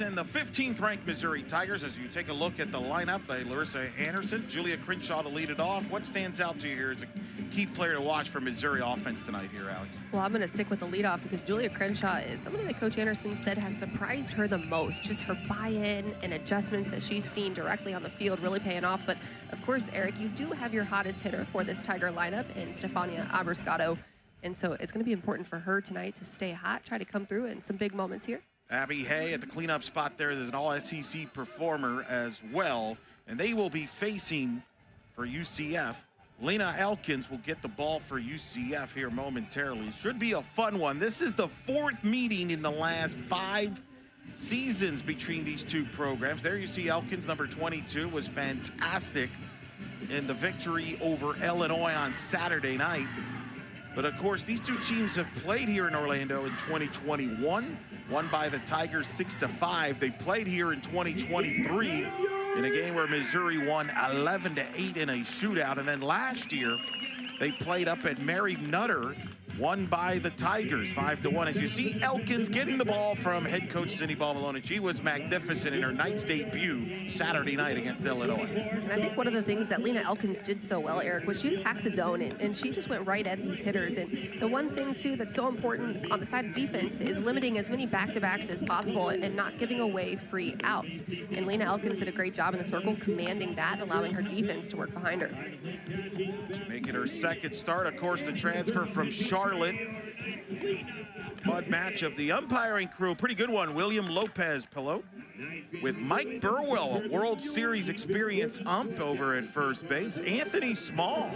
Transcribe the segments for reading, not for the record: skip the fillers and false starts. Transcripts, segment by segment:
And the 15th ranked Missouri Tigers, as you take a look at the lineup by Larissa Anderson, Julia Crenshaw to lead it off. What stands out to you here as a key player to watch for Missouri offense tonight here, Alex? Well, I'm going to stick with the leadoff because Julia Crenshaw is somebody that Coach Anderson said has surprised her the most. Just her buy-in and adjustments that she's seen directly on the field really paying off. But, of course, Eric, you do have your hottest hitter for this Tiger lineup in Stefania Abrascato. And so it's going to be important for her tonight to stay hot, try to come through in some big moments here. Abby Hay at the cleanup spot there. There's an all-SEC performer as well. And they will be facing for UCF. Lena Elkins will get the ball for UCF here momentarily. Should be a fun one. This is the fourth meeting in the last 5 seasons between these two programs. There you see Elkins, number 22, was fantastic in the victory over Illinois on Saturday night. But, of course, these two teams have played here in Orlando in 2021, won by the Tigers 6-5. They played here in 2023 in a game where Missouri won 11-8 in a shootout. And then last year, they played up at Mary Nutter, won by the Tigers 5-1. As you see, Elkins getting the ball from head coach Cindy Ball Malone. She was magnificent in her Knights debut Saturday night against Illinois. And I think one of the things that Lena Elkins did so well, Eric, was she attacked the zone and she just went right at these hitters. And the one thing, too, that's so important on the side of defense is limiting as many back-to-backs as possible and not giving away free outs. And Lena Elkins did a great job in the circle, commanding that, allowing her defense to work behind her. Making her second start, of course, the transfer from Charlotte. Fun matchup. The umpiring crew, pretty good one. William Lopez Pillow with Mike Burwell, a World Series experience ump over at first base. Anthony Small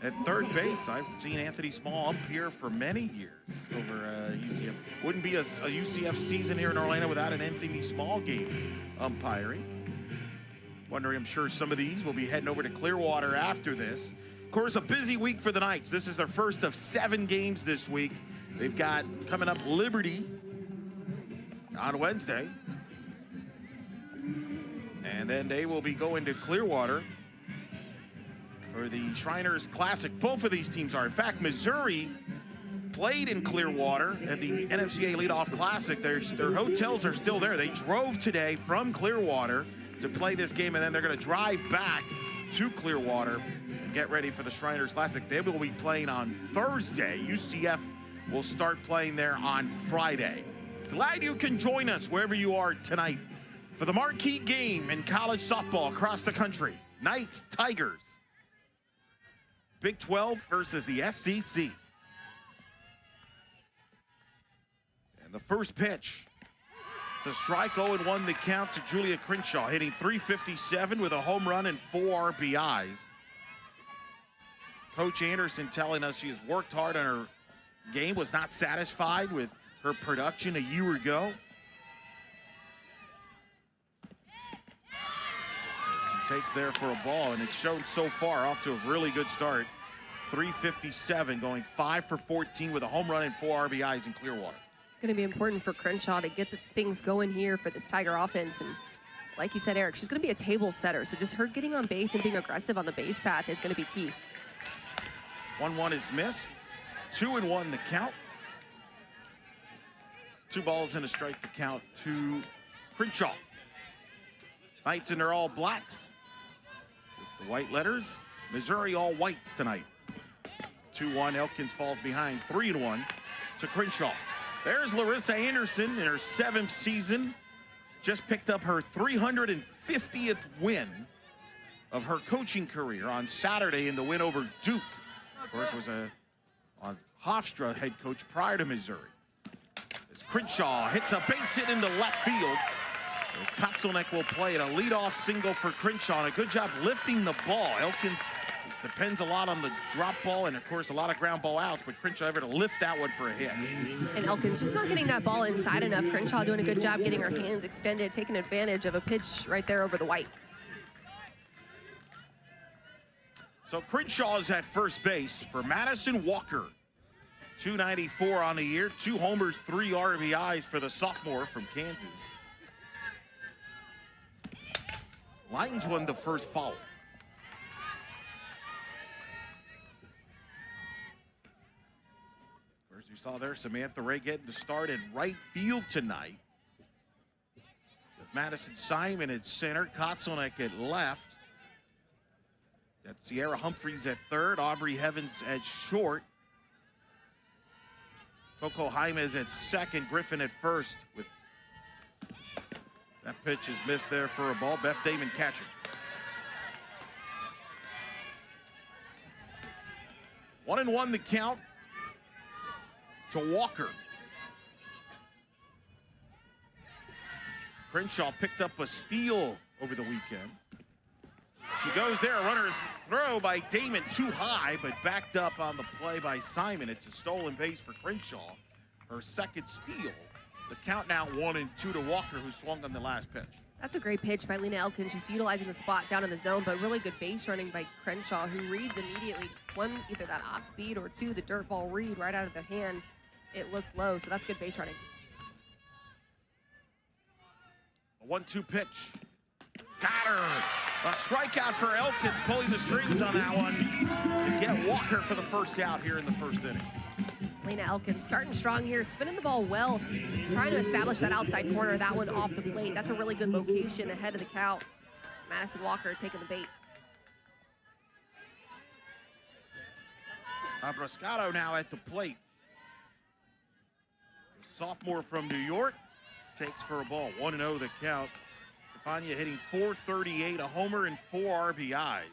at third base. I've seen Anthony Small ump here for many years over UCF. Wouldn't be a UCF season here in Orlando without an Anthony Small game umpiring. Wondering, I'm sure some of these will be heading over to Clearwater after this. Of course, a busy week for the Knights. This is their first of 7 games this week. They've got coming up Liberty on Wednesday. And then they will be going to Clearwater for the Shriners Classic. Both of these teams are. In fact, Missouri played in Clearwater at the NFCA Leadoff Classic. Their hotels are still there. They drove today from Clearwater to play this game, and then they're going to drive back to Clearwater and get ready for the Shriners Classic. They will be playing on Thursday. UCF will start playing there on Friday. Glad you can join us wherever you are tonight for the marquee game in college softball across the country. Knights, Tigers. Big 12 versus the SEC. And the first pitch. It's a strike, 0-1 the count to Julia Crenshaw, hitting .357 with a home run and 4 RBIs. Coach Anderson telling us she has worked hard on her game, was not satisfied with her production a year ago. As he takes there for a ball, and it's shown so far, off to a really good start. .357, going 5 for 14 with a home run and 4 RBIs in Clearwater. Going to be important for Crenshaw to get the things going here for this Tiger offense. And like you said, Eric, she's going to be a table setter. So just her getting on base and being aggressive on the base path is going to be key. 1-1 is missed. 2-1 the count. 2 balls and a strike to count to Crenshaw. Knights in their all blacks with the white letters. Missouri all whites tonight. 2-1. Elkins falls behind. 3-1 to Crenshaw. There's Larissa Anderson in her 7th season. Just picked up her 350th win of her coaching career on Saturday in the win over Duke. Of course, was a Hofstra head coach prior to Missouri. As Crenshaw hits a base hit into left field. As Kopselneck will play it, a leadoff single for Crenshaw. And a good job lifting the ball. Elkins depends a lot on the drop ball and, of course, a lot of ground ball outs, but Crenshaw ever to lift that one for a hit. And Elkins just not getting that ball inside enough. Crenshaw doing a good job getting her hands extended, taking advantage of a pitch right there over the white. So Crenshaw is at first base for Madison Walker. .294 on the year, 2 homers, 3 RBIs for the sophomore from Kansas. Lions won the first foul. As you saw there, Samantha Ray getting the start in right field tonight. with Madison Simon at center, Kotzelnick at left. Got Sierra Humphreys at third, Aubrey Heavens at short. Coco Jaimez at second, Griffin at first. With that pitch is missed there for a ball. Beth Damon catching. 1-1 the count to Walker. Crenshaw picked up a steal over the weekend. She goes there, runner's throw by Damon too high, but backed up on the play by Simon. It's a stolen base for Crenshaw, her second steal. The count now 1-2 to Walker, who swung on the last pitch. That's a great pitch by Lena Elkins, just utilizing the spot down in the zone, but really good base running by Crenshaw, who reads immediately. One, either that off speed, or two, the dirt ball read right out of the hand. It looked low, so that's good base running. A 1-2 pitch. Got her. A strikeout for Elkins, pulling the strings on that one to get Walker for the first out here in the first inning. Lena Elkins starting strong here, spinning the ball well, trying to establish that outside corner, that one off the plate. That's a really good location ahead of the count. Madison Walker taking the bait. Abrascato now at the plate. The sophomore from New York takes for a ball. 1-0 the count. Stefania hitting .438, a homer and 4 RBIs.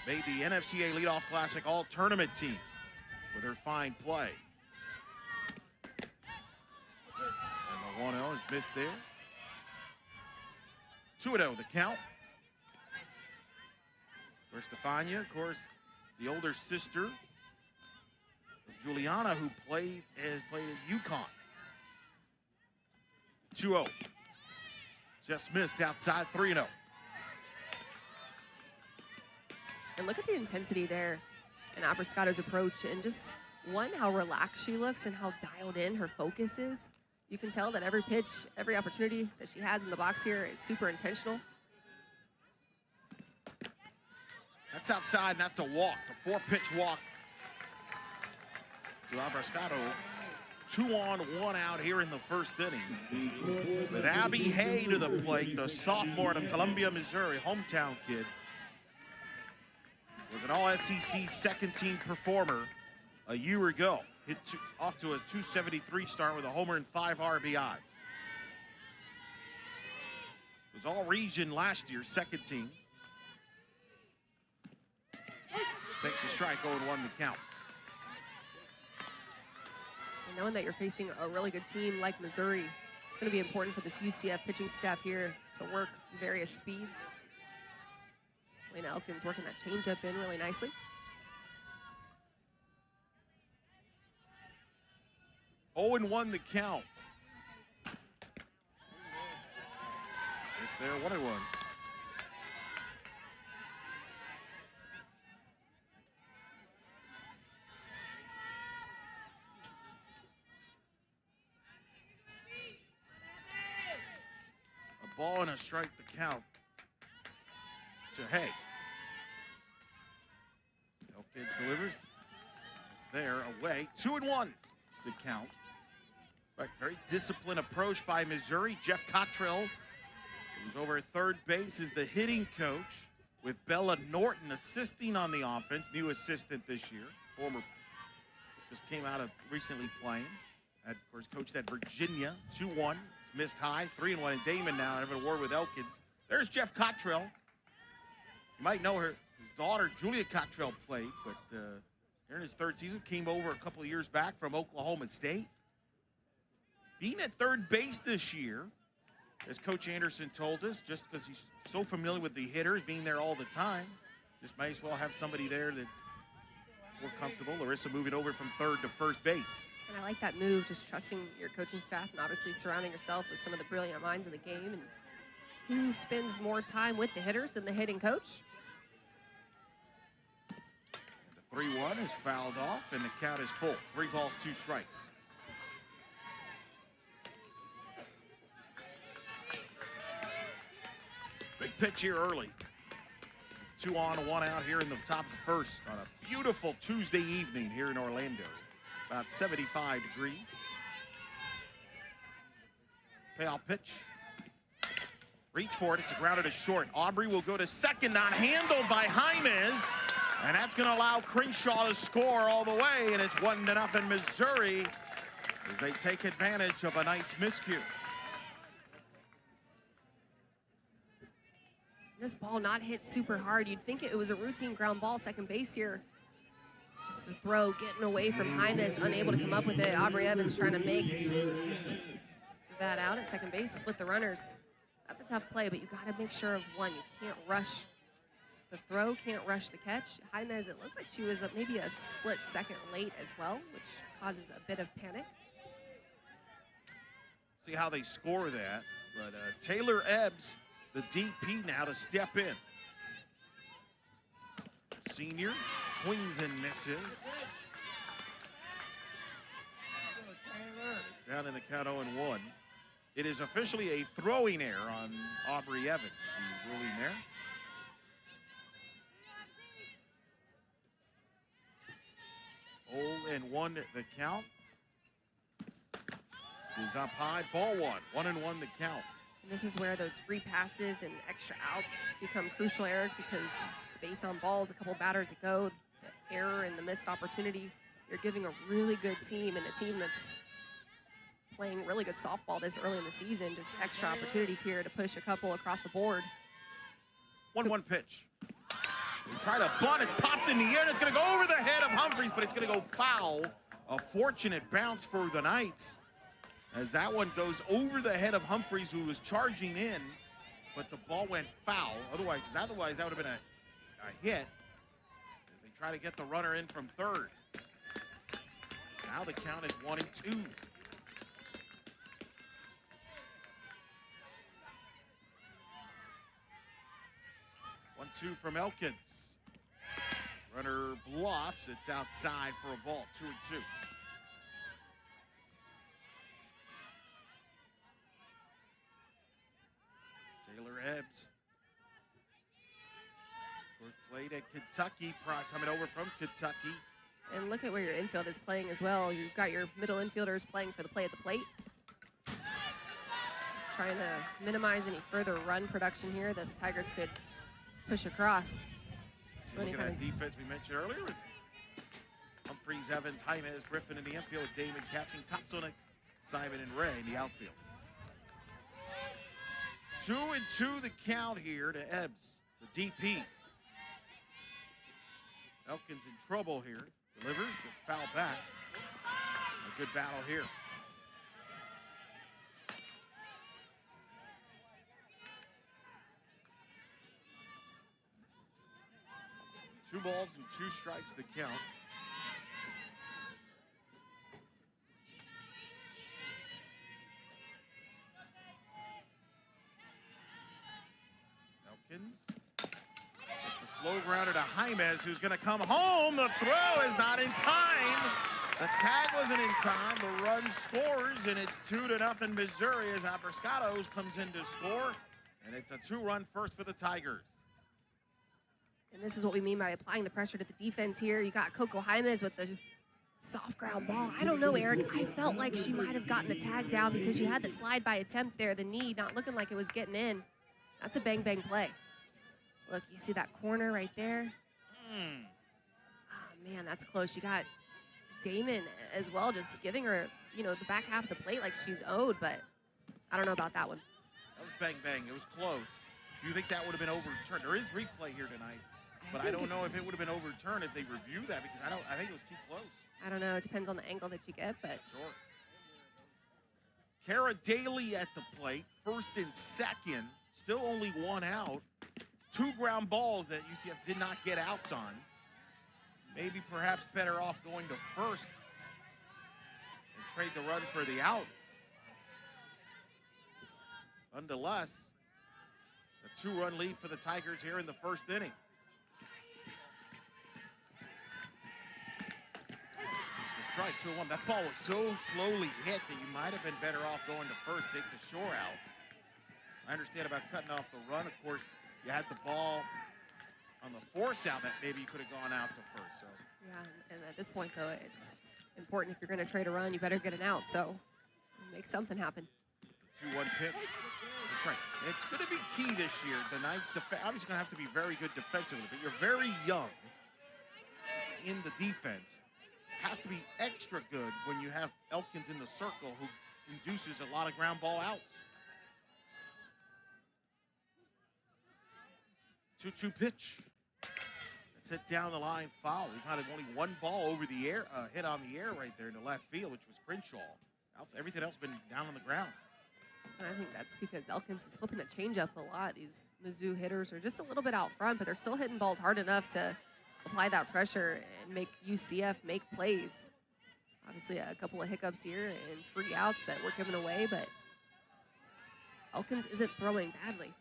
Made the NFCA Leadoff Classic All-Tournament team with her fine play. And the 1-0 is missed there. 2-0 the count. For Stefania, of course, the older sister of Juliana, who played at UConn. 2-0. Just missed outside. 3-0. And look at the intensity there in Abrascato's approach, and just one, how relaxed she looks and how dialed in her focus is. You can tell that every pitch, every opportunity that she has in the box here is super intentional. That's outside, and that's a walk, a 4-pitch walk to Abrascato. 2 on, 1 out here in the first inning. With Abby Hay to the plate, the sophomore out of Columbia, Missouri, hometown kid. Was an All-SEC second-team performer a year ago. Off to a .273 start with a homer and 5 RBIs. Was all-region last year, second team. Takes a strike, 0-1 the count. And knowing that you're facing a really good team like Missouri, it's going to be important for this UCF pitching staff here to work various speeds. Lena Elkins working that changeup in really nicely. Oh, and 1 the count. It's there, 1-1. A ball and a strike to count to Hay. Elkins delivers. It's there, away. 2-1 to count. But very disciplined approach by Missouri. Jeff Cottrell, who's over at third base, is the hitting coach, with Bella Norton assisting on the offense. New assistant this year. Former, just came out of recently playing. Had, of course, coached at Virginia. 2-1. Missed high. 3-1. And Damon now having a word with Elkins. There's Jeff Cottrell. You might know her. His daughter, Julia Cottrell, played, but here in his third season, came over a couple of years back from Oklahoma State. Being at third base this year, as Coach Anderson told us, just because he's so familiar with the hitters, being there all the time, just might as well have somebody there that more comfortable. Larissa moving over from third to first base. And I like that move, just trusting your coaching staff and obviously surrounding yourself with some of the brilliant minds of the game. And who spends more time with the hitters than the hitting coach? And the 3-1 is fouled off, and the count is full. 3 balls, 2 strikes. Big pitch here early. 2 on, 1 out here in the top of the first on a beautiful Tuesday evening here in Orlando. About 75 degrees. Payoff pitch. Reach for it. It's grounded to short. Aubrey will go to second, not handled by Jaimez. And that's going to allow Crenshaw to score all the way. And it's 1-0 Missouri as they take advantage of a Knights miscue. This ball not hit super hard. You'd think it was a routine ground ball, second base here. Just the throw getting away from Jaimez, unable to come up with it. Aubrey Evans trying to make that out at second base, split the runners. That's a tough play, but you got to make sure of one. You can't rush the throw, can't rush the catch. Jaimez, it looked like she was maybe a split second late as well, which causes a bit of panic. See how they score that, but Taylor Ebbs, the DP now to step in. Senior swings and misses. It's down in the count 0-1. It is officially a throwing error on Aubrey Evans, the ruling there. Oh, 1 the count. Is up high, ball one. 1-1 the count. And this is where those free passes and extra outs become crucial, Eric, because the base on balls a couple batters ago, the error and the missed opportunity, you're giving a really good team and a team that's playing really good softball this early in the season, just extra opportunities here to push a couple across the board. 1-1 pitch. They try to bunt, it's popped in the air, and it's gonna go over the head of Humphreys, but it's gonna go foul. A fortunate bounce for the Knights, as that one goes over the head of Humphreys, who was charging in, but the ball went foul. Otherwise that would have been a hit, as they try to get the runner in from third. Now the count is 1-2. One-two from Elkins. Runner bluffs. It's outside for a ball. 2-2. Taylor Ebbs. Of course, played at Kentucky, coming over from Kentucky. And look at where your infield is playing as well. You've got your middle infielders playing for the play at the plate. Trying to minimize any further run production here that the Tigers could push across. So look at that defense we mentioned earlier with Humphreys, Evans, Jaimez, Griffin in the infield, Damon catching, Katsunik, Simon, and Ray in the outfield. 2-2 the count here to Ebbs, the DP. Elkins in trouble here. Delivers, it's foul back. A good battle here. Two balls and 2 strikes the count. Elkins. It's a slow grounder to Jaimez, who's going to come home. The throw is not in time. The tag wasn't in time. The run scores, and it's 2-0 Missouri as Abrascatos comes in to score. And it's a 2-run first for the Tigers. And this is what we mean by applying the pressure to the defense here. You got Coco Jaimez with the soft ground ball. I don't know, Eric. I felt like she might have gotten the tag down because you had the slide-by attempt there, the knee not looking like it was getting in. That's a bang-bang play. Look, you see that corner right there? Oh, man, that's close. You got Damon as well, just giving her, the back half of the plate like she's owed, but I don't know about that one. That was bang-bang. It was close. Do you think that would have been overturned? There is replay here tonight. But I don't know if it would have been overturned if they review that, because I think it was too close. I don't know. It depends on the angle that you get, but. Sure. Kara Daly at the plate, first and second. Still only 1 out. 2 ground balls that UCF did not get outs on. Maybe perhaps better off going to first and trade the run for the out. Nonetheless, a 2-run lead for the Tigers here in the first inning. Strike 2-1. That ball was so slowly hit that you might have been better off going to first, take the shore out. I understand about cutting off the run. Of course, you had the ball on the force out that maybe you could have gone out to first. So yeah, and at this point, though, it's important if you're going to trade a run, you better get an out. So make something happen. 2-1 pitch. That's right. It's going to be key this year. The Knights obviously going to have to be very good defensively, but you're very young in the defense. It has to be extra good when you have Elkins in the circle who induces a lot of ground ball outs. 2-2 pitch. It's hit down the line, foul. We've had only one ball over the air, hit on the air right there in the left field, which was Crenshaw. Everything else has been down on the ground. And I think that's because Elkins is flipping the changeup a lot. These Mizzou hitters are just a little bit out front, but they're still hitting balls hard enough to apply that pressure and make UCF make plays. Obviously, a couple of hiccups here and free outs that we're giving away, but Elkins isn't throwing badly.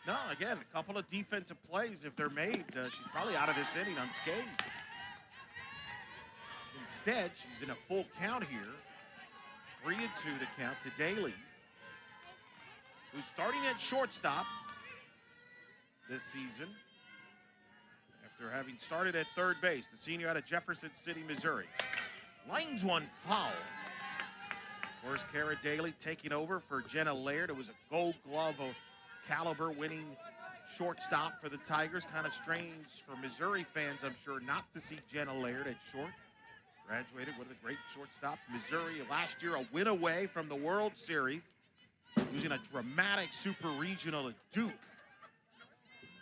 No, again, a couple of defensive plays, if they're made, she's probably out of this inning unscathed. Instead, she's in a full count here. 3-2 to count to Daly, who's starting at shortstop this season after having started at third base. The senior out of Jefferson City, Missouri. Lines one foul. Of course, Kara Daly taking over for Jenna Laird. It was a Gold Glove caliber winning shortstop for the Tigers. Kind of strange for Missouri fans, I'm sure, not to see Jenna Laird at short. Graduated one of the great shortstops. Missouri last year, a win away from the World Series, losing a dramatic super regional at Duke,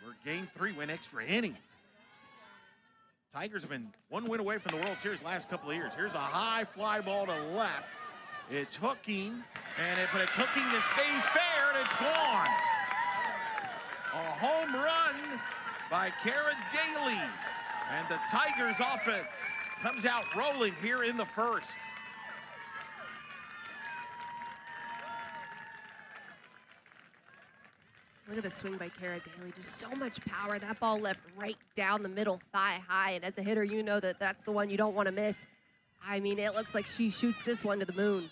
where Game 3 went extra innings. Tigers have been one win away from the World Series last couple of years. Here's a high fly ball to left. It's hooking, but it's hooking and stays fair, and it's gone. A home run by Kara Daly, and the Tigers offense comes out rolling here in the first. Look at the swing by Kara Daly. Just so much power. That ball left right down the middle, thigh high. And as a hitter, you know that that's the one you don't want to miss. I mean, it looks like she shoots this one to the moon.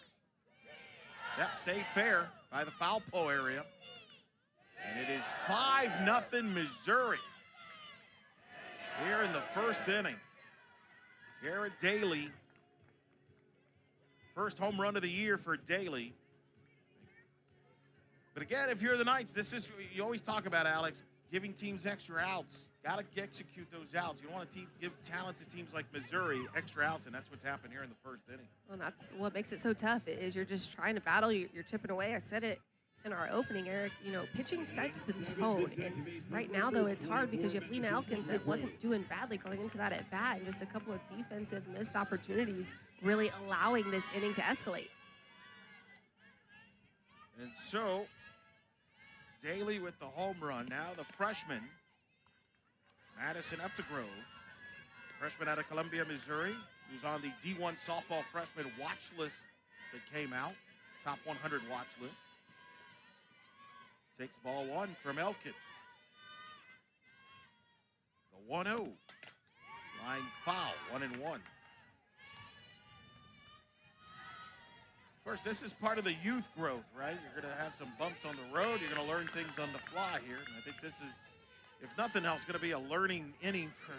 Yep, stayed fair by the foul pole area. And it is 5-0 Missouri here in the first inning. Kara Daly, first home run of the year for Daly. But again, if you're the Knights, this is, you always talk about, Alex, giving teams extra outs. Got to execute those outs. You don't want to give talented teams like Missouri extra outs, and that's what's happened here in the first inning. Well, that's what makes it so tough, is you're just trying to battle. You're chipping away. I said it in our opening, Eric. You know, pitching sets the tone. And right now, though, it's hard because you have Lena Elkins that wasn't doing badly going into that at bat, and just a couple of defensive missed opportunities really allowing this inning to escalate. And so, Daly with the home run. Now the freshman, Madison Updegrove, freshman out of Columbia, Missouri, who's on the D1 softball freshman watch list that came out, top 100 watch list. Takes ball one from Elkins. The 1-0. Line foul, 1-1. Of course, this is part of the youth growth, right? You're going to have some bumps on the road. You're going to learn things on the fly here. And I think this is, if nothing else, going to be a learning inning for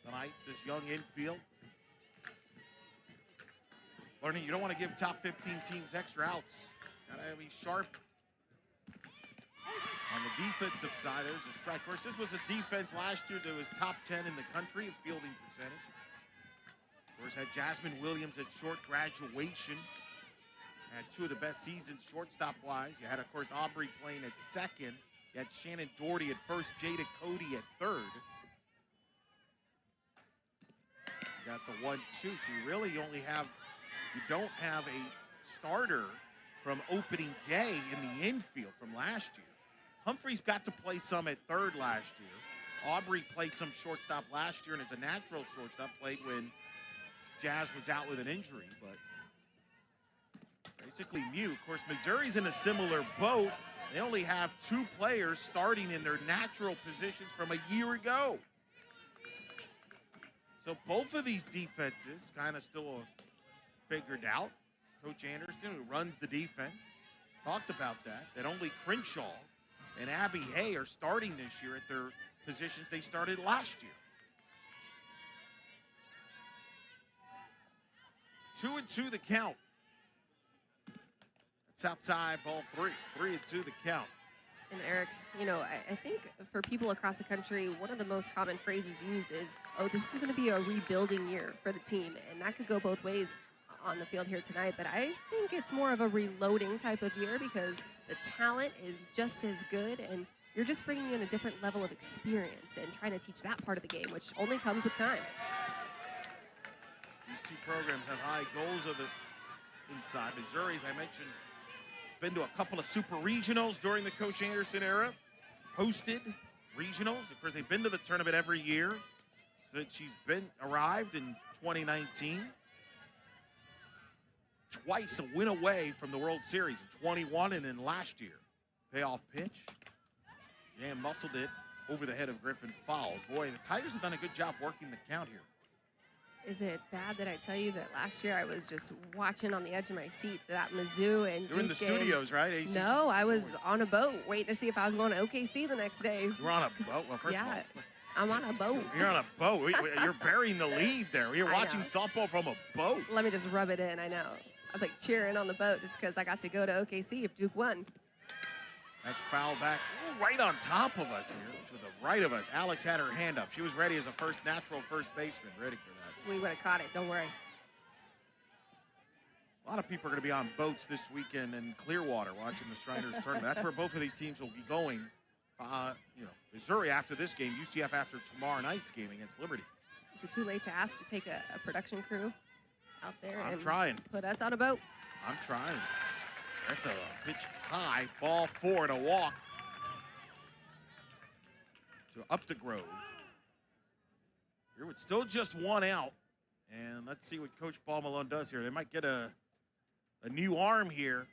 the Knights, this young infield. Learning you don't want to give top 15 teams extra outs. Got to be sharp. On the defensive side, there's a strike. Of course, this was a defense last year that was top 10 in the country in fielding percentage. Of course, had Jasmine Williams at short, graduation. Had two of the best seasons shortstop-wise. You had, of course, Aubrey playing at second. You had Shannon Doherty at first, Jada Cody at third. You got the 1-2, so you really only have, you don't have a starter from opening day in the infield from last year. Humphreys got to play some at third last year. Aubrey played some shortstop last year and is a natural shortstop, played when Jazz was out with an injury, but basically mute. Of course, Missouri's in a similar boat. They only have two players starting in their natural positions from a year ago. So both of these defenses kind of still figured out. Coach Anderson, who runs the defense, talked about that only Crenshaw and Abby Hay are starting this year at their positions they started last year. 2-2 the count. It's outside, ball 3. 3-2 the count. And Eric, you know, I think for people across the country, one of the most common phrases used is, oh, this is going to be a rebuilding year for the team. And that could go both ways on the field here tonight. But I think it's more of a reloading type of year because the talent is just as good. And you're just bringing in a different level of experience and trying to teach that part of the game, which only comes with time. These two programs have high goals of the inside. Missouri, as I mentioned, been to a couple of super regionals during the Coach Anderson era, hosted regionals. Of course, they've been to the tournament every year since she's arrived in 2019. Twice a win away from the World Series in 21 and then last year. Payoff pitch. Jan muscled it over the head of Griffin, foul. Boy, the Tigers have done a good job working the count here. Is it bad that I tell you that last year I was just watching on the edge of my seat that Mizzou and You're in the Duke studios, right? ACC? No, I was on a boat waiting to see if I was going to OKC the next day. You were on a boat? Well, first of all, I'm on a boat. You're on a boat. You're burying the lead there. You're watching softball from a boat. Let me just rub it in. I know. I was like cheering on the boat just because I got to go to OKC if Duke won. That's foul back right on top of us here, to the right of us. Alex had her hand up. She was ready as a natural first baseman, ready for that. We would have caught it. Don't worry. A lot of people are going to be on boats this weekend in Clearwater watching the Shriners tournament. That's where both of these teams will be going. Missouri after this game, UCF after tomorrow night's game against Liberty. Is it too late to ask to take a production crew out there I'm trying. Put us on a boat? I'm trying. That's a pitch high, ball 4 to walk to up to Grove. Here with still just one out. And let's see what Coach Paul Malone does here. They might get a new arm here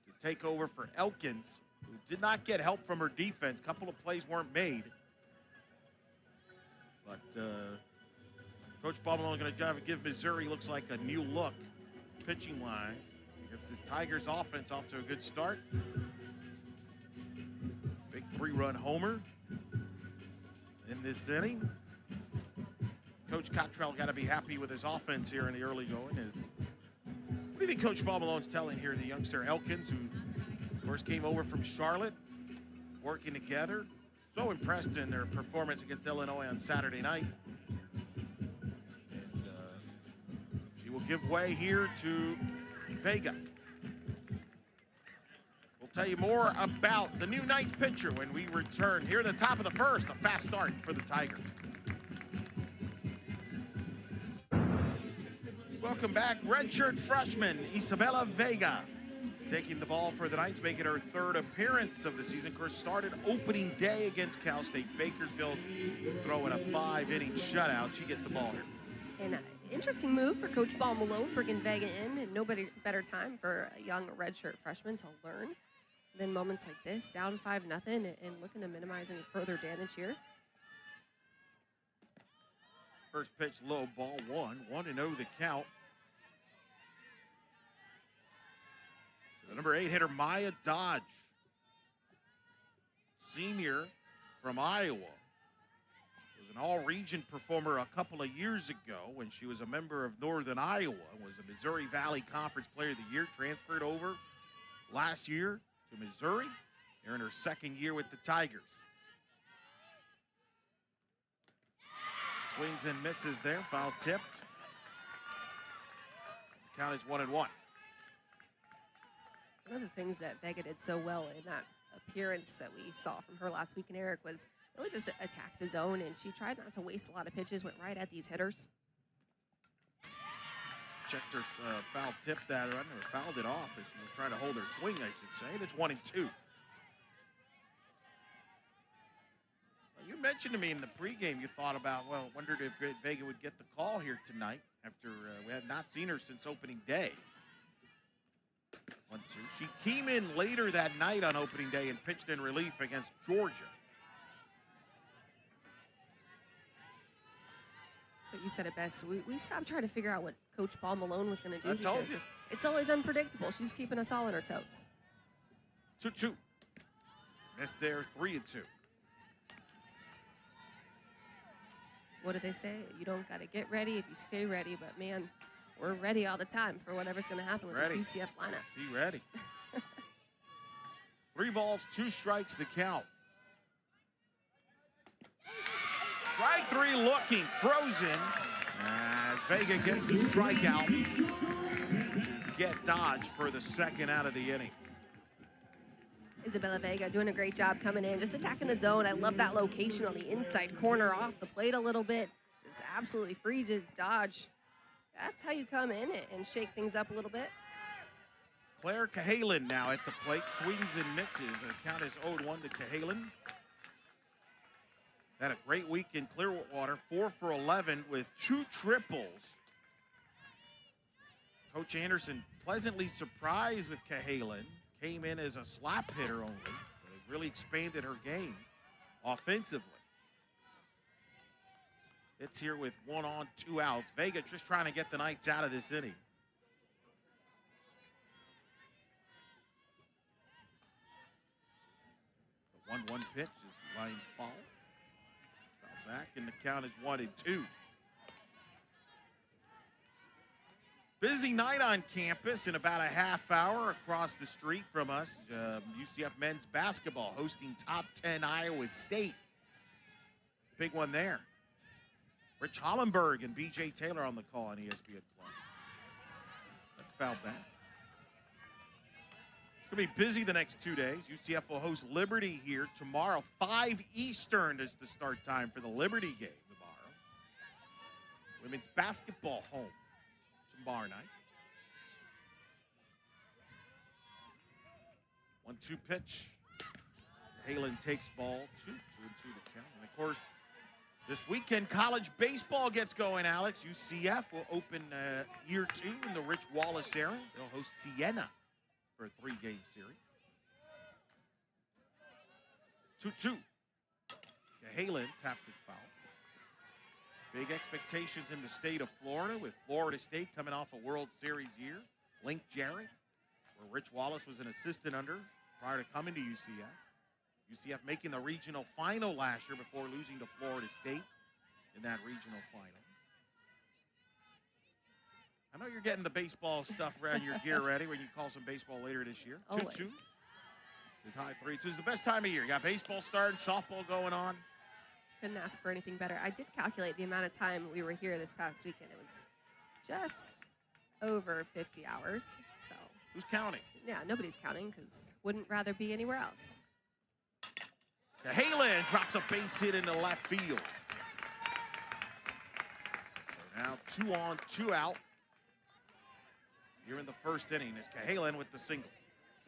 to take over for Elkins, who did not get help from her defense. A couple of plays weren't made. But Coach Paul Malone going to give Missouri, looks like, a new look pitching-wise. Against this Tigers offense off to a good start. Big 3-run homer in this inning. Coach Cottrell got to be happy with his offense here in the early going. What do you think Coach Paul Malone's telling here the youngster Elkins, who, of course, came over from Charlotte, working together? So impressed in their performance against Illinois on Saturday night. And she will give way here to Vega. We'll tell you more about the new ninth pitcher when we return here at the top of the first. A fast start for the Tigers. Welcome back. Redshirt freshman Isabella Vega taking the ball for the Knights, making her third appearance of the season. Of course, started opening day against Cal State Bakersfield, throwing a 5-inning shutout. She gets the ball here. And interesting move for Coach Paul Malone, bringing Vega in, and nobody better time for a young redshirt freshman to learn than moments like this, down 5-0, and looking to minimize any further damage here. First pitch, low, ball 1-0 the count. So the number 8 hitter, Maya Dodge, senior from Iowa. Was an all-region performer a couple of years ago when she was a member of Northern Iowa, was a Missouri Valley Conference Player of the Year, transferred over last year to Missouri. They're in her second year with the Tigers. Swings and misses there, foul tipped. The count is 1-1. One of the things that Vega did so well in that appearance that we saw from her last week in Eric was really just attack the zone, and she tried not to waste a lot of pitches, went right at these hitters. Checked her foul tip that run, or fouled it off as she was trying to hold her swing, I should say. And it's 1-2. You mentioned to me in the pregame you thought about, well, wondered if Vega would get the call here tonight after we had not seen her since opening day. 1-2. She came in later that night on opening day and pitched in relief against Georgia. But you said it best. We stopped trying to figure out what Coach Paul Malone was going to do. I told you. It's always unpredictable. She's keeping us all on our toes. 2-2. Missed there, 3-2. What do they say? You don't got to get ready if you stay ready. But, man, we're ready all the time for whatever's going to happen with Ready. this UCF lineup. Be ready. 3 balls, 2 strikes to count. Strike 3 looking, frozen. As Vega gets the strikeout to get Dodge for the second out of the inning. Isabella Vega doing a great job coming in, just attacking the zone. I love that location on the inside corner off the plate a little bit. Just absolutely freezes Dodge. That's how you come in and shake things up a little bit. Claire Cahalan now at the plate, swings and misses. The count is 0-1 to Cahalan. Had a great week in Clearwater, 4 for 11 with 2 triples. Coach Anderson pleasantly surprised with Cahalan. Came in as a slap hitter only, but has really expanded her game offensively. It's here with 1 on, 2 outs. Vega just trying to get the Knights out of this inning. The 1-1 pitch is line foul. Foul back, and the count is 1-2. Busy night on campus. In about a half hour across the street from us, UCF men's basketball hosting top 10 Iowa State. Big one there. Rich Hollenberg and B.J. Taylor on the call on ESPN+. That's fouled back. It's going to be busy the next 2 days. UCF will host Liberty here tomorrow. 5 Eastern is the start time for the Liberty game tomorrow. Women's basketball home tomorrow night. 1-2 pitch. Halen takes ball 2, 2-2 to count. And of course, this weekend college baseball gets going, Alex. UCF will open year 2 in the Rich Wallace era. They'll host Siena for a 3-game series. 2-2. Halen taps it foul. Big expectations in the state of Florida, with Florida State coming off a World Series year. Link Jarrett, where Rich Wallace was an assistant under prior to coming to UCF. UCF making the regional final last year before losing to Florida State in that regional final. I know you're getting the baseball stuff around your gear ready when you call some baseball later this year. 2-2 is high 3-2. It's the best time of year. You got baseball starting, softball going on. Couldn't ask for anything better. I did calculate the amount of time we were here this past weekend. It was just over 50 hours. So who's counting? Yeah, nobody's counting because wouldn't rather be anywhere else. Cahalan drops a base hit into left field. So now 2 on, 2 out. Here in the first inning is Cahalan with the single.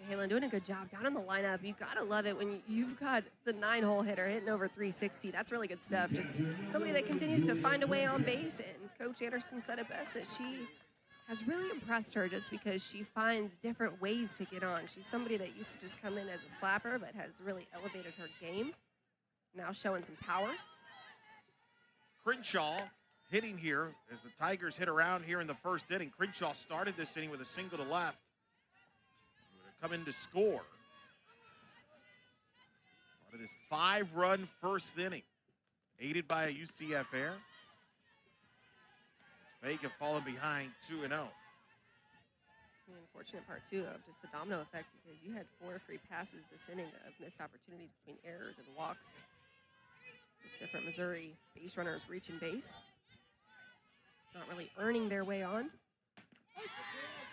Cahalan doing a good job down in the lineup. You gotta love it when you've got the 9-hole hitter hitting over 360. That's really good stuff. Just somebody that continues to find a way on base. And Coach Anderson said it best that she has really impressed her just because she finds different ways to get on. She's somebody that used to just come in as a slapper, but has really elevated her game. Now showing some power. Crenshaw hitting here as the Tigers hit around here in the first inning. Crenshaw started this inning with a single to left. Come in to score. Part of this 5-run first inning, aided by a UCF error. Vega falling behind 2-0. The unfortunate part, too, of just the domino effect, because you had 4 free passes this inning of missed opportunities between errors and walks. Just different Missouri base runners reaching base. Not really earning their way on.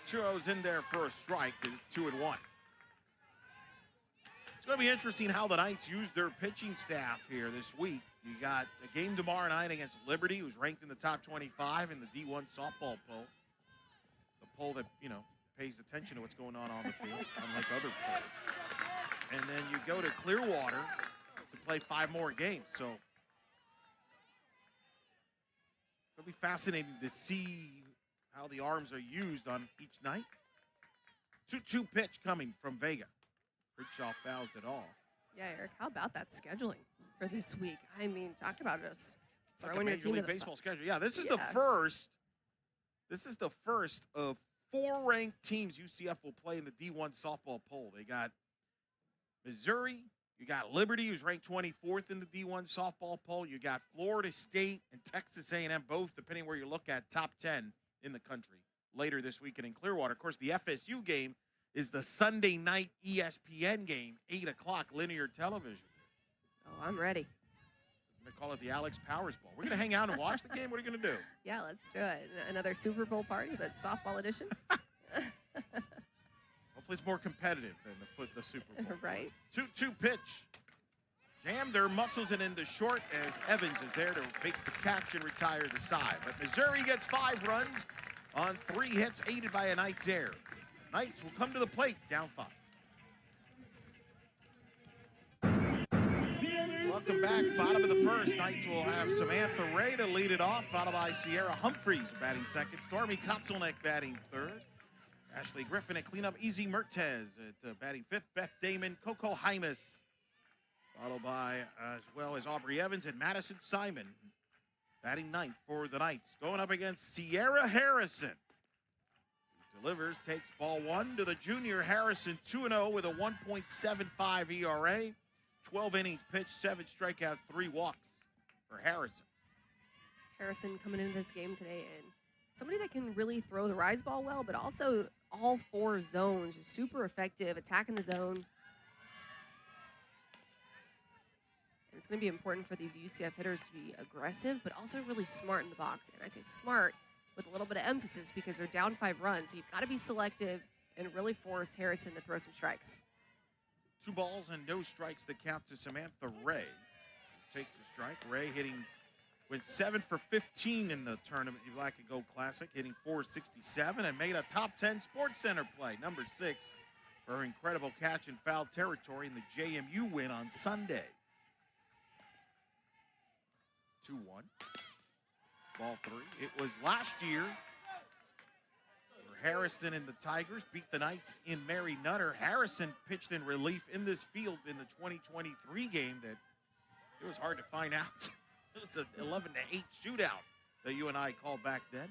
Churro's in there for a strike. It's 2-1. It's going to be interesting how the Knights use their pitching staff here this week. You got a game tomorrow night against Liberty, who's ranked in the top 25 in the D1 softball poll. The poll that, pays attention to what's going on the field, unlike other polls. And then you go to Clearwater to play 5 more games. So it'll be fascinating to see how the arms are used on each night. 2-2 pitch coming from Vega. Crenshaw fouls it off. Yeah, Eric, how about that scheduling for this week? I mean, talk about us It's like a Major League Baseball schedule. Yeah, this is the first of 4 ranked teams UCF will play in the D1 softball poll. They got Missouri, you got Liberty, who's ranked 24th in the D1 softball poll. You got Florida State and Texas A&M, both, depending where you look at, top 10 in the country later this weekend in Clearwater. Of course, the FSU game is the Sunday night ESPN game, 8 o'clock, linear television. Oh, I'm ready. I'm going to call it the Alex Powers Bowl. We're going to hang out and watch the game. What are you going to do? Yeah, let's do it. Another Super Bowl party, but softball edition. Hopefully it's more competitive than the Super Bowl. Right. 2-2 pitch. Jammed their muscles and into short as Evans is there to make the catch and retire the side. But Missouri gets 5 runs on 3 hits, aided by a Knights error. Knights will come to the plate, down 5. Welcome back. Bottom of the first. Knights will have Samantha Ray to lead it off, followed by Sierra Humphreys batting second. Stormy Kotzelnick batting third. Ashley Griffin at cleanup. Easy Mertez at batting fifth. Beth Damon, Coco Hymas, followed by, as well as Aubrey Evans and Madison Simon batting ninth for the Knights. Going up against Sierra Harrison. Delivers, takes ball 1 to the junior. Harrison 2-0 with a 1.75 ERA. 12 innings pitched, 7 strikeouts, 3 walks for Harrison. Harrison coming into this game today, and somebody that can really throw the rise ball well, but also all 4 zones, super effective, attacking the zone. And it's going to be important for these UCF hitters to be aggressive, but also really smart in the box. And I say smart with a little bit of emphasis because they're down 5 runs. So you've got to be selective and really force Harrison to throw some strikes. 2 balls and no strikes the count to Samantha Ray. Takes the strike. Ray went 7 for 15 in the tournament, Black and Gold Classic, hitting .467 and made a top 10 Sports Center play, number 6, for her incredible catch in foul territory in the JMU win on Sunday. 2-1. Ball 3. It was last year where Harrison and the Tigers beat the Knights in Mary Nutter. Harrison pitched in relief in this field in the 2023 game that it was hard to find out. It was an 11-8 shootout that you and I called back then.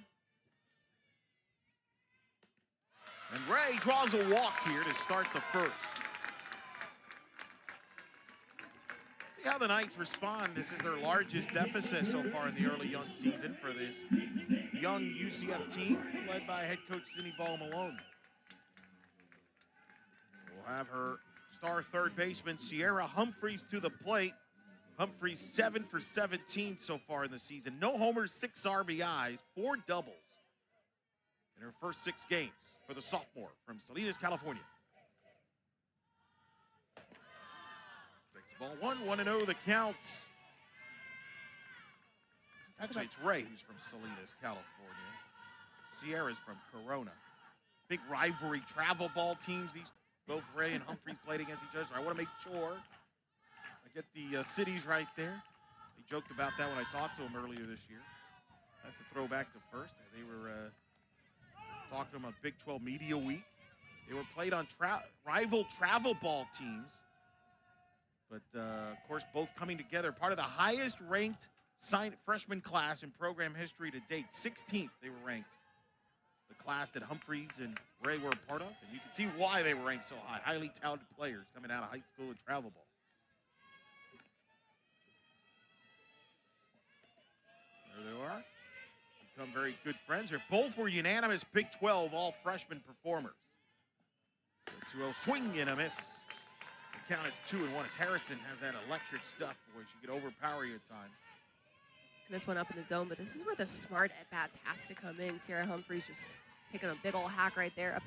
And Ray draws a walk here to start the first. See how the Knights respond. This is their largest deficit so far in the early young season for this young UCF team led by head coach Cindy Ball Malone. We'll have her star third baseman Sierra Humphreys to the plate. Humphreys 7 for 17 so far in the season. No homers, 6 RBIs, 4 doubles in her first 6 games for the sophomore from Salinas, California. Takes ball 1-0 the count. Actually, it's Ray who's from Salinas, California. Sierra's from Corona. Big rivalry travel ball teams. Both Ray and Humphreys played against each other, so I want to make sure I get the cities right there. They joked about that when I talked to them earlier this year. That's a throwback to first. They were talking to them on Big 12 Media Week. They were played on rival travel ball teams. But, of course, both coming together. Part of the highest ranked freshman class in program history to date. 16th they were ranked. The class that Humphreys and Ray were a part of. And you can see why they were ranked so high. Highly talented players coming out of high school and travel ball. There they are. Become very good friends. They both were unanimous Big 12 all freshman performers. 2-0 swing and a miss. The count is 2-1 as Harrison has that electric stuff where she could overpower you at times. And this one up in the zone, but this is where the smart at-bats has to come in. Sierra Humphreys just taking a big old hack right there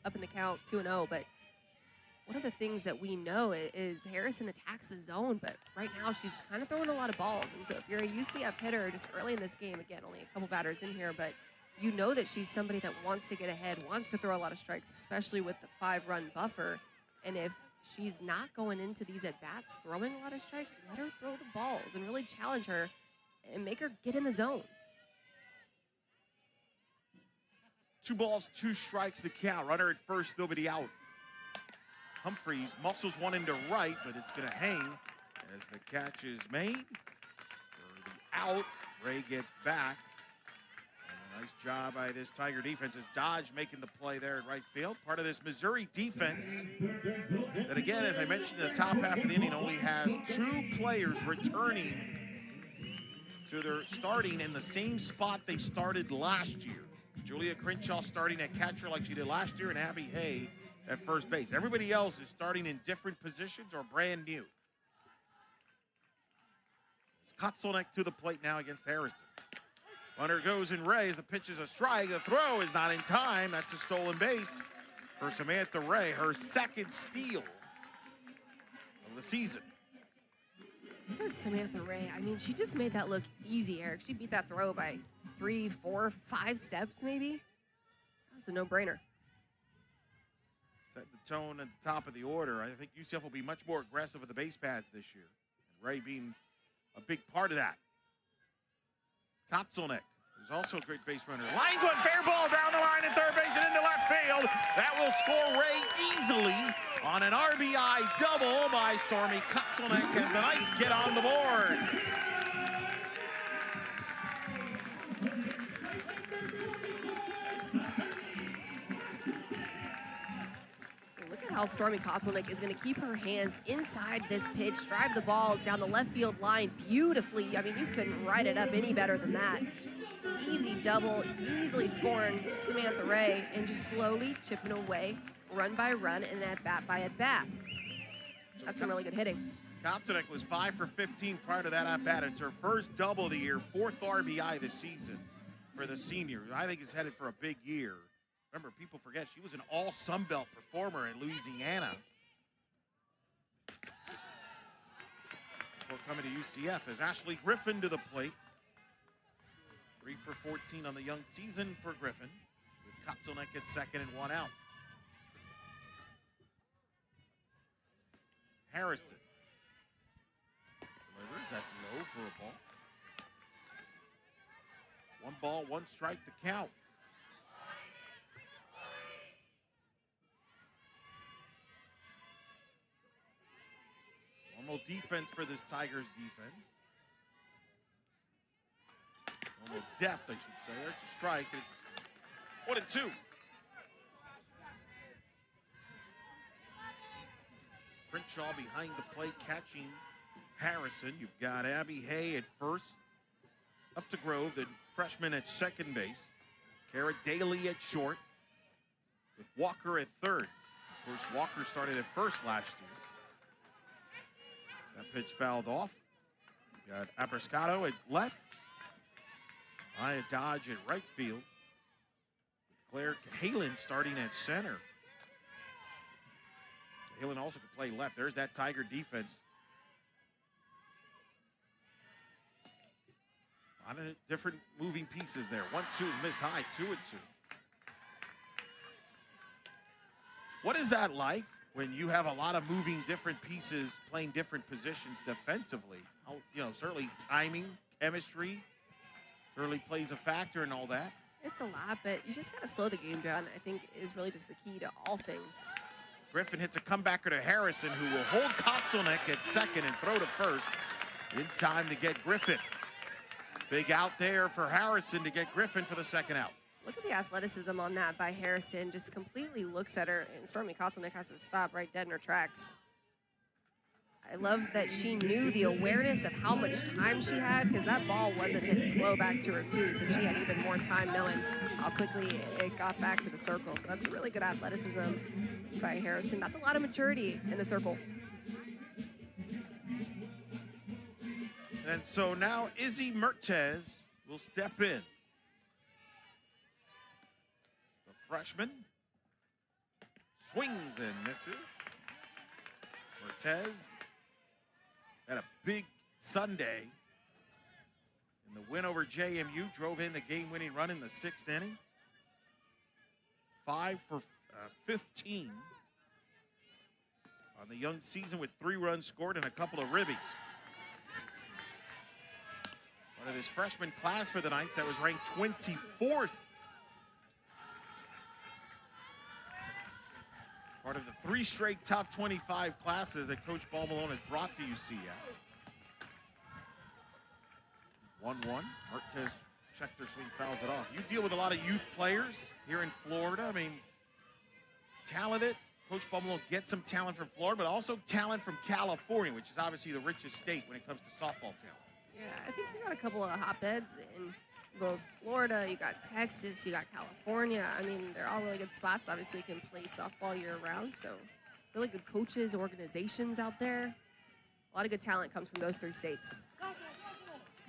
up in the count, 2-0. But one of the things that we know is Harrison attacks the zone, but right now she's kind of throwing a lot of balls. And so if you're a UCF hitter just early in this game, again, only a couple batters in here, but you know that she's somebody that wants to get ahead, wants to throw a lot of strikes, especially with the 5-run buffer. And if she's not going into these at-bats throwing a lot of strikes, let her throw the balls and really challenge her and make her get in the zone. 2 balls, 2 strikes the count. Runner at first, nobody out. Humphreys muscles one into right, but it's going to hang as the catch is made. For the out, Ray gets back. And a nice job by this Tiger defense as Dodge making the play there at right field. Part of this Missouri defense that, again, as I mentioned, in the top half of the inning only has 2 players returning to their starting in the same spot they started last year. Julia Crenshaw starting at catcher like she did last year, and Abby Hay at first base. Everybody else is starting in different positions or brand new. It's Kotzelnick to the plate now against Harrison. Runner goes in Ray. The pitch is a strike. The throw is not in time. That's a stolen base for Samantha Ray, her second steal of the season. Look at Samantha Ray. I mean, she just made that look easy, Eric. She beat that throw by 3, 4, 5 steps, maybe. That was a no-brainer. Set the tone at the top of the order. I think UCF will be much more aggressive with the base paths this year. And Ray being a big part of that. Kotzelnick, who's also a great base runner. Lines one, fair ball down the line at third base and into left field. That will score Ray easily on an RBI double by Stormy Kotzelnick as the Knights get on the board. Look at how Stormy Kotzelnick is going to keep her hands inside this pitch, drive the ball down the left field line beautifully. I mean, you couldn't write it up any better than that. Easy double, easily scoring Samantha Ray, and just slowly chipping away, run by run, and at bat by at bat. That's some really good hitting. Kotzelnick was 5 for 15 prior to that at bat. It's her first double of the year, 4th RBI this season for the senior. I think is headed for a big year. Remember, people forget she was an all Sun Belt performer in Louisiana before coming to UCF. As Ashley Griffin to the plate. 3 for 14 on the young season for Griffin, with Kotzelnick at second and 1 out. Harrison delivers. That's low for a ball. 1 ball, 1 strike to count. Normal defense for this Tigers defense. Normal depth, I should say. It's a strike, and it's 1-2. Crenshaw behind the plate catching Harrison. You've got Abby Hay at first. Up to Grove, the freshman at second base. Kara Daly at short. With Walker at third. Of course, Walker started at first last year. That pitch fouled off. You got Abrascato at left. Maya Dodge at right field. With Claire Halen starting at center. Halen also can play left. There's that Tiger defense. A lot of different moving pieces there. 1-2 is missed high, 2-2. What is that like when you have a lot of moving different pieces, playing different positions defensively? Certainly timing, chemistry, certainly plays a factor in all that. It's a lot, but you just got to slow the game down, I think, is really just the key to all things. Griffin hits a comebacker to Harrison, who will hold Kotzelnick at second and throw to first in time to get Griffin. Big out there for Harrison to get Griffin for the second out. Look at the athleticism on that by Harrison. Just completely looks at her, and Stormy Kotzelnick has to stop right dead in her tracks. I love that she knew the awareness of how much time she had, because that ball wasn't hit slow back to her too, so she had even more time knowing how quickly it got back to the circle. So that's really good athleticism by Harrison. That's a lot of maturity in the circle. And so now Izzy Mertez will step in. The freshman swings and misses. Mertez had a big Sunday in the win over JMU, drove in the game-winning run in the 6th inning. 5 for 15 on the young season with 3 runs scored and a couple of ribbies. One of this freshman class for the Knights that was ranked 24th. Part of the 3 straight top 25 classes that Coach Ball Malone has brought to UCF. 1-1. Mertez checked her swing, fouls it off. You deal with a lot of youth players here in Florida. I mean, talented. Coach Ball Malone gets some talent from Florida, but also talent from California, which is obviously the richest state when it comes to softball talent. Yeah, I think you got a couple of hotbeds in both Florida, you got Texas, you got California. I mean, they're all really good spots. Obviously, you can play softball year round. So really good coaches, organizations out there. A lot of good talent comes from those 3 states.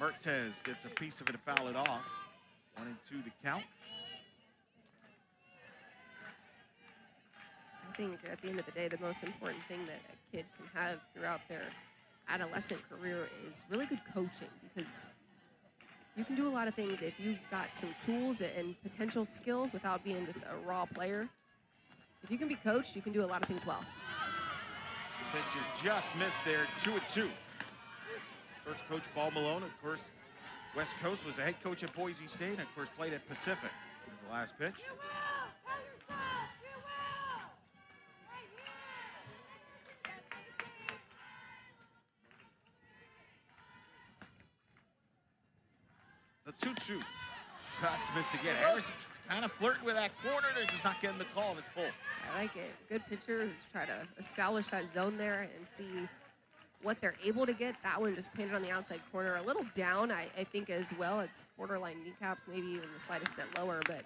Mertez gets a piece of it to foul it off. 1-2 the count. I think at the end of the day, the most important thing that a kid can have throughout their adolescent career is really good coaching, because you can do a lot of things if you've got some tools and potential skills without being just a raw player. If you can be coached, you can do a lot of things well. Pitch is just missed there, 2-2. First coach Paul Malone, of course, West Coast, was the head coach at Boise State, and of course played at Pacific. Here's the last pitch. The 2-2 just missed again. Harrison kind of flirting with that corner. They're just not getting the call, and it's full. I like it. Good pitchers try to establish that zone there and see what they're able to get. That one just painted on the outside corner. A little down, I think, as well. It's borderline kneecaps, maybe even the slightest bit lower. But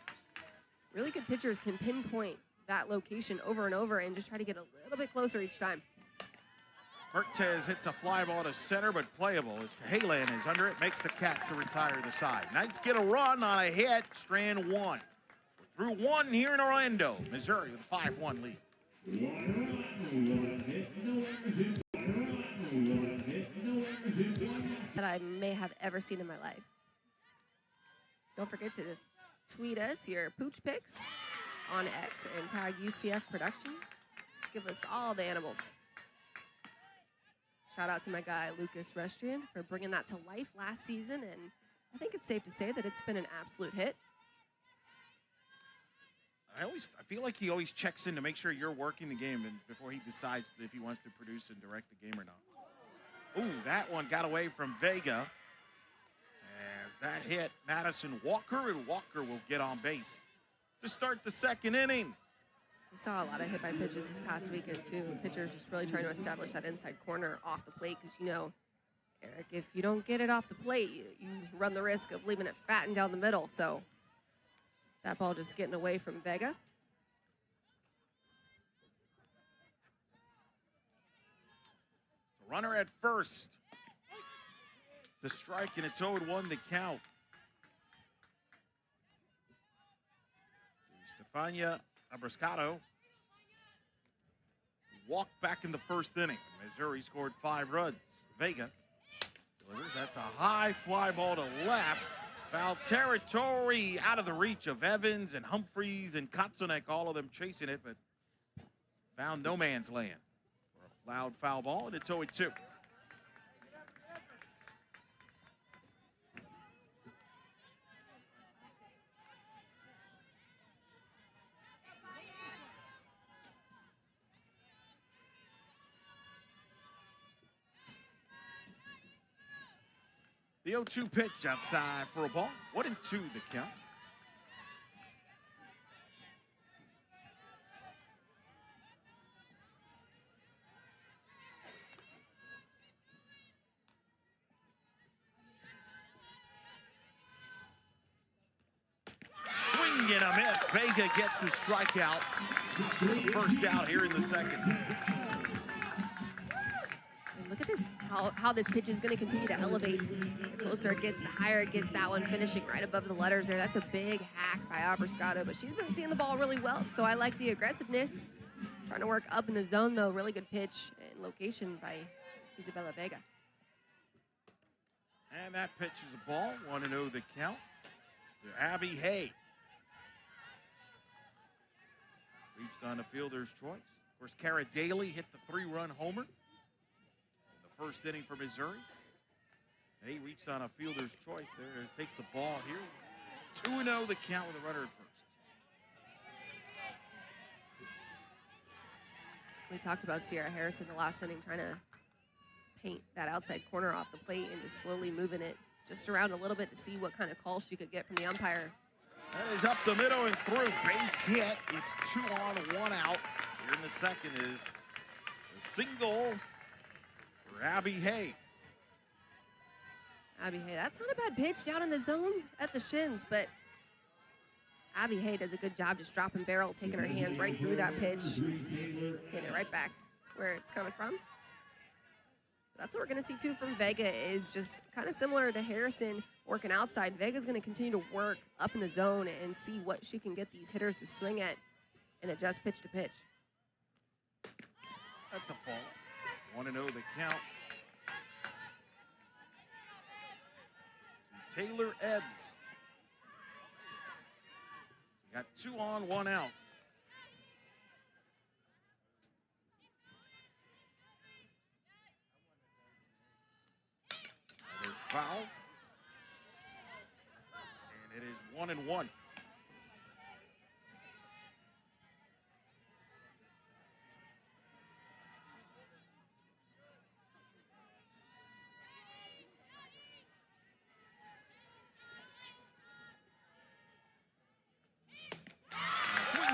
really good pitchers can pinpoint that location over and over and just try to get a little bit closer each time. Mertez hits a fly ball to center, but playable as Cahalan is under it, makes the catch to retire the side. Knights get a run on a hit, strand 1. We're through 1 here in Orlando, Missouri with a 5-1 lead. That I may have ever seen in my life. Don't forget to tweet us your pooch pics on X and tag UCF Production. Give us all the animals. Shout out to my guy, Lucas Restrian, for bringing that to life last season, and I think it's safe to say that it's been an absolute hit. I feel like he always checks in to make sure you're working the game and before he decides if he wants to produce and direct the game or not. Ooh, that one got away from Vega. As that hit Madison Walker, and Walker will get on base to start the 2nd inning. We saw a lot of hit-by pitches this past weekend, too. Pitchers just really trying to establish that inside corner off the plate because, you know, Eric, if you don't get it off the plate, you run the risk of leaving it fat and down the middle. So that ball just getting away from Vega. The runner at first to strike, and it's 0-1 the count. Stefania Abrascato walked back in the 1st inning. Missouri scored 5 runs. Vega delivers. That's a high fly ball to left. Foul territory, out of the reach of Evans and Humphreys and Kotsonek, all of them chasing it, but found no man's land for a loud foul ball, and it's 0-2. The 0-2 pitch outside for a ball. 1-2 the count. Swing and a miss. Vega gets the strikeout. The 1st out here in the 2nd. Look at this, how this pitch is going to continue to elevate. The closer it gets, the higher it gets. That one finishing right above the letters there. That's a big hack by Abrascato, but she's been seeing the ball really well, so I like the aggressiveness. Trying to work up in the zone, though. Really good pitch and location by Isabella Vega. And that pitch is a ball. 1-0 the count to Abby Hay. Reached on a fielder's choice. Of course, Cara Daly hit the 3-run homer. 1st inning for Missouri. He reached on a fielder's choice there. Takes the ball here. 2-0 the count with a runner at first. We talked about Sierra Harris in the last inning trying to paint that outside corner off the plate and just slowly moving it just around a little bit to see what kind of call she could get from the umpire. That is up the middle and through. Base hit. It's 2 on, 1 out. Here in the 2nd is a single for Abby Hay. Abby Hay, that's not a bad pitch down in the zone at the shins, but Abby Hay does a good job just dropping barrel, taking her hands right through that pitch, hitting it right back where it's coming from. That's what we're going to see, too, from Vega is just kind of similar to Harrison working outside. Vega's going to continue to work up in the zone and see what she can get these hitters to swing at and adjust pitch to pitch. That's a ball. 1-0 the count. To Taylor Ebbs. Got 2 on, 1 out. That is foul. And it is 1-1.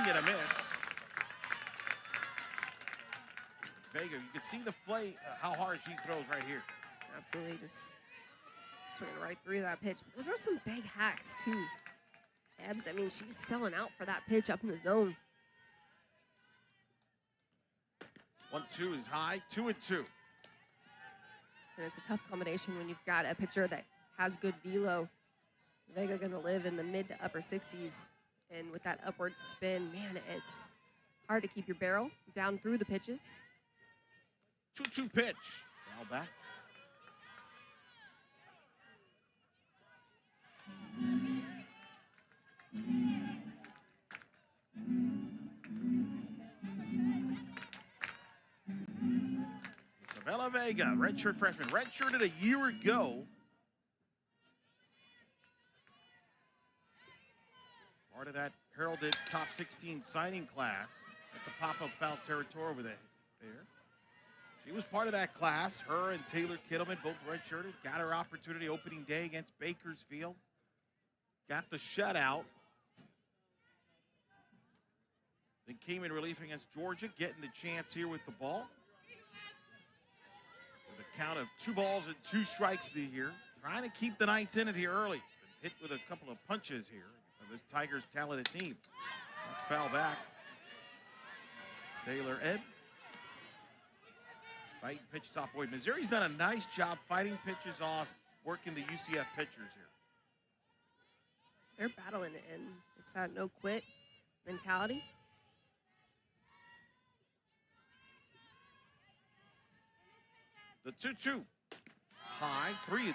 Get a miss. Vega, you can see the play, how hard she throws right here. Absolutely, just swinging right through that pitch. Those are some big hacks, too. Ebbs, I mean, she's selling out for that pitch up in the zone. 1-2 is high, 2-2. And it's a tough combination when you've got a pitcher that has good velo. Vega going to live in the mid to upper 60s. And with that upward spin, man, it's hard to keep your barrel down through the pitches. 2-2 pitch. Foul back. Isabella Vega, redshirt freshman, redshirted a year ago. Part of that heralded top 16 signing class. That's a pop-up foul territory over there. She was part of that class. Her and Taylor Kittleman, both redshirted, got her opportunity opening day against Bakersfield. Got the shutout. Then came in relief against Georgia, getting the chance here with the ball. With a count of 2 balls and 2 strikes here. Trying to keep the Knights in it here early. Hit with a couple of punches here. This Tigers talented team. Let's foul back. It's Taylor Ebbs. Fighting pitches off. Boy, Missouri's done a nice job fighting pitches off, working the UCF pitchers here. They're battling it, and it's that no quit mentality. The 2-2. High, 3-2.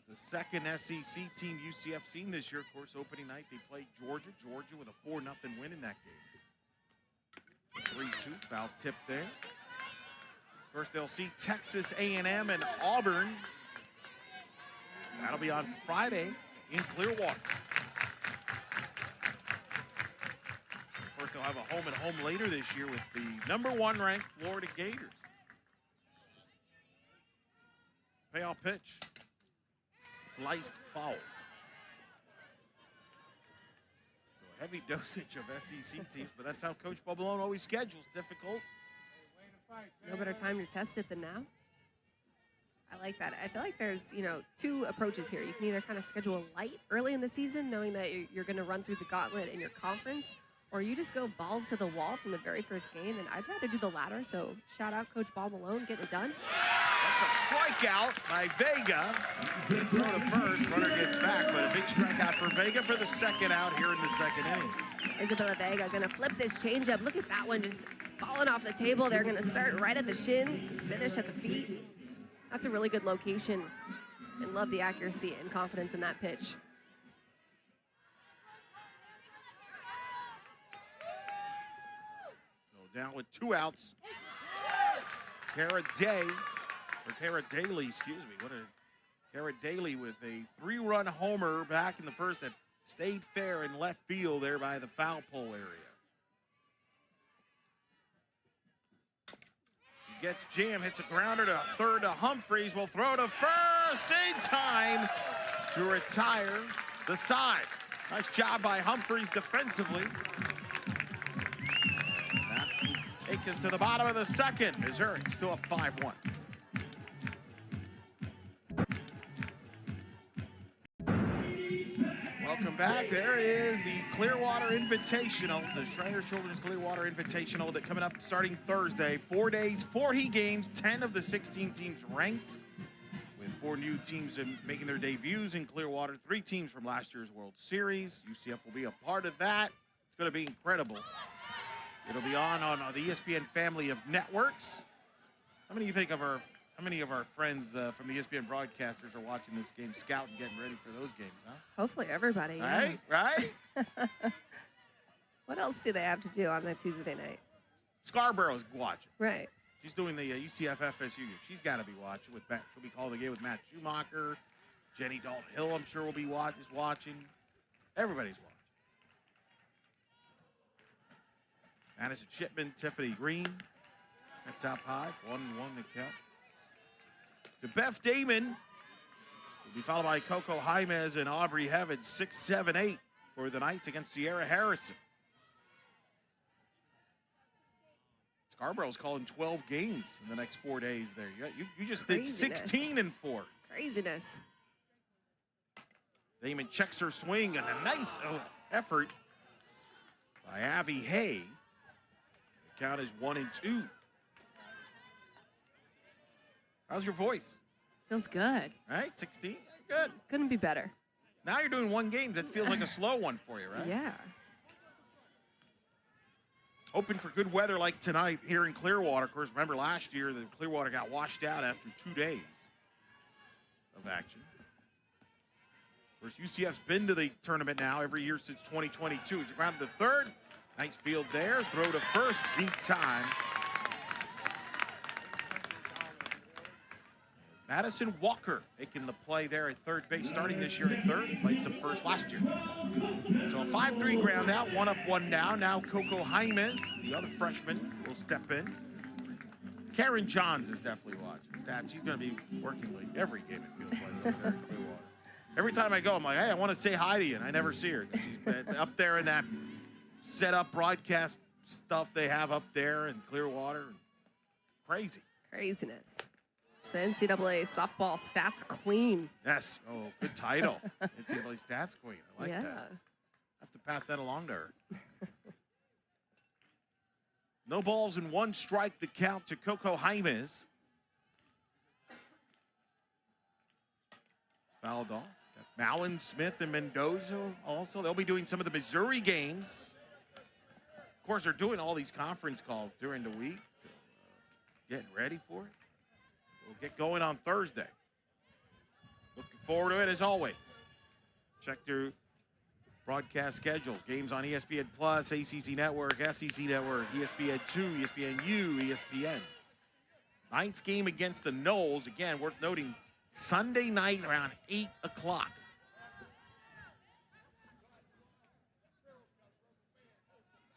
The second SEC team UCF seen this year. Of course, opening night they played Georgia. Georgia with a 4-0 win in that game. 3-2, foul tip there. First they'll see Texas A&M and Auburn. That'll be on Friday in Clearwater. Of course, they'll have a home-and-home later this year with the #1 ranked Florida Gators. Payoff pitch. Sliced foul. So a heavy dosage of SEC teams, but that's how Coach Bob Malone always schedules. Difficult. No better time to test it than now. I like that. I feel like there's, 2 approaches here. You can either kind of schedule light early in the season, knowing that you're going to run through the gauntlet in your conference, or you just go balls to the wall from the very first game, and I'd rather do the latter, so shout out Coach Bob Malone, getting it done. That's a strikeout by Vega. Throw to first, runner gets back, but a big strikeout for Vega for the second out here in the second inning. Isabella Vega going to flip this changeup. Look at that one just falling off the table. They're going to start right at the shins, finish at the feet. That's a really good location, and love the accuracy and confidence in that pitch. Down with 2 outs. Kara Daly, Kara Daly with a 3-run homer back in the first that stayed fair in left field there by the foul pole area. She gets jammed, hits a grounder to third to Humphreys, will throw to first in time to retire the side. Nice job by Humphreys defensively. take us to the bottom of the second. Missouri still up 5-1. Welcome back. There is the Clearwater Invitational, the Schreiner Children's Clearwater Invitational that coming up starting Thursday. 4 days, 40 games, 10 of the 16 teams ranked, with 4 new teams making their debuts in Clearwater, 3 teams from last year's World Series. UCF will be a part of that. It's going to be incredible. It'll be on the ESPN family of networks. How many of our friends from the ESPN broadcasters are watching this game, scouting, getting ready for those games, huh? Hopefully everybody. Right, right? What else do they have to do on a Tuesday night? Scarborough's watching. Right. She's doing the UCF FSU game. She's got to be watching with Matt. She'll be calling the game with Matt Schumacher. Jenny Dalton Hill, I'm sure, is watching. Everybody's watching. Madison Shipman, Tiffany Green. That's up high. 1-1 the count. To Beth Damon will be followed by Coco Jaimez and Aubrey Heaven, 6, 7, 8 for the Knights against Sierra Harrison. Scarborough's calling 12 games in the next 4 days there. You just did 16 in 4. Craziness. Damon checks her swing and a nice effort by Abby Hay. The count is 1-2. How's your voice? Feels good. Right? 16? Good. Couldn't be better. Now you're doing 1 game. That feels like a slow one for you, right? Yeah. Hoping for good weather like tonight here in Clearwater. Of course, remember last year the Clearwater got washed out after 2 days of action. Of course, UCF's been to the tournament now every year since 2022. He's grounded to third. Nice field there. Throw to first in time. Madison Walker making the play there at third base, starting this year at third. Played some first last year. So a 5-3 ground out, 1 up, 1 down. Now Coco Jaimez, the other freshman, will step in. Karen Johns is definitely watching stats. She's going to be working like every game, it feels like, over there in Clearwater. Every time I go, I'm like, hey, I want to say hi to you, and I never see her. She's up there in that set-up broadcast stuff they have up there in Clearwater. Crazy. Craziness. It's the NCAA softball stats queen. Yes. Oh, good title. NCAA stats queen. I like that. I have to pass that along to her. No balls and 1 strike to count to Coco Jaimez. Fouled off. Got Mallon, Smith, and Mendoza also. They'll be doing some of the Missouri games. Of course, they're doing all these conference calls during the week. So, getting ready for it. We'll get going on Thursday. Looking forward to it as always. Check their broadcast schedules. Games on ESPN Plus, ACC Network, SEC Network, ESPN2, ESPNU, ESPN. Ninth game against the Knowles. Again, worth noting, Sunday night around 8 o'clock.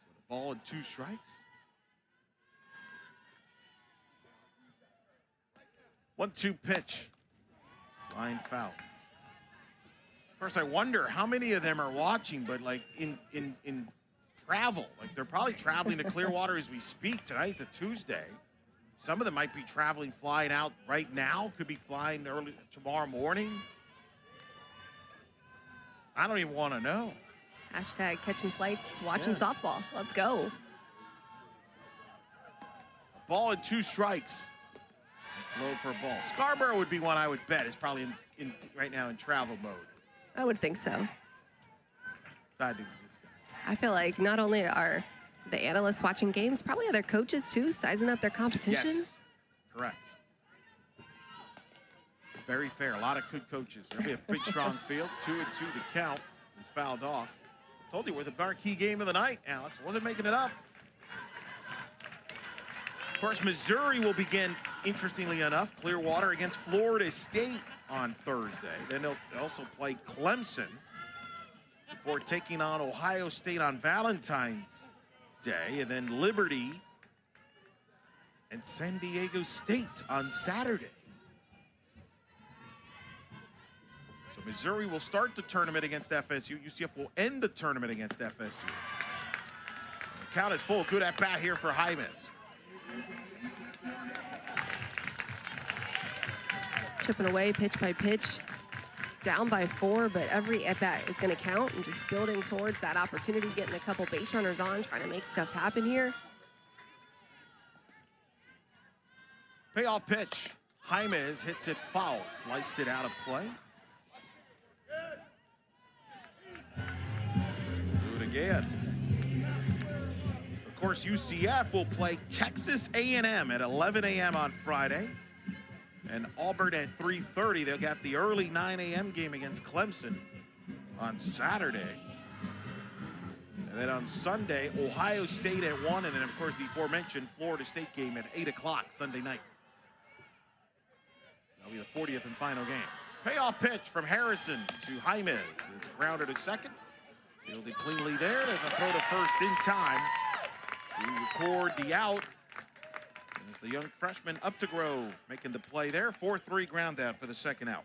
With a ball and 2 strikes. 1-2 pitch. Line foul. Of course, I wonder how many of them are watching, but like in travel. Like they're probably traveling to Clearwater as we speak. Tonight's a Tuesday. Some of them might be traveling, flying out right now. Could be flying early tomorrow morning. I don't even want to know. Hashtag catching flights, watching softball. Let's go. A ball and 2 strikes. It's low for a ball. Scarborough would be one I would bet is probably in right now in travel mode. I would think so. I do this guy. I feel like not only are the analysts watching games, probably other coaches too, sizing up their competition. Yes, correct. Very fair. A lot of good coaches. There'll be a big, strong field. 2-2 to count. He's fouled off. Told you we're the marquee game of the night, Alex. Wasn't making it up. Of course, Missouri will begin, interestingly enough, Clearwater against Florida State on Thursday. Then they'll also play Clemson before taking on Ohio State on Valentine's Day, and then Liberty and San Diego State on Saturday. So Missouri will start the tournament against FSU. UCF will end the tournament against FSU. The count is full. Good at bat here for Jaimez. chipping away pitch by pitch, down by 4, but every at-bat is going to count and just building towards that opportunity, getting a couple base runners on, trying to make stuff happen here. Payoff pitch. Jaimez hits it foul, sliced it out of play. Do it again. Of course, UCF will play Texas A&M at 11 a.m. on Friday. And Auburn at 3:30. They'll get the early 9 a.m. game against Clemson on Saturday. And then on Sunday, Ohio State at 1. And then, of course, the aforementioned Florida State game at 8 o'clock Sunday night. That'll be the 40th and final game. Payoff pitch from Harrison to Jaimez. It's grounded to second. Fielded cleanly there. They can throw to first in time to record the out. As the young freshman Updegrove making the play there. 4-3 ground out for the second out.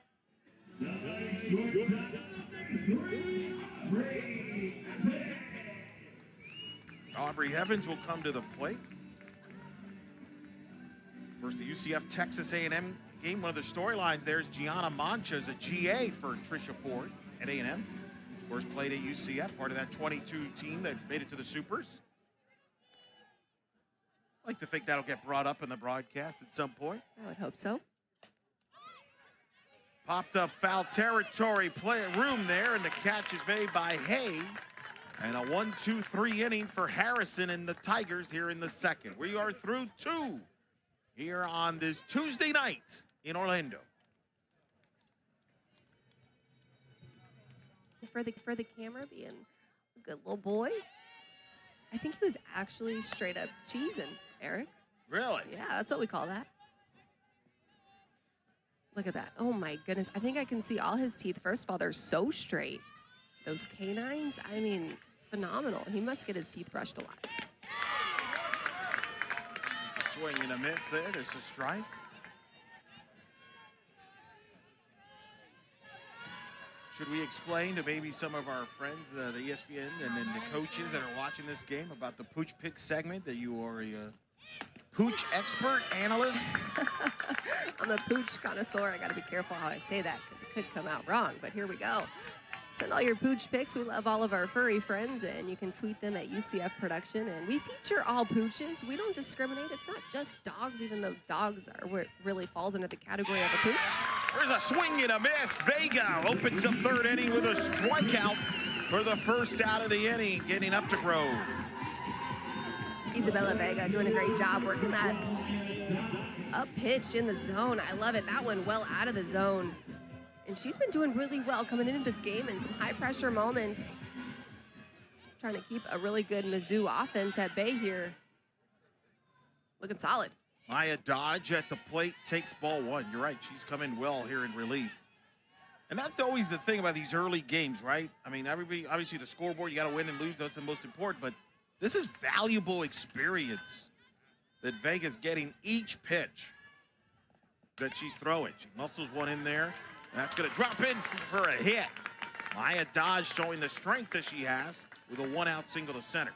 Aubrey Evans will come to the plate. First, the UCF Texas A&M game. One of the storylines there is Gianna Mancha is a GA for Tricia Ford at A&M. Of course, played at UCF, part of that 22 team that made it to the Supers. I like to think that'll get brought up in the broadcast at some point. I would hope so. Popped up foul territory, room there, and the catch is made by Hay. And a 1-2-3 inning for Harrison and the Tigers here in the second. We are through 2 here on this Tuesday night in Orlando. For the camera being a good little boy, I think he was actually straight up cheesing, Eric. Really? Yeah, that's what we call that. Look at that. Oh my goodness. I think I can see all his teeth. First of all, they're so straight. Those canines, I mean, phenomenal. He must get his teeth brushed a lot. Swing and a miss there. There's a strike. Should we explain to maybe some of our friends, the ESPN and then the coaches that are watching this game about the Pooch Pick segment, that you are a Pooch expert, analyst? I'm a Pooch connoisseur. I got to be careful how I say that because it could come out wrong, but here we go. Send all your Pooch picks. We love all of our furry friends, and you can tweet them at UCF Production. And we feature all pooches. We don't discriminate. It's not just dogs, even though dogs are where it really falls under the category of a pooch. There's a swing and a miss. Vega opens up third inning with a strikeout for the first out of the inning, getting up to Grove. Isabella Vega doing a great job working that up pitch in the zone. I love it. That one well out of the zone. And she's been doing really well coming into this game in some high-pressure moments. Trying to keep a really good Mizzou offense at bay here. Looking solid. Maya Dodge at the plate takes ball 1. You're right. She's come in well here in relief. And that's always the thing about these early games, right? I mean, everybody, obviously the scoreboard, you got to win and lose. That's the most important. But this is valuable experience that Vega's getting each pitch that she's throwing. She muscles one in there. That's going to drop in for a hit. Maya Dodge showing the strength that she has with a 1-out single to center.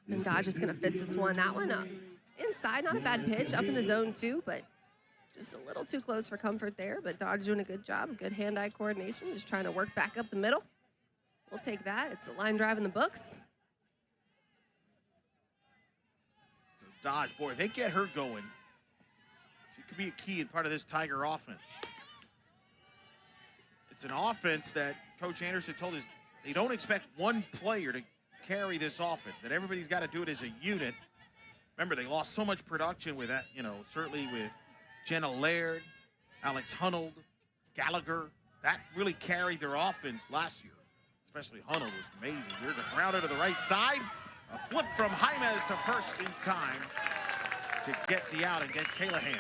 And Dodge is going to fist this one. That one up inside, not a bad pitch. Up in the zone too, but just a little too close for comfort there. But Dodge doing a good job. Good hand-eye coordination. Just trying to work back up the middle. We'll take that. It's a line drive in the books. So Dodge, boy, if they get her going, she could be a key and part of this Tiger offense. It's an offense that Coach Anderson told us they don't expect one player to carry this offense, that everybody's got to do it as a unit. Remember, they lost so much production with that, certainly with Jenna Laird, Alex Hunold, Gallagher. That really carried their offense last year. Especially Hunold was amazing. There's a grounder to the right side. A flip from Jaimez to first in time to get the out and get Callahan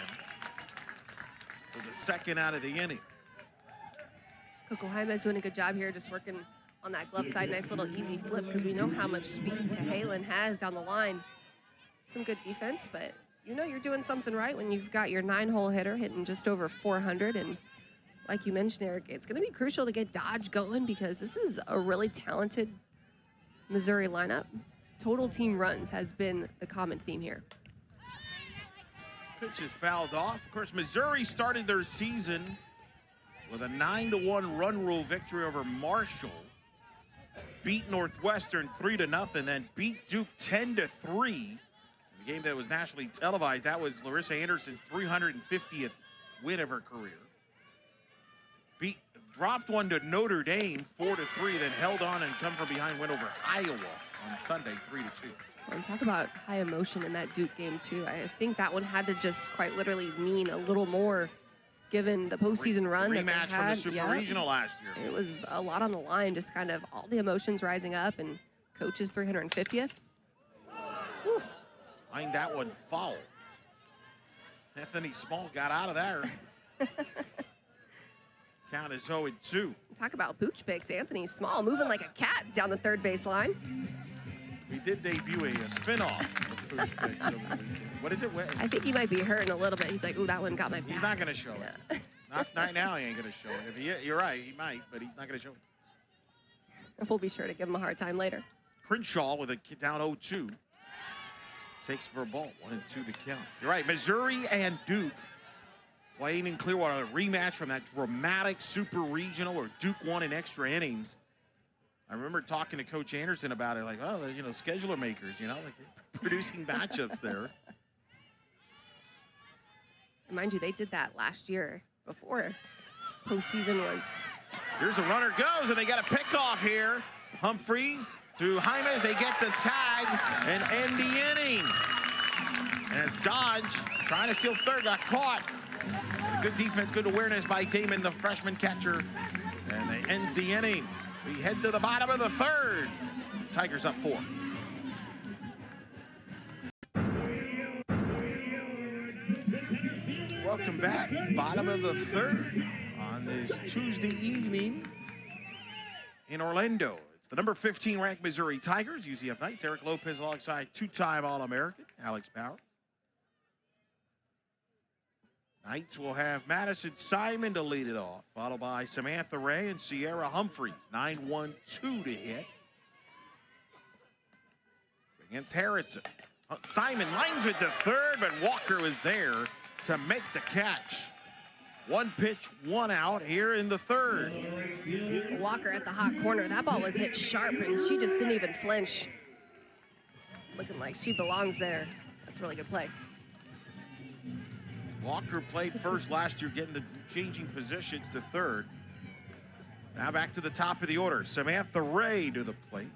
for the second out of the inning. Coco Jaimez doing a good job here, just working on that glove side. Nice little easy flip because we know how much speed Cahalan has down the line. Some good defense, but you're doing something right when you've got your 9-hole hitter hitting just over 400. And like you mentioned, Eric, it's going to be crucial to get Dodge going because this is a really talented Missouri lineup. Total team runs has been the common theme here. Pitch is fouled off. Of course, Missouri started their season with a 9-1 run rule victory over Marshall. Beat Northwestern 3-0, then beat Duke 10-3. The game that was nationally televised, that was Larissa Anderson's 350th win of her career. Dropped one to Notre Dame 4-3, then held on and come from behind win over Iowa on Sunday 3-2. And talk about high emotion in that Duke game too. I think that one had to just quite literally mean a little more given the postseason run that they rematch had. from the Super Regional last year. It was a lot on the line, just kind of all the emotions rising up, and coach's 350th. Woof. Find that one foul. Anthony Small got out of there. Count is 0-2. Talk about pooch picks. Anthony Small moving like a cat down the third base line. We did debut a spinoff of Pooch Picks over the weekend. What is it? I think he might be hurting a little bit. He's like, ooh, that one got my back. He's not going to show it. Not right now, he ain't going to show it. You're right, he might, but he's not going to show it. We'll be sure to give him a hard time later. Crenshaw with a down 0-2. Takes for a ball, 1-2 the count. You're right, Missouri and Duke playing in Clearwater, a rematch from that dramatic Super Regional where Duke won in extra innings. I remember talking to Coach Anderson about it, like, oh, scheduler makers, like producing matchups there. Mind you, they did that last year before postseason was. Here's a runner goes, and they got a pickoff here. Humphreys to Jaimes, they get the tag and end the inning. And as Dodge, trying to steal third, got caught. And good defense, good awareness by Damon, the freshman catcher. And they ends the inning. We head to the bottom of the third. Tigers up 4. Welcome back. Bottom of the third on this Tuesday evening in Orlando. It's the number 15 ranked Missouri Tigers, UCF Knights. Eric Lopez alongside two-time All-American Alex Powers. Knights will have Madison Simon to lead it off, followed by Samantha Ray and Sierra Humphreys. 9-1-2 to hit against Harrison. Simon lines it to third, but Walker was there to make the catch. One pitch, one out here in the third. Walker at the hot corner. That ball was hit sharp, and she just didn't even flinch. Looking like she belongs there. That's a really good play. Walker played first last year, getting the changing positions to third. Now back to the top of the order. Samantha Ray to the plate.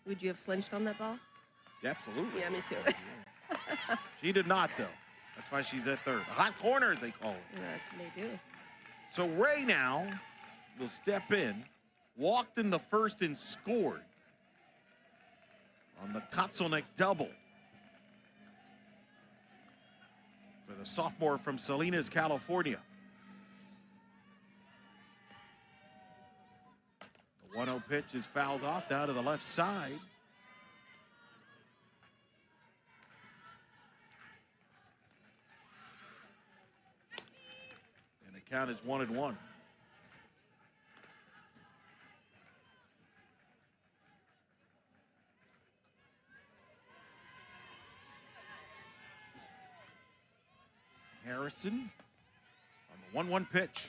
Would you have flinched on that ball? Absolutely. Yeah, me too. She did not, though. That's why she's at third. The hot corner, as they call it. Yeah, they do. So Ray now will step in, walked in the first and scored on the Kotzelnick double for the sophomore from Salinas, California. The 1-0 pitch is fouled off down to the left side. And the count is 1-1. Harrison on the 1-1 pitch.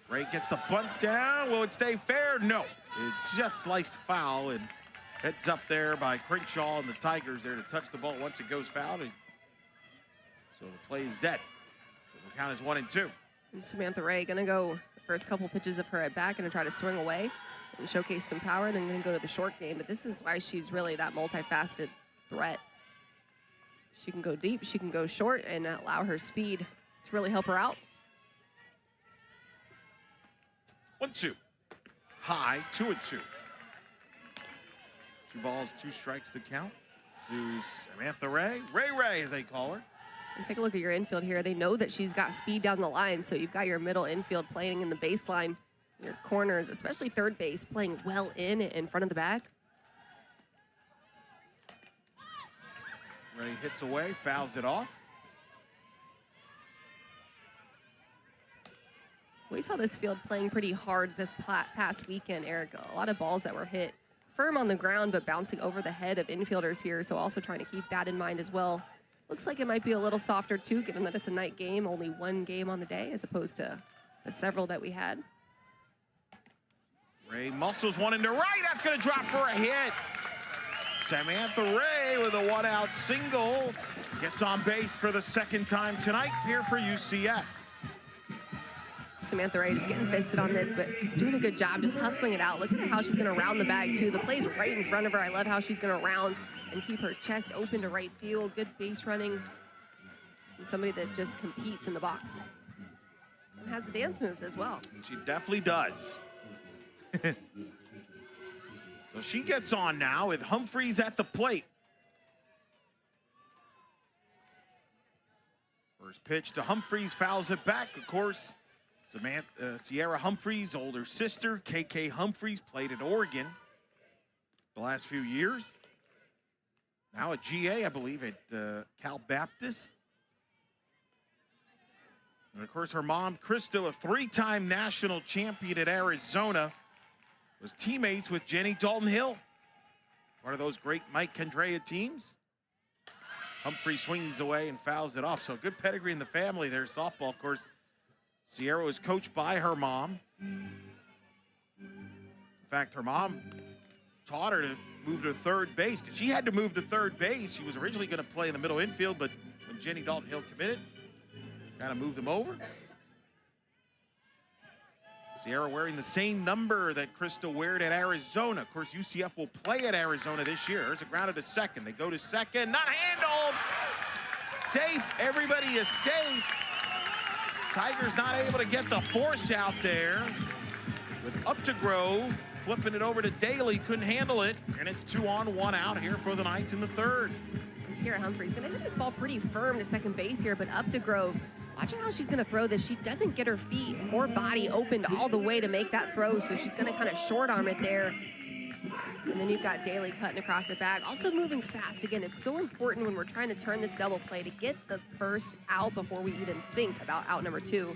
Ray gets the bunt down. Will it stay fair? No. It just sliced foul and heads up there by Crenshaw and the Tigers there to touch the ball once it goes foul. So the play is dead. So the count is 1-2. And Samantha Ray gonna go the first couple pitches of her at bat, gonna try to swing away and showcase some power, then gonna go to the short game. But this is why she's really that multifaceted threat. She can go deep, she can go short, and allow her speed to really help her out. 1-2. High, 2-2. 2 balls, 2 strikes to count to Samantha Ray. Ray, as they call her. And take a look at your infield here. They know that she's got speed down the line, so you've got your middle infield playing in the baseline. Your corners, especially third base, playing well in front of the back. Ray hits away, fouls it off. We saw this field playing pretty hard this past weekend, Eric. A lot of balls that were hit firm on the ground, but bouncing over the head of infielders here. So also trying to keep that in mind as well. Looks like it might be a little softer too, given that it's a night game, only one game on the day, as opposed to the several that we had. Ray muscles one into right. That's going to drop for a hit. Samantha Ray with a one-out single. Gets on base for the second time tonight here for UCF. Samantha Ray just getting fisted on this, but doing a good job, just hustling it out. Look at how she's going to round the bag, too. The play's right in front of her. I love how she's going to round and keep her chest open to right field. Good base running. And somebody that just competes in the box. And has the dance moves as well. She definitely does. So she gets on now with Humphreys at the plate. First pitch to Humphreys, fouls it back. Of course, Sierra Humphreys' older sister, KK Humphreys, played at Oregon the last few years. Now at GA, I believe, at Cal Baptist. And of course, her mom, Krista, a three-time national champion at Arizona, was teammates with Jenny Dalton-Hill, part of those great Mike Kendrea teams. Humphrey swings away and fouls it off. So good pedigree in the family there. Softball, of course. Sierra was coached by her mom. In fact, her mom taught her to move to third base because she had to move to third base. She was originally going to play in the middle infield, but when Jenny Dalton-Hill committed, kind of moved them over. Sierra wearing the same number that Krista wore at Arizona. Of course, UCF will play at Arizona this year. There's a grounded to second. They go to second, not handled. Safe, everybody is safe. Tigers not able to get the force out there. With Updegrove flipping it over to Daly, couldn't handle it. And it's 2 on, 1 out here for the Knights in the third. Sierra Humphreys going to hit this ball pretty firm to second base here, but Updegrove, watching how she's going to throw this. She doesn't get her feet or body opened all the way to make that throw, so she's going to kind of short arm it there. And then you've got Daly cutting across the bag. Also moving fast. Again, it's so important when we're trying to turn this double play to get the first out before we even think about out number 2.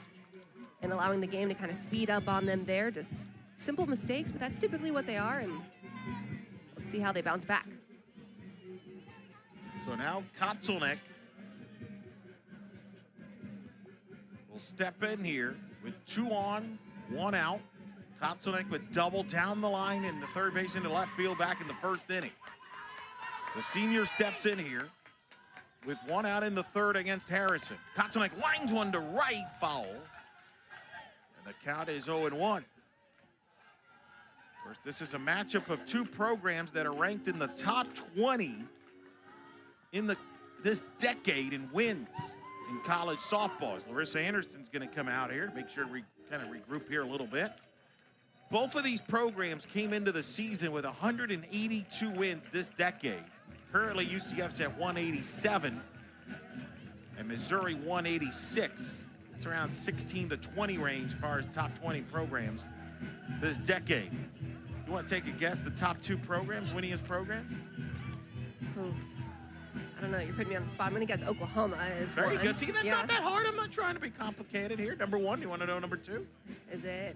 And allowing the game to kind of speed up on them there. Just simple mistakes, but that's typically what they are. And let's see how they bounce back. So now Kotzelnick will step in here with 2 on, 1 out. Kotzelnick would double down the line in the third base into left field back in the first inning. The senior steps in here with 1 out in the third against Harrison. Kotzelnick lines one to right, foul. And the count is 0-1. Of course, this is a matchup of 2 programs that are ranked in the top 20 in this decade in wins in college softball. Larissa Anderson's going to come out here, make sure we kind of regroup here a little bit. Both of these programs came into the season with 182 wins this decade. Currently, UCF's at 187, and Missouri 186. It's around 16 to 20 range as far as top 20 programs this decade. You want to take a guess, the top 2 programs, winningest programs? Oof. I don't know. You're putting me on the spot. I'm going to guess Oklahoma is Very one. good. See, that's not that hard. I'm not trying to be complicated here. Number 1, you want to know number 2? Is it?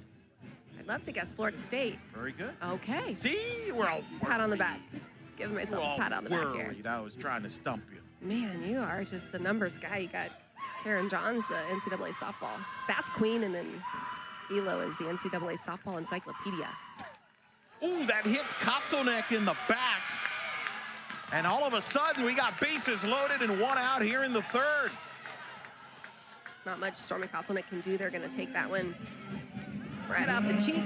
I'd love to guess Florida State. Very good. Okay. See, we're all worried. Pat on the back. Giving myself a pat on the back here. I was trying to stump you. Man, you are just the numbers guy. You got Karen Johns, the NCAA softball stats queen, and then Elo is the NCAA softball encyclopedia. Ooh, that hits Kotzelnick in the back. And all of a sudden, we got bases loaded and 1 out here in the third. Not much Stormy Kotzelnick can do. They're going to take that one right off the cheek.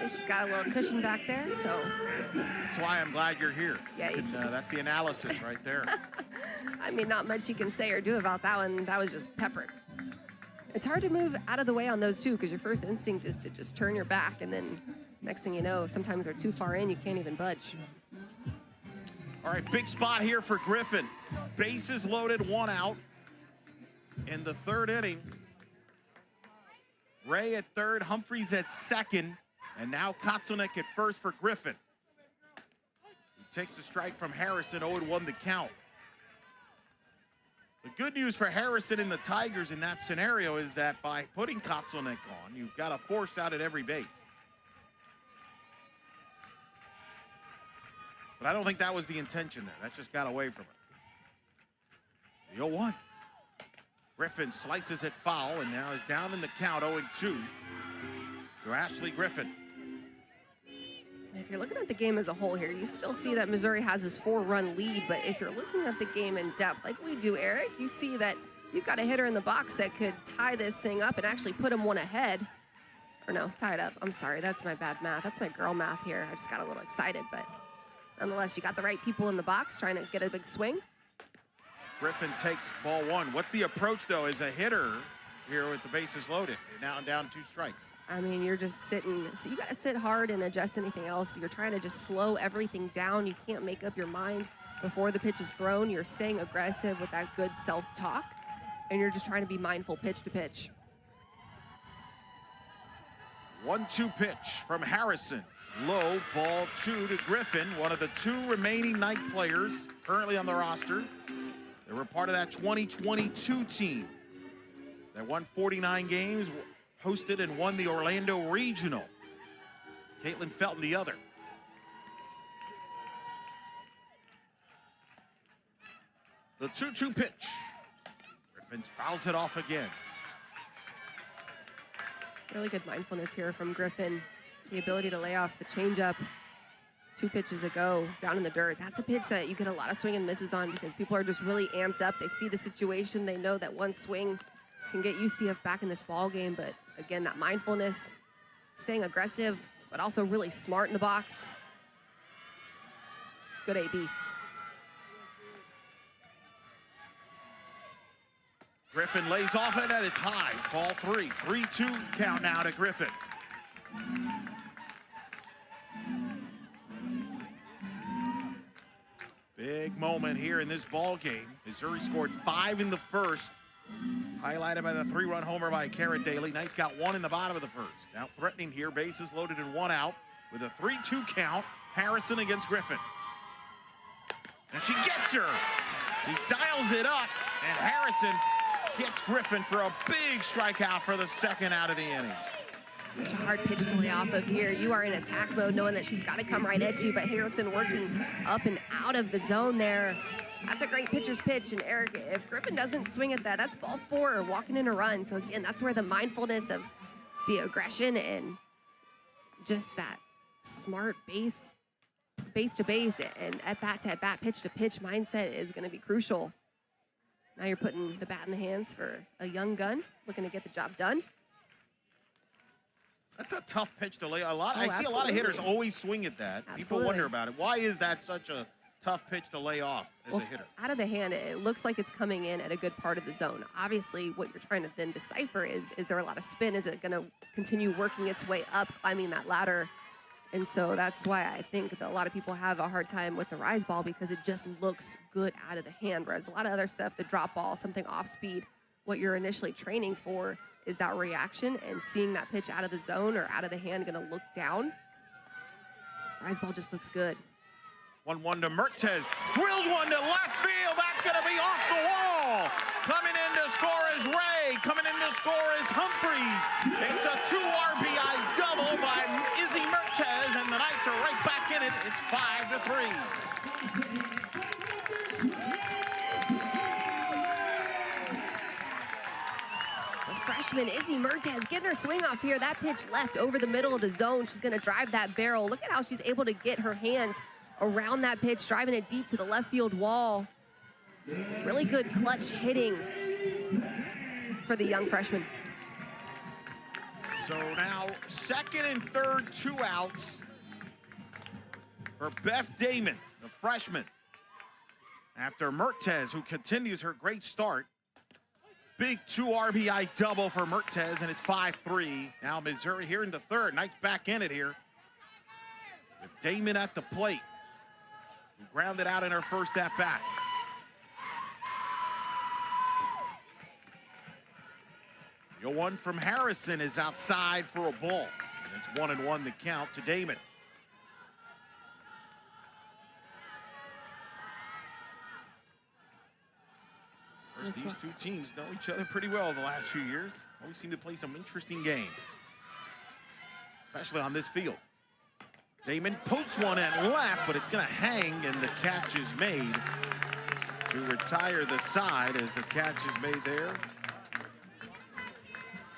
She's got a little cushion back there, so. That's why I'm glad you're here. Yeah, that's the analysis right there. I mean, not much you can say or do about that one. That was just peppered. It's hard to move out of the way on those 2 because your first instinct is to just turn your back, and then next thing you know, sometimes they're too far in, you can't even budge. All right, big spot here for Griffin. Bases loaded, 1 out in the third inning. Ray at third, Humphreys at second, and now Kotzelnick at first for Griffin. He takes the strike from Harrison, 0-1 the count. The good news for Harrison and the Tigers in that scenario is that by putting Kotzelnick on, you've got a force out at every base. But I don't think that was the intention there. That just got away from it. The 0-1. Griffin slices it foul and now is down in the count 0-2 to Ashley Griffin. If you're looking at the game as a whole here, you still see that Missouri has this 4-run lead, but if you're looking at the game in depth like we do, Eric, you see that you've got a hitter in the box that could tie this thing up and actually put him one ahead. Or no, tie it up. I'm sorry, that's my bad math. That's my girl math here. I just got a little excited, but nonetheless, you got the right people in the box trying to get a big swing. Griffin takes ball 1. What's the approach, though, as a hitter here with the bases loaded? Now down 2 strikes. I mean, you're just sitting. So you got to sit hard and adjust anything else. You're trying to just slow everything down. You can't make up your mind before the pitch is thrown. You're staying aggressive with that good self-talk, and you're just trying to be mindful pitch to pitch. 1-2 pitch from Harrison. Low, ball 2 to Griffin, one of the 2 remaining Knight players currently on the roster. They were part of that 2022 team that won 49 games, hosted and won the Orlando Regional. Caitlin Felton the other. The 2-2 pitch. Griffin fouls it off again. Really good mindfulness here from Griffin. The ability to lay off the changeup 2 pitches ago down in the dirt. That's a pitch that you get a lot of swing and misses on because people are just really amped up. They see the situation. They know that one swing can get UCF back in this ball game. But again, that mindfulness, staying aggressive, but also really smart in the box. Good AB. Griffin lays off it, and it's high. Ball 3. 3-2 count now to Griffin. Big moment here in this ball game. Missouri scored 5 in the first, highlighted by the 3-run homer by Kara Daly. Knights got 1 in the bottom of the first. Now threatening here, bases loaded and 1 out with a 3-2 count. Harrison against Griffin. And she gets her. She dials it up, and Harrison gets Griffin for a big strikeout for the second out of the inning. Such a hard pitch to lay off of here. You are in attack mode knowing that she's got to come right at you, but Harrison working up and out of the zone there. That's a great pitcher's pitch, and Eric, if Griffin doesn't swing at that, that's ball 4, walking in a run. So again, that's where the mindfulness of the aggression and just that smart base to base and at bat to at bat, pitch to pitch mindset is going to be crucial. Now you're putting the bat in the hands for a young gun, looking to get the job done. That's a tough pitch to lay. I see absolutely. a lot of hitters always swing at that. Absolutely. People wonder about it. Why is that such a tough pitch to lay off as a hitter? Out of the hand, it looks like it's coming in at a good part of the zone. Obviously, what you're trying to then decipher is there a lot of spin? Is it going to continue working its way up, climbing that ladder? And so that's why I think that a lot of people have a hard time with the rise ball because it just looks good out of the hand. Whereas a lot of other stuff, the drop ball, something off speed, what you're initially training for is that reaction and seeing that pitch out of the zone or out of the hand going to look down. Rise ball just looks good. 1-1 to Mertez. Drills one to left field. That's going to be off the wall. Coming in to score is Ray. Coming in to score is Humphreys. It's a 2 RBI double by Izzy Mertez, and the Knights are right back in it. It's 5-3. Freshman Izzy Mertez getting her swing off here. That pitch left over the middle of the zone. She's going to drive that barrel. Look at how she's able to get her hands around that pitch, driving it deep to the left field wall. Really good clutch hitting for the young freshman. So now second and third, 2 outs for Beth Damon, the freshman. After Mertez, who continues her great start. Big 2 RBI double for Mertez, and it's 5-3. Now Missouri here in the third. Knights back in it here. With Damon at the plate, who grounded out in her first at-bat. The 0-1 from Harrison is outside for a ball. And it's 1-1 the count to Damon. These 2 teams know each other pretty well the last few years. Always seem to play some interesting games, especially on this field. Damon pokes one at left, but it's going to hang, and the catch is made to retire the side as the catch is made there.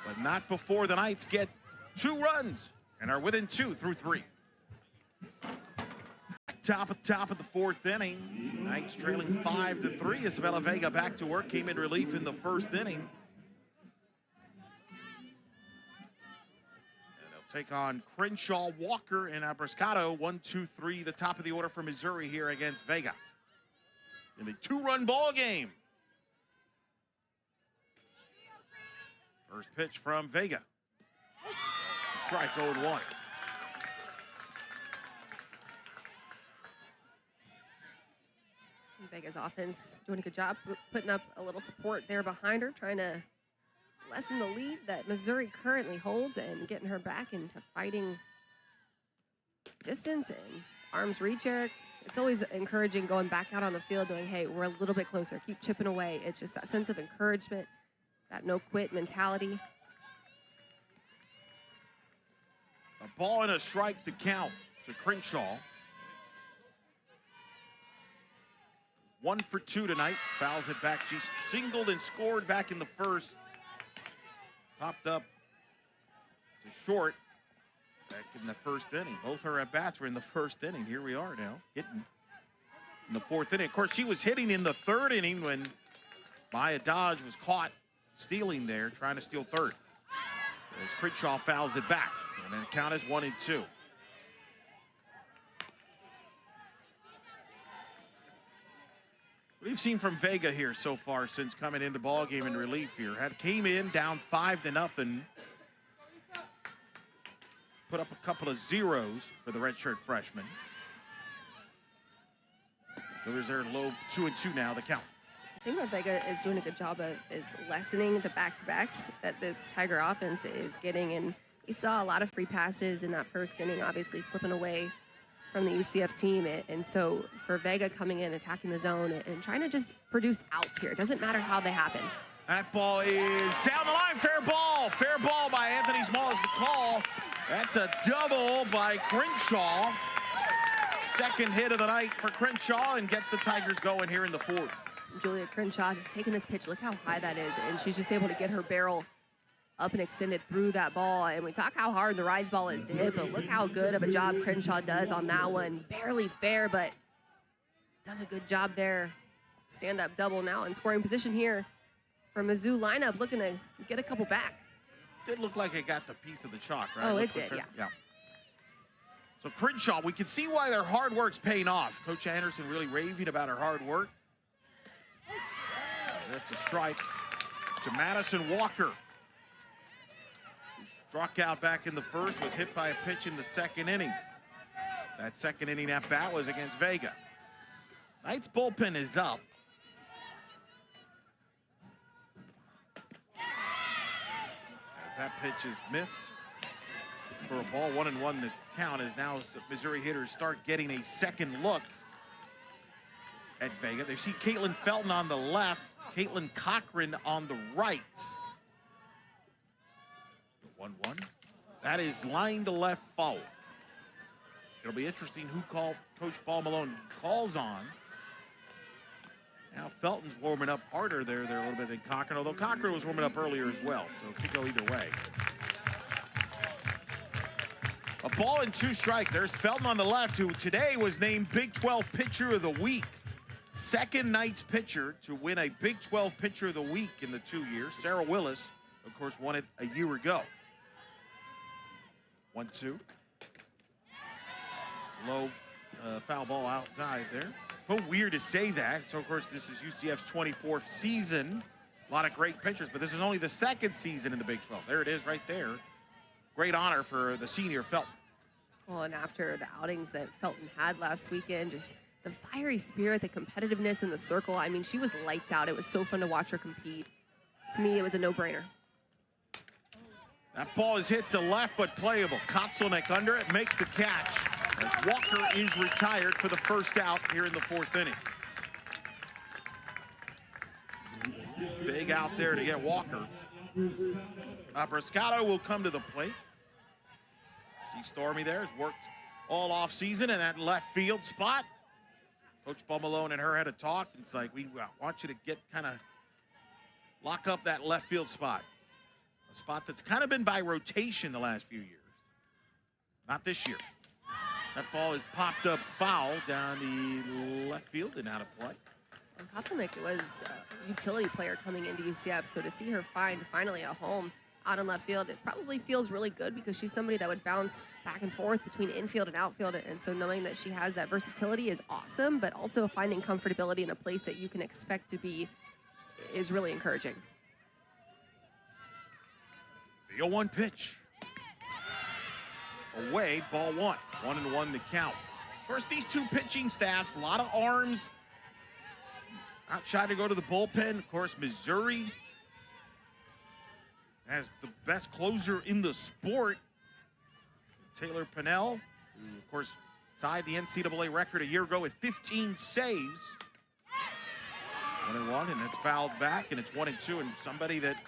But not before the Knights get 2 runs and are within 2 through 3. Top of the 4th inning. Knights trailing 5-3. Isabella Vega back to work, came in relief in the 1st inning. Take on Crenshaw, Walker, and Abriscato. 1, 2, 3, the top of the order for Missouri here against Vega. In a 2-run ball game. First pitch from Vega. Strike 0-1. Vega's offense doing a good job putting up a little support there behind her, trying to lessen the lead that Missouri currently holds and getting her back into fighting distance and arm's reach, Eric. It's always encouraging going back out on the field knowing, hey, we're a little bit closer, keep chipping away. It's just that sense of encouragement, that no-quit mentality. A ball and a strike to count to Crenshaw. 1 for 2 tonight. Fouls it back. She singled and scored back in the 1st. Popped up to short back in the 1st inning. Both her at-bats were in the 1st inning. Here we are now, hitting in the 4th inning. Of course, she was hitting in the 3rd inning when Maya Dodge was caught stealing there, trying to steal 3rd. As Crenshaw fouls it back, and then the count is 1-2. What we've seen from Vega here so far since coming into ball game in relief here. Came in down 5-0. Put up a couple of zeros for the redshirt freshman. There's their low 2-2 now, the count. I think what Vega is doing a good job of is lessening the back-to-backs that this Tiger offense is getting. And we saw a lot of free passes in that 1st inning, obviously slipping away from the UCF team. And so for Vega coming in, attacking the zone, and trying to just produce outs here. It doesn't matter how they happen. That ball is down the line. Fair ball. Fair ball by Anthony Small is the call. That's a double by Crenshaw. 2nd hit of the night for Crenshaw, and gets the Tigers going here in the 4th. Julia Crenshaw just taking this pitch. Look how high that is. And she's just able to get her barrel up and extended through that ball. And we talk how hard the Rise ball is to hit, but look how good of a job Crenshaw does on that one. Barely fair, but does a good job there. Stand-up double now in scoring position here for Mizzou lineup, looking to get a couple back. Did look like it got the piece of the chalk, right? Oh, it did, yeah. So Crenshaw, we can see why their hard work's paying off. Coach Anderson really raving about her hard work. That's a strike to Madison Walker. Struck out back in the 1st, was hit by a pitch in the 2nd inning. That 2nd inning at bat was against Vega. Knights bullpen is up. As that pitch is missed for a ball, 1-1 the count, as now Missouri hitters start getting a second look at Vega. They see Caitlin Felton on the left, Caitlin Cochran on the right. 1-1. That is line to left foul. It'll be interesting who Coach Paul Malone calls on. Now Felton's warming up harder there a little bit than Cochran, although Cochran was warming up earlier as well, so it could go either way. A ball and 2 strikes. There's Felton on the left, who today was named Big 12 Pitcher of the Week. 2nd Knights pitcher to win a Big 12 Pitcher of the Week in the 2 years. Sarah Willis, of course, won it a year ago. 1-2. Low foul ball outside there. So weird to say that. So, of course, this is UCF's 24th season. A lot of great pitchers, but this is only the 2nd season in the Big 12. There it is right there. Great honor for the senior Felton. Well, and after the outings that Felton had last weekend, just the fiery spirit, the competitiveness in the circle. I mean, she was lights out. It was so fun to watch her compete. To me, it was a no-brainer. That ball is hit to left, but playable. Kotzelnick under it, makes the catch. As Walker is retired for the 1st out here in the 4th inning. Big out there to get Walker. Briscato will come to the plate. See Stormy there, has worked all off season in that left field spot. Coach Bumalone and her had a talk. It's like, we want you to get kind of lock up that left field spot. A spot that's kind of been by rotation the last few years. Not this year. That ball is popped up foul down the left field and out of play. And Kotelnick was a utility player coming into UCF, so to see her find finally a home out in left field, it probably feels really good because she's somebody that would bounce back and forth between infield and outfield, and so knowing that she has that versatility is awesome, but also finding comfortability in a place that you can expect to be is really encouraging. The 0-1 pitch. Away, ball one. 1-1 the count. Of course, these two pitching staffs, a lot of arms. Not shy to go to the bullpen. Of course, Missouri has the best closer in the sport, Taylor Pennell, who, of course, tied the NCAA record a year ago with 15 saves. 1-1, and it's fouled back, and it's 1-2. And somebody that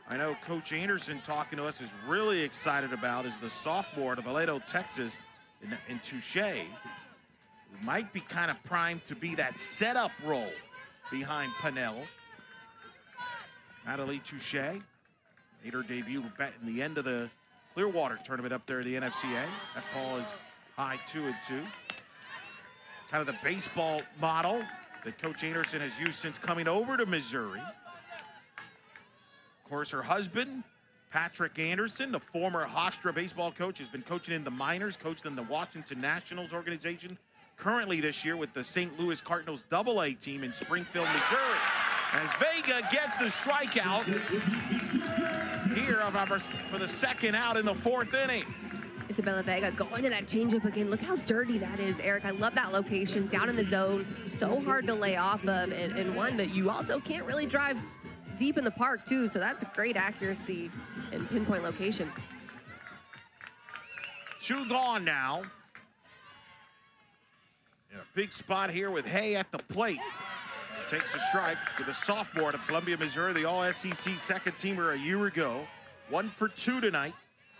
I know Coach Anderson talking to us is really excited about is the sophomore out of Aledo, Texas, in Touche, who might be kind of primed to be that setup role behind Pennell. Natalie Touche made her debut in the end of the Clearwater tournament up there at the NFCA. That ball is high 2-2. Kind of the baseball model that Coach Anderson has used since coming over to Missouri. Of course, her husband, Patrick Anderson, the former Hofstra baseball coach, has been coaching in the minors, coached in the Washington Nationals organization, currently this year with the St. Louis Cardinals AA team in Springfield, Missouri. As Vega gets the strikeout here for the second out in the fourth inning. Isabella Vega going to that changeup again. Look how dirty that is, Eric. I love that location, down in the zone, so hard to lay off of, and one that you also can't really drive deep in the park too, so that's great accuracy and pinpoint location. Two gone now. In a big spot here with Hay at the plate. Takes a strike to the sophomore of Columbia, Missouri, the All-SEC second teamer a year ago. 1 for 2 tonight.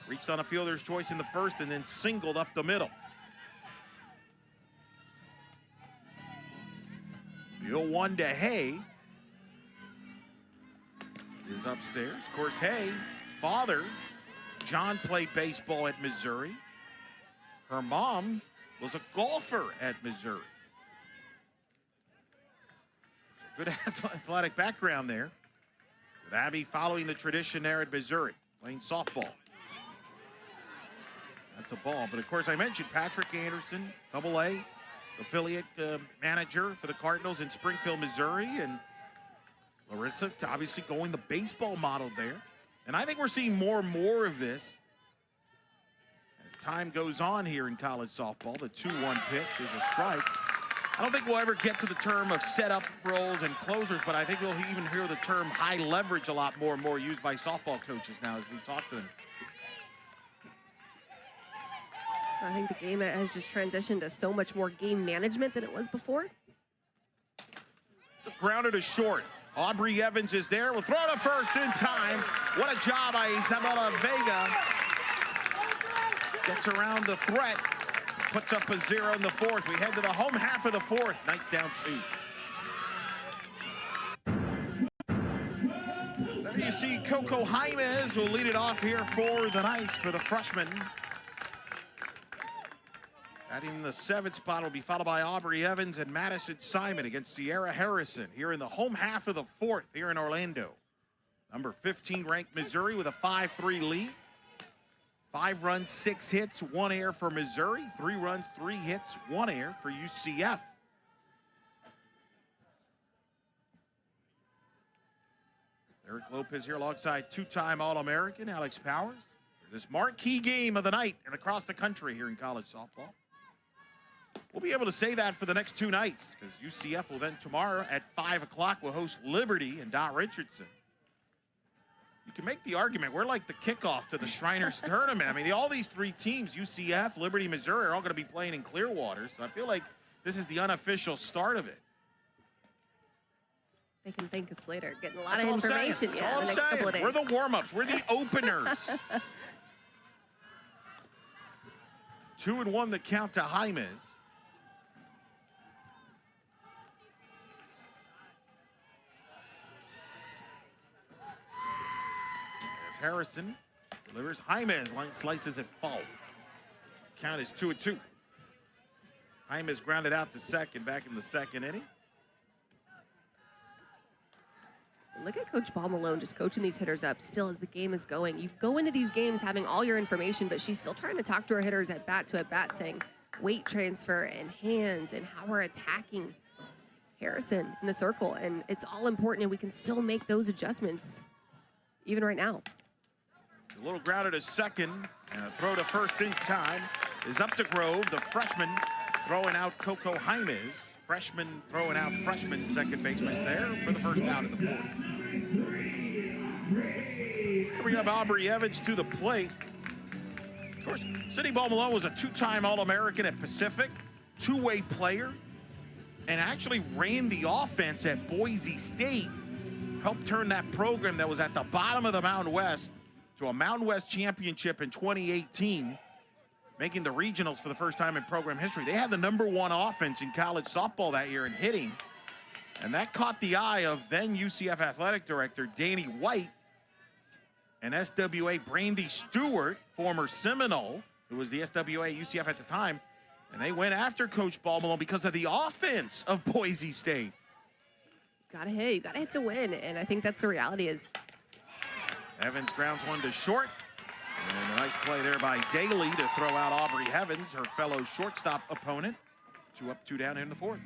Reached on a fielder's choice in the first and then singled up the middle. The 0-1 to Hay is upstairs. Of course, Hay's father, John, played baseball at Missouri. Her mom was a golfer at Missouri. So good athletic background there. With Abby following the tradition there at Missouri, playing softball. That's a ball. But, of course, I mentioned Patrick Anderson, AA affiliate manager for the Cardinals in Springfield, Missouri, and Larissa obviously going the baseball model there. And I think we're seeing more and more of this as time goes on here in college softball. The 2-1 pitch is a strike. I don't think we'll ever get to the term of setup roles and closers, but I think we'll even hear the term high leverage a lot more and more used by softball coaches now as we talk to them. I think the game has just transitioned to so much more game management than it was before. It's a grounder to short. Aubrey Evans is there. We'll throw to first in time. What a job by Isabella Vega. Gets around the threat. Puts up a 0 in the fourth. We head to the home half of the fourth. Knights down 2. There you see Coco Jaimes will lead it off here for the Knights for the freshman. Batting the 7th spot will be followed by Aubrey Evans and Madison Simon against Sierra Harrison here in the home half of the fourth here in Orlando. Number 15 ranked Missouri with a 5-3 lead. 5 runs, 6 hits, 1 error for Missouri. 3 runs, 3 hits, 1 error for UCF. Eric Lopez here alongside 2-time All-American Alex Powers for this marquee game of the night and across the country here in college softball. We'll be able to say that for the next 2 nights because UCF will then tomorrow at 5 o'clock will host Liberty and Dot Richardson. You can make the argument we're like the kickoff to the Shriners tournament. I mean, all these 3 teams, UCF, Liberty, Missouri, are all going to be playing in Clearwater. So I feel like this is the unofficial start of it. They can thank us later. Getting a lot of information the next couple of days. We're the warm-ups. We're the openers. 2-1 the count to Jaimez. As Harrison delivers, Jaimez slices it foul. Count is 2-2. Jaimez grounded out to second back in the second inning. Look at Coach Paul Malone just coaching these hitters up still as the game is going. You go into these games having all your information, but she's still trying to talk to her hitters at bat to at bat, saying weight transfer and hands and how we're attacking Harrison in the circle. And it's all important, and we can still make those adjustments even right now. A little grounded to second, and a throw to first in time is up to Grove, the freshman, throwing out Coco Jaimez. Freshman throwing out freshman second baseman's there for the first out of the fourth. Bring up Aubrey Evans to the plate. Of course, Cindy Ball Malone was a two-time All-American at Pacific, two-way player, and actually ran the offense at Boise State. Helped turn that program that was at the bottom of the Mountain West to a Mountain West championship in 2018. Making the regionals for the first time in program history. They had the #1 offense in college softball that year in hitting. And that caught the eye of then UCF athletic director Danny White and SWA Brandy Stewart, former Seminole, who was the SWA UCF at the time. And they went after Coach Ball Malone because of the offense of Boise State. You gotta hit to win. And I think that's the reality is. Evans grounds one to short. And a nice play there by Daly to throw out Aubrey Evans, her fellow shortstop opponent. 2 up, 2 down in the fourth.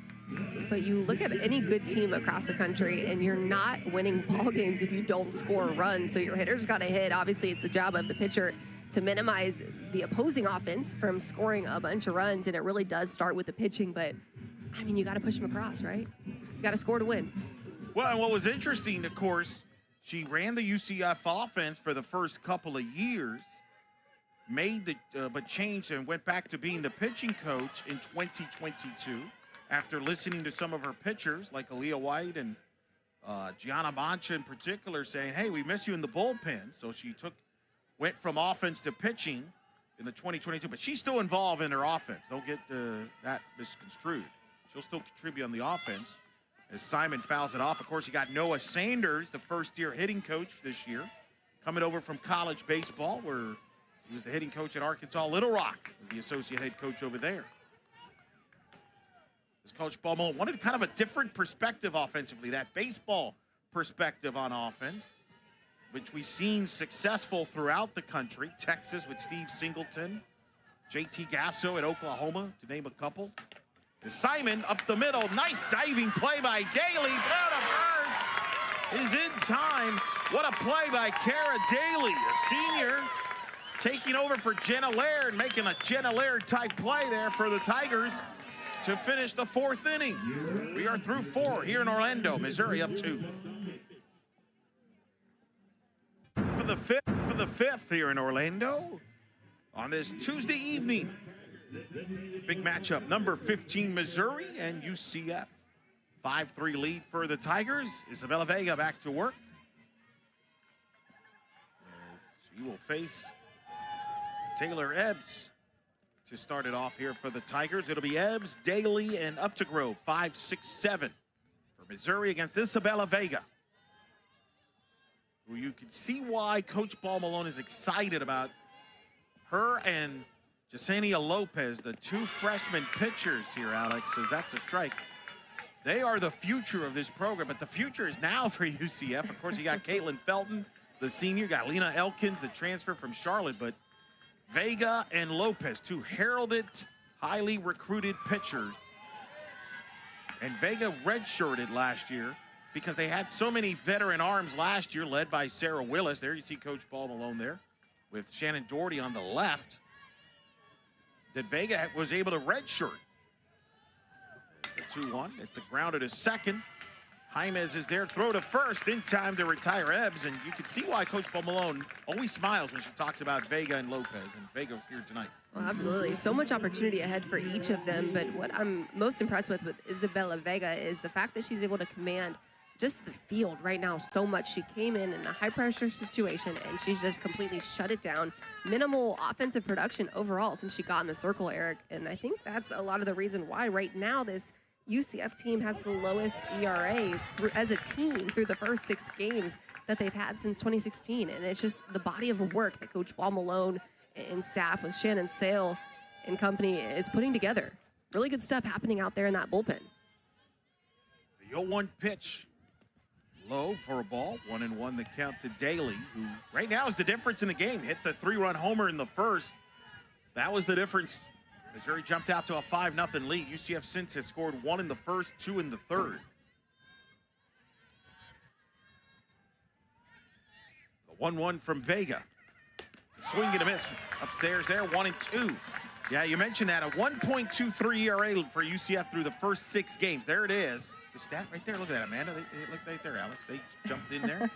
But you look at any good team across the country, and you're not winning ball games if you don't score a run. So your hitters got to hit. Obviously, it's the job of the pitcher to minimize the opposing offense from scoring a bunch of runs, and it really does start with the pitching. But, I mean, you got to push them across, right? You got to score to win. Well, and what was interesting, of course, she ran the UCF offense for the first couple of years, but changed and went back to being the pitching coach in 2022 after listening to some of her pitchers like Aaliyah White and Gianna Mancha in particular saying, hey, we miss you in the bullpen. So she went from offense to pitching in the 2022, but she's still involved in her offense. Don't get that misconstrued. She'll still contribute on the offense as Simon fouls it off. Of course, you got Noah Sanders, the first-year hitting coach this year, coming over from college baseball where he was the hitting coach at Arkansas Little Rock, was the associate head coach over there. This Coach Ball Malone wanted kind of a different perspective offensively, that baseball perspective on offense, which we've seen successful throughout the country. Texas with Steve Singleton, JT Gasso at Oklahoma, to name a couple. As Simon up the middle, nice diving play by Daly, throw to first, is in time. What a play by Kara Daly, a senior, taking over for Jenna Laird, making a Jenna Laird type play there for the Tigers to finish the fourth inning. We are through 4 here in Orlando, Missouri up 2. For the fifth here in Orlando on this Tuesday evening. Big matchup, number 15 Missouri and UCF. 5-3 lead for the Tigers. Isabella Vega back to work. As she will face Taylor Ebbs to start it off here for the Tigers. It'll be Ebbs, Daly, and Updegrove, 5, 6, 7 for Missouri against Isabella Vega. Well, you can see why Coach Ball Malone is excited about her and Yesenia Lopez, the 2 freshman pitchers here, Alex, says that's a strike. They are the future of this program, but the future is now for UCF. Of course, you got Caitlin Felton, the senior, got Lena Elkins, the transfer from Charlotte, but Vega and Lopez, 2 heralded, highly recruited pitchers. And Vega redshirted last year because they had so many veteran arms last year, led by Sarah Willis. There you see Coach Ball Malone there with Shannon Doherty on the left, that Vega was able to redshirt. There's the 2-1. It's a grounded to second. Jaimez is there, throw to first in time to retire Ebbs, and you can see why Coach Ball Malone always smiles when she talks about Vega and Lopez, and Vega here tonight. Well, absolutely. So much opportunity ahead for each of them, but what I'm most impressed with Isabella Vega is the fact that she's able to command just the field right now so much. She came in a high-pressure situation, and she's just completely shut it down. Minimal offensive production overall since she got in the circle, Eric. And I think that's a lot of the reason why right now this UCF team has the lowest ERA as a team through the first 6 games that they've had since 2016. And it's just the body of work that Coach Paul Malone and staff with Shannon Sale and company is putting together. Really good stuff happening out there in that bullpen. The 0-1 pitch. Low for a ball. 1-1 the count to Daly, who right now is the difference in the game. Hit the 3-run homer in the first. That was the difference. Missouri jumped out to a 5-0 lead. UCF since has scored 1 in the first, 2 in the third. The 1-1 from Vega. Swing and a miss. Upstairs there, 1-2. Yeah, you mentioned that. A 1.23 ERA for UCF through the first 6 games. There it is. The stat right there. Look at that, Amanda. Look right there, Alex. They jumped in there.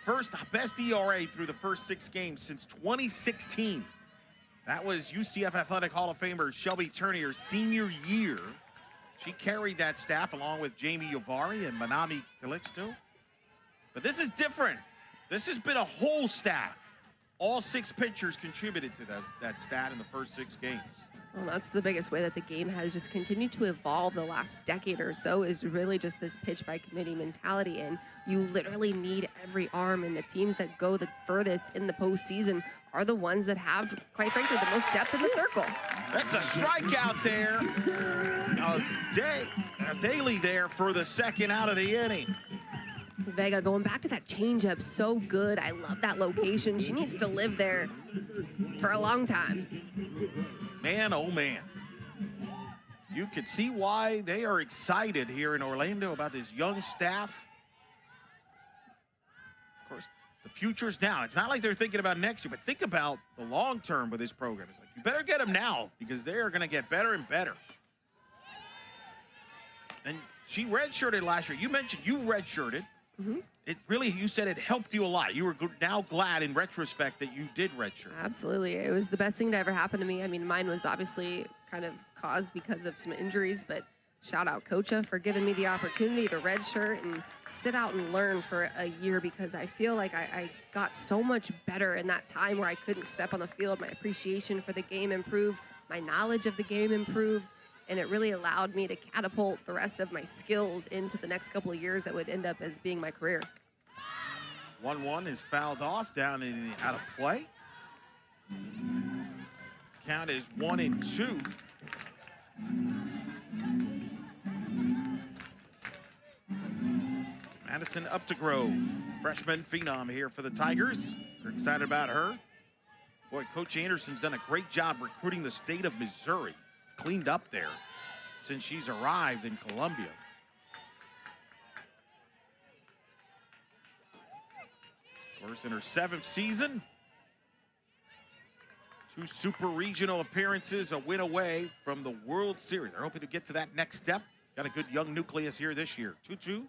First best ERA through the first 6 games since 2016. That was UCF Athletic Hall of Famer Shelby Turnier's senior year. She carried that staff along with Jamie Yavari and Manami Calixto. But this is different. This has been a whole staff. All 6 pitchers contributed to that stat in the first 6 games. Well, that's the biggest way that the game has just continued to evolve the last decade or so, is really just this pitch by committee mentality. And you literally need every arm, and the teams that go the furthest in the postseason are the ones that have, quite frankly, the most depth in the circle. That's a strikeout there. Daly there for the second out of the inning. Vega going back to that changeup, so good. I love that location. She needs to live there for a long time. Man, oh man. You can see why they are excited here in Orlando about this young staff. Of course, the future's now. It's not like they're thinking about next year, but think about the long term with this program. It's like, you better get them now because they are going to get better and better. And she redshirted last year. You mentioned you redshirted. Mm-hmm. It really, you said it helped you a lot. You were now glad in retrospect that you did redshirt. Absolutely. It was the best thing to ever happen to me. I mean, mine was obviously kind of caused because of some injuries, but shout out Kocha for giving me the opportunity to redshirt and sit out and learn for a year, because I feel like I got so much better in that time where I couldn't step on the field. My appreciation for the game improved. My knowledge of the game improved. And it really allowed me to catapult the rest of my skills into the next couple of years that would end up as being my career. 1-1 is fouled off down in the out of play. Count is 1-2. Madison Updegrove, freshman phenom here for the Tigers. We're excited about her. Boy, Coach Anderson's done a great job recruiting the state of Missouri. Cleaned up there since she's arrived in Columbia. Of course, in her 7th season, 2 super regional appearances, a win away from the World Series. They're hoping to get to that next step. Got a good young nucleus here this year. 2-2.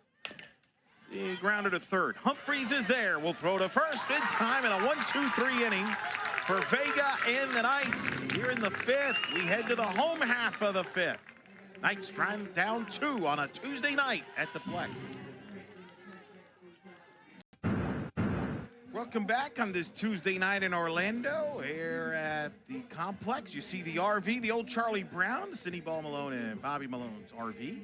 He grounded to third. Humphreys is there. Will throw to first in time in a 1-2-3 inning for Vega and the Knights. Here in the 5th, we head to the home half of the 5th. Knights trying down 2 on a Tuesday night at the Plex. Welcome back on this Tuesday night in Orlando here at the complex. You see the RV, the old Charlie Brown, Cindy Ball Malone and Bobby Malone's RV.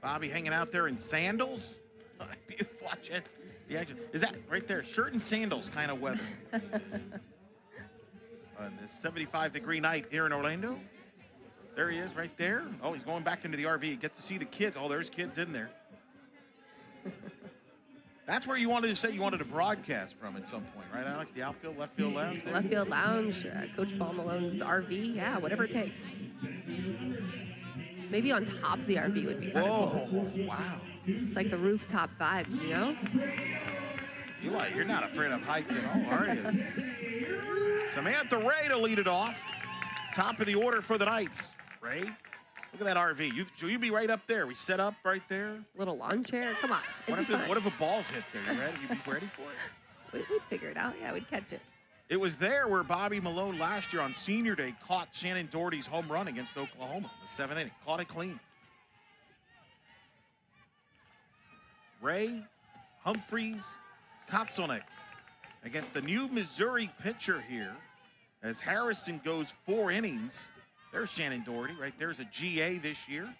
Bobby hanging out there in sandals. Beautiful. Watch it. Yeah, is that right there? Shirt and sandals kind of weather. On this 75-degree night here in Orlando. There he is right there. Oh, he's going back into the RV. You get to see the kids. Oh, there's kids in there. That's where you wanted to say you wanted to broadcast from at some point, right, Alex? The outfield, left field lounge? There? Left field lounge, Coach Paul Malone's RV. Yeah, whatever it takes. Maybe on top of the RV would be kind of cool. Wow. It's like the rooftop vibes, you know? You're not afraid of heights at all, are you? Samantha Ray to lead it off. Top of the order for the Knights. Ray, look at that RV. So you'd be right up there. We set up right there. Little lawn chair. Come on. What if a ball's hit there? You ready? You'd be ready for it? We'd figure it out. Yeah, we'd catch it. It was there where Bobby Malone last year on Senior Day caught Shannon Doherty's home run against Oklahoma, the 7th inning. Caught it clean. Ray, Humphreys, Kotzelnick against the new Missouri pitcher here as Harrison goes 4 innings. There's Shannon Doherty, right? There's a GA this year.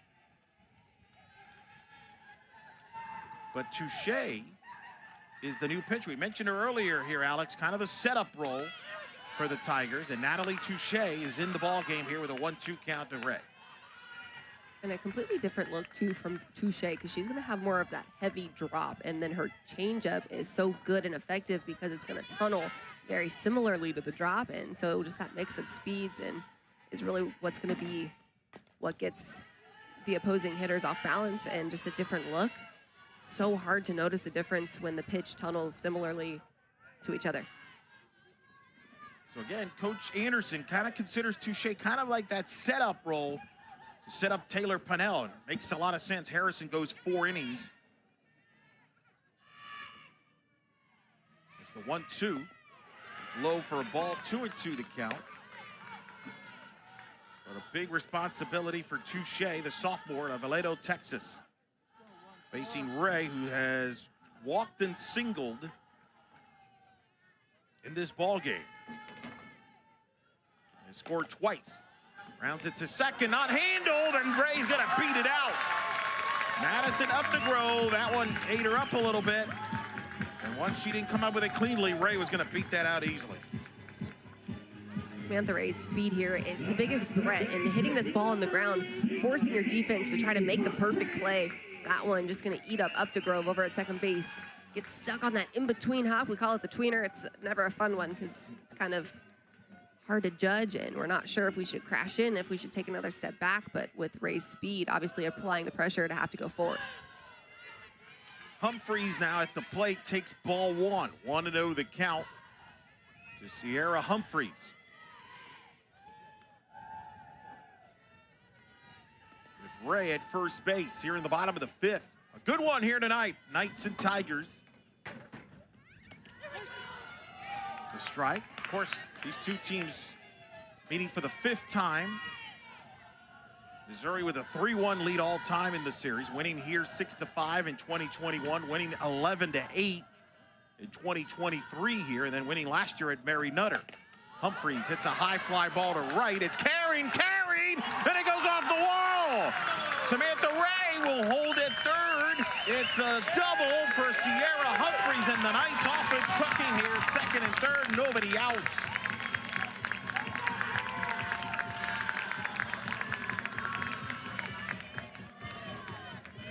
But Touche is the new pitcher. We mentioned her earlier here, Alex, kind of the setup role for the Tigers. And Natalie Touche is in the ball game here with a 1-2 count to Ray. And a completely different look, too, from Touche, because she's going to have more of that heavy drop. And then her changeup is so good and effective because it's going to tunnel very similarly to the drop. And so just that mix of speeds and is really what's going to be what gets the opposing hitters off balance and just a different look. So hard to notice the difference when the pitch tunnels similarly to each other. So again, Coach Anderson kind of considers Touche kind of like that setup role to set up Taylor Pennell. It makes a lot of sense. Harrison goes 4 innings. It's the 1-2. It's low for a ball, 2-2 the count. But a big responsibility for Touche, the sophomore of Aledo, Texas. Facing Ray, who has walked and singled in this ball game. He scored twice. Rounds it to second, not handled, and Ray's gonna beat it out. Madison up to Grove. That one ate her up a little bit. And once she didn't come up with it cleanly, Ray was gonna beat that out easily. Samantha Ray's speed here is the biggest threat, and hitting this ball on the ground, forcing your defense to try to make the perfect play. That one just going to eat up to Grove over at second base. Gets stuck on that in-between hop. We call it the tweener. It's never a fun one because it's kind of hard to judge, and we're not sure if we should crash in, if we should take another step back. But with Ray's speed, obviously applying the pressure to have to go forward. Humphreys now at the plate takes ball 1. 1-0 the count to Sierra Humphreys. Ray at first base here in the bottom of the 5th. A good one here tonight, Knights and Tigers. The strike. Of course, these two teams meeting for the 5th time. Missouri with a 3-1 lead all time in the series, winning here 6-5 in 2021, winning 11-8 in 2023 here, and then winning last year at Mary Nutter. Humphreys hits a high fly ball to right. It's carrying, and it goes off the wall. Samantha Ray will hold it third. It's a double for Sierra Humphreys, and the Knights offense cooking here, second and third, nobody out.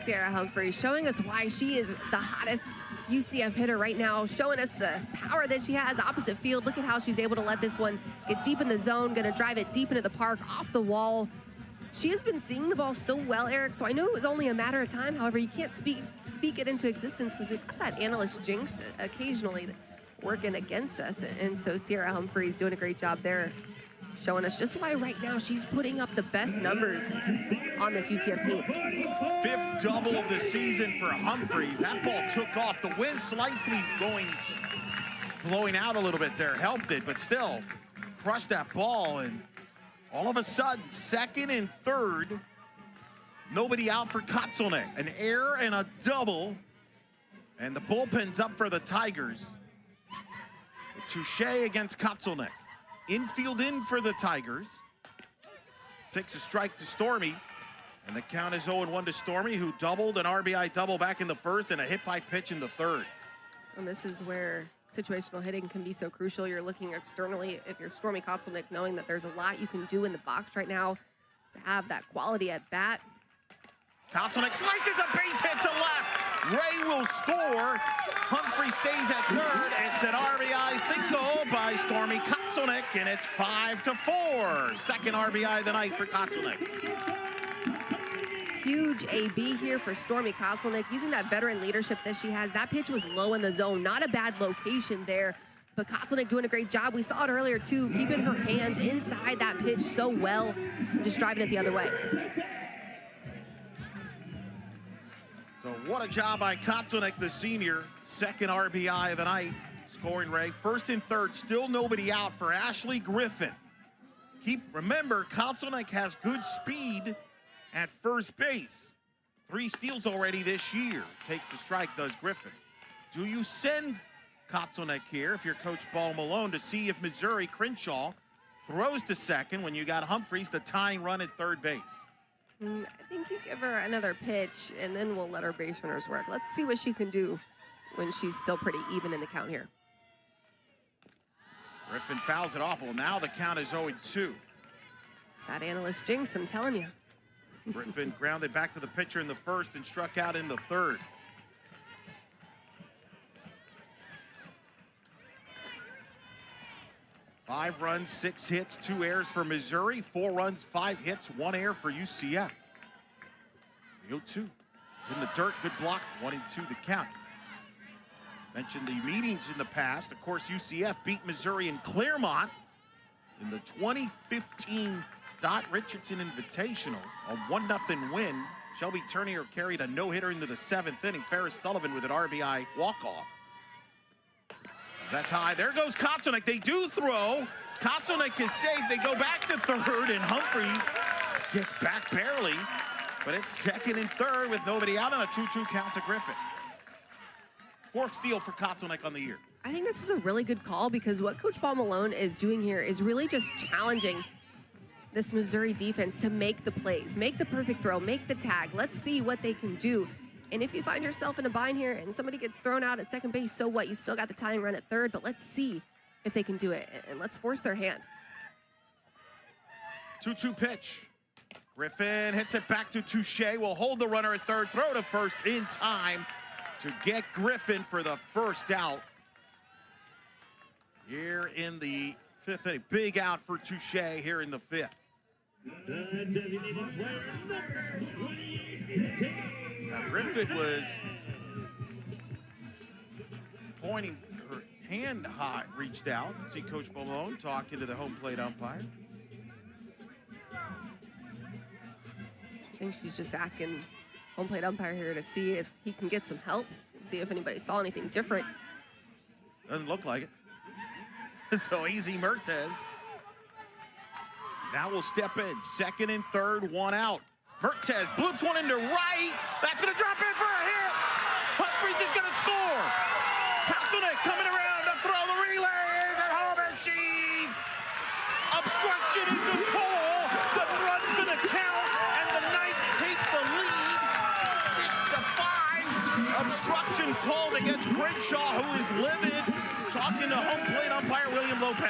Sierra Humphreys showing us why she is the hottest UCF hitter right now, showing us the power that she has opposite field. Look at how she's able to let this one get deep in the zone, gonna drive it deep into the park, off the wall. She has been seeing the ball so well, Eric, so I know it was only a matter of time. However, you can't speak it into existence because we've got that analyst jinx occasionally working against us. And so Sierra Humphreys doing a great job there, showing us just why right now she's putting up the best numbers on this UCF team. 5th double of the season for Humphreys. That ball took off. The wind slightly blowing out a little bit there helped it, but still crushed that ball. And all of a sudden, second and third, nobody out for Kotzelnick. An error and a double, and the bullpen's up for the Tigers. Touche against Kotzelnick. Infield in for the Tigers. Takes a strike to Stormy. And the count is 0-1 to Stormy, who doubled an RBI double back in the 1st and a hit by pitch in the 3rd. And this is where situational hitting can be so crucial. You're looking externally, if you're Stormy Kotzelnick, knowing that there's a lot you can do in the box right now to have that quality at bat. Kotzelnick slices a base hit to left. Ray will score. Humphrey stays at 3rd. It's an RBI single by Stormy Kotzelnick, and it's 5-4. Second RBI of the night for Kotzelnick. Huge AB here for Stormy Kotzelnick, using that veteran leadership that she has. That pitch was low in the zone, not a bad location there, but Kotzelnick doing a great job. We saw it earlier too, keeping her hands inside that pitch so well, just driving it the other way. So what a job by Kotzelnick, the senior. Second RBI of the night, scoring Ray. 1st and 3rd, still nobody out for Ashley Griffin. Remember, Kotzelnick has good speed at first base. 3 steals already this year. Takes the strike, does Griffin. Do you send Kotzelnick here, if you're Coach Paul Malone, to see if Missouri Crenshaw throws to second when you got Humphreys the tying run at third base? I think you give her another pitch, and then we'll let our base runners work. Let's see what she can do when she's still pretty even in the count here. Griffin fouls it off. Well, now the count is 0-2. It's that analyst jinx, I'm telling you. Griffin grounded back to the pitcher in the first and struck out in the third. Five runs, 6 hits, 2 errors for Missouri. 4 runs, 5 hits, 1 error for UCF. The 0-2 in the dirt, good block, 1-2 the count. Mentioned the meetings in the past. Of course, UCF beat Missouri in Claremont in the 2015 Dot Richardson Invitational, a 1-0 win. Shelby Turner carried a no-hitter into the 7th inning. Ferris Sullivan with an RBI walk-off. That's high. There goes Kotzelnick. They do throw. Kotzelnick is safe. They go back to third, and Humphreys gets back barely. But it's second and third with nobody out on a 2-2 count to Griffin. 4th steal for Kotzelnick on the year. I think this is a really good call because what Coach Paul Malone is doing here is really just challenging this Missouri defense to make the plays, make the perfect throw, make the tag. Let's see what they can do. And if you find yourself in a bind here and somebody gets thrown out at second base, so what? You still got the tying run at third, but let's see if they can do it, and let's force their hand. 2-2 pitch. Griffin hits it back to Touche. Will hold the runner at third, throw to first in time to get Griffin for the first out here in the 5th inning. Big out for Touche here in the 5th. Now Griffin was pointing her hand high, reached out. See Coach Malone talking to the home plate umpire. I think she's just asking home plate umpire here to see if he can get some help and see if anybody saw anything different. Doesn't look like it. So Easy Mertez now will step in. 2nd and 3rd, 1 out. Mertez bloops one into right. That's going to drop in for a hit. Humphreys is going to score. Kotzelnick coming around to throw. The relay is at home, and she's obstruction is the call. The run's going to count, and the Knights take the lead. 6-5. Obstruction called against Crenshaw, who is livid. Talking to home plate umpire William Lopez.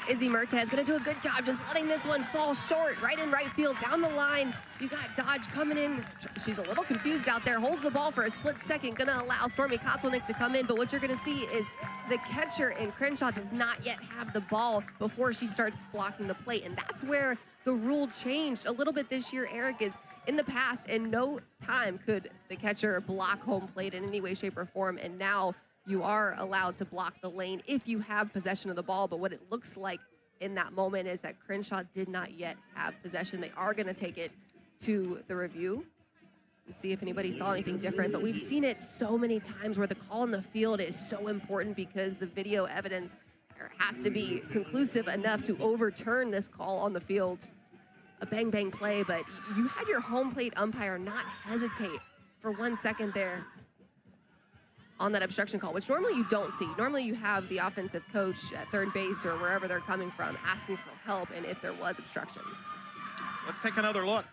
Izzy Mertez going to do a good job just letting this one fall short, right in right field, down the line. You got Dodge coming in. She's a little confused out there, holds the ball for a split second, going to allow Stormy Kotzelnick to come in. But what you're going to see is the catcher in Crenshaw does not yet have the ball before she starts blocking the plate. And that's where the rule changed a little bit this year, Eric, is in the past, in no time could the catcher block home plate in any way, shape, or form. And now you are allowed to block the lane if you have possession of the ball. But what it looks like in that moment is that Crenshaw did not yet have possession. They are going to take it to the review and see if anybody saw anything different. But we've seen it so many times where the call in the field is so important because the video evidence has to be conclusive enough to overturn this call on the field. A bang-bang play, but you had your home plate umpire not hesitate for 1 second there on that obstruction call, which normally you don't see. Normally you have the offensive coach at third base or wherever they're coming from asking for help and if there was obstruction. Let's take another look.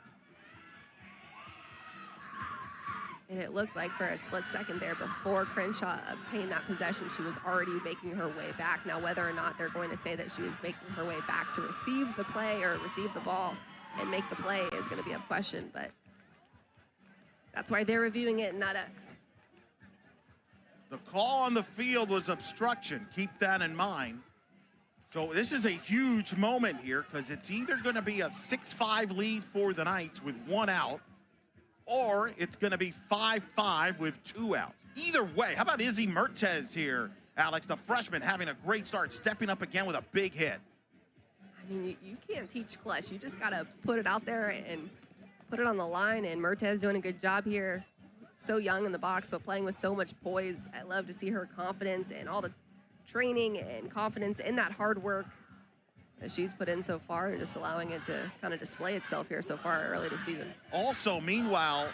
And it looked like for a split second there before Crenshaw obtained that possession, she was already making her way back. Now, whether or not they're going to say that she was making her way back to receive the play or receive the ball and make the play is going to be a question, but that's why they're reviewing it and not us. The call on the field was obstruction. Keep that in mind. So this is a huge moment here because it's either going to be a 6-5 lead for the Knights with 1 out, or it's going to be 5-5 with 2 outs. Either way, how about Izzy Mertez here, Alex, the freshman, having a great start, stepping up again with a big hit. I mean, you can't teach clutch. You just got to put it out there and put it on the line, and Mertez doing a good job here. So young in the box, but playing with so much poise. I love to see her confidence and all the training and confidence in that hard work that she's put in so far and just allowing it to kind of display itself here so far early this season. Also, meanwhile,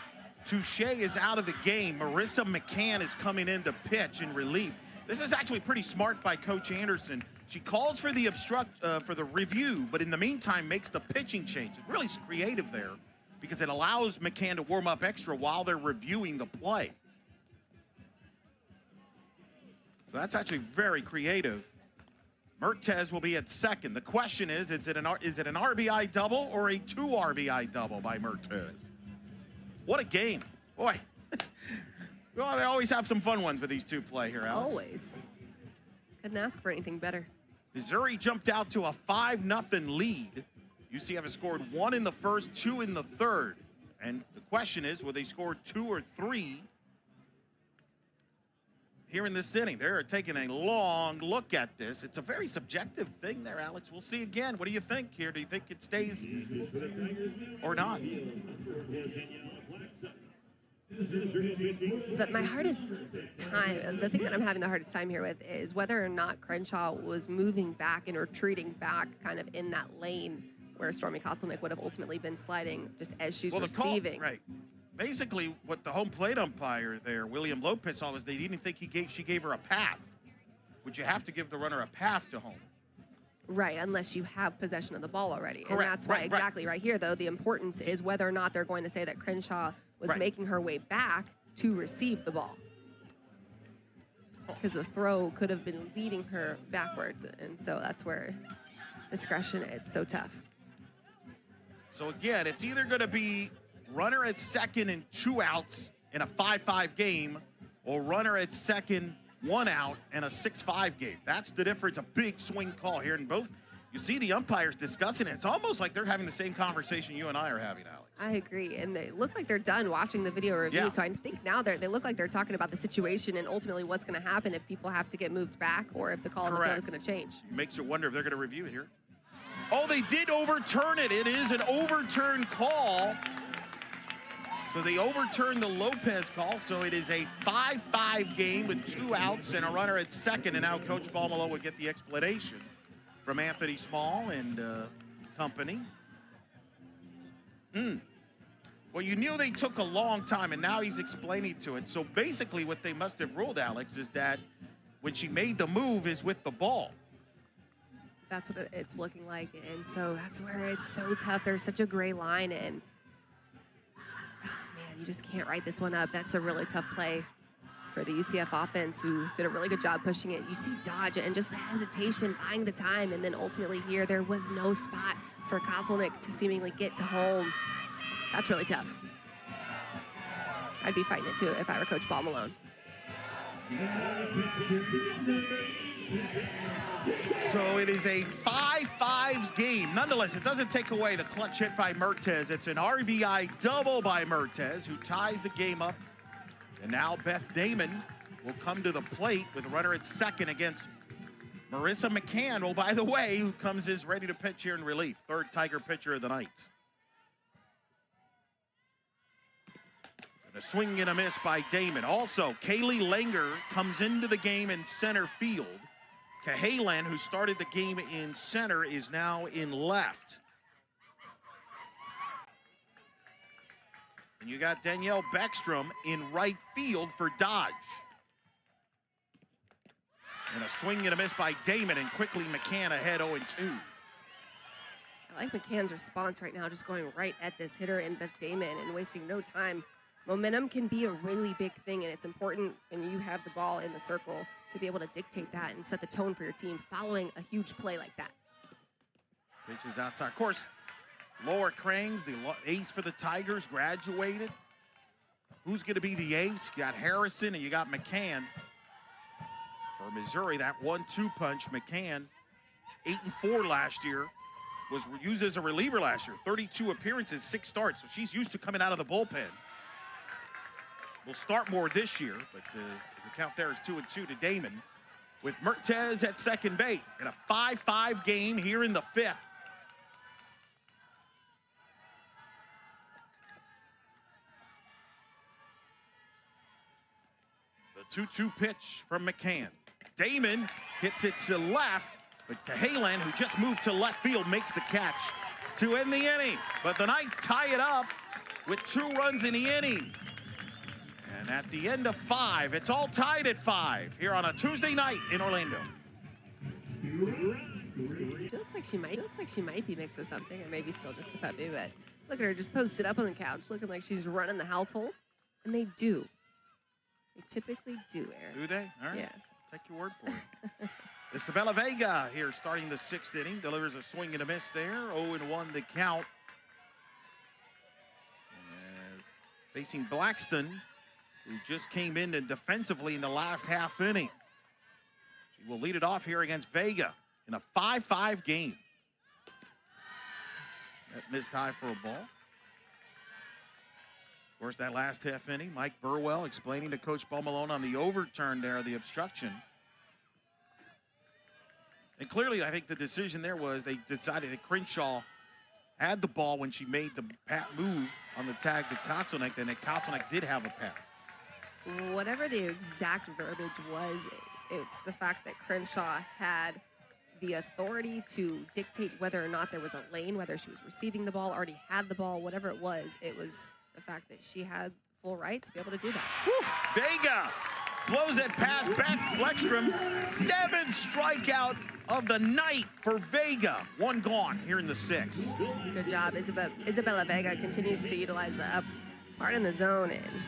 Touche is out of the game. Marissa McCann is coming in to pitch in relief. This is actually pretty smart by Coach Anderson. She calls for the review, but in the meantime makes the pitching change. It's really creative there because it allows McCann to warm up extra while they're reviewing the play. So that's actually very creative. Mertez will be at second. The question is it an RBI double or a 2 RBI double by Mertez? What a game. Boy. Well, they always have some fun ones with these two play here, Alex. Always. Couldn't ask for anything better. Missouri jumped out to a 5-0 lead. UCF has scored 1 in the first, 2 in the third. And the question is, will they score 2 or 3 here in this inning? They're taking a long look at this. It's a very subjective thing there, Alex. We'll see again. What do you think here? Do you think it stays or not? But my hardest time, the thing that I'm having the hardest time here with is whether or not Crenshaw was moving back and retreating back kind of in that lane where Stormy Kotelnick would have ultimately been sliding just as she's receiving. Right. Basically, what the home plate umpire there, William Lopez, saw was they didn't think she gave her a path. Would you have to give the runner a path to home? Right, unless you have possession of the ball already. Correct. And that's why exactly right here, though, the importance is whether or not they're going to say that Crenshaw was making her way back to receive the ball. Because the throw could have been leading her backwards. And so that's where discretion, it's so tough. So again, it's either going to be runner at second and 2 outs in a 5-5 game, or runner at second, 1 out, and a 6-5 game. That's the difference. A big swing call here in both. You see the umpires discussing it. It's almost like they're having the same conversation you and I are having, Alex. I agree, and they look like they're done watching the video review, Yeah. so I think now they look like they're talking about the situation and ultimately what's going to happen if people have to get moved back or if the call on the field is going to change. Makes you wonder if they're going to review it here. Oh, they did overturn it. It is an overturned call. So they overturned the Lopez call, so it is a 5-5 game with 2 outs and a runner at second, and now Coach Balmelo would get the explanation from Anthony Small and company. Well, you knew they took a long time, and now he's explaining to it. So basically what they must have ruled, Alex, is that when she made the move is with the ball. That's what it's looking like, and so that's where it's so tough. There's such a gray line, and man, you just can't write this one up. That's a really tough play for the UCF offense, who did a really good job pushing it. You see dodge and just the hesitation, buying the time, and then ultimately here, there was no spot for Kotelnick to seemingly get to home. That's really tough. I'd be fighting it too if I were Coach Paul Malone. So it is a 5-5 game. Nonetheless, it doesn't take away the clutch hit by Mertez. It's an RBI double by Mertez, who ties the game up. And now Beth Damon will come to the plate with a runner at second against Marissa McCann, oh, by the way, who comes is ready to pitch here in relief. Third Tiger pitcher of the night. And a swing and a miss by Damon. Also, Kaylee Langer comes into the game in center field. Cahalan, who started the game in center, is now in left. And you got Danielle Beckstrom in right field for Dodge. And a swing and a miss by Damon, and quickly McCann ahead 0-2. I like McCann's response right now, just going right at this hitter and Beth Damon and wasting no time. Momentum can be a really big thing, and it's important when you have the ball in the circle to be able to dictate that and set the tone for your team following a huge play like that. Pitches outside. Of course, Laura Cranes, the ace for the Tigers, graduated. Who's going to be the ace? You got Harrison and you got McCann. For Missouri, that 1-2 punch, McCann, 8-4 last year, was used as a reliever last year. 32 appearances, 6 starts, so she's used to coming out of the bullpen. Will start more this year, but the count there is 2-2 to Damon, with Mertez at second base in a 5-5 game here in the 5th. The 2-2 pitch from McCann. Damon hits it to left, but Cahalan, who just moved to left field, makes the catch to end the inning. But the Knights tie it up with 2 runs in the inning. at the end of 5. It's all tied at 5 here on a Tuesday night in Orlando. She looks like she might be mixed with something, or maybe still just a puppy. But look at her just posted up on the couch, looking like she's running the household. And they do. They typically do, Eric. Do they? All right. Yeah. Take your word for it. Isabella Vega here starting the 6th inning. Delivers a swing and a miss there. 0-1 the count. As facing Blackston, who just came in defensively in the last half inning. She will lead it off here against Vega in a 5-5 game. That missed high for a ball. Of course, that last half inning, Mike Burwell explaining to Coach Paul Malone on the overturn there, the obstruction. And clearly, I think the decision there was they decided that Crenshaw had the ball when she made the move on the tag to Kotzelnick, and that Kotzelnick did have a path. Whatever the exact verbiage was, it's the fact that Crenshaw had the authority to dictate whether or not there was a lane, whether she was receiving the ball, already had the ball, whatever it was the fact that she had full right to be able to do that. Woo! Vega blows it past Beck Bleckstrom. 7th strikeout of the night for Vega. 1 gone here in the 6th. Good job. Isabella Vega continues to utilize the up part in the zone and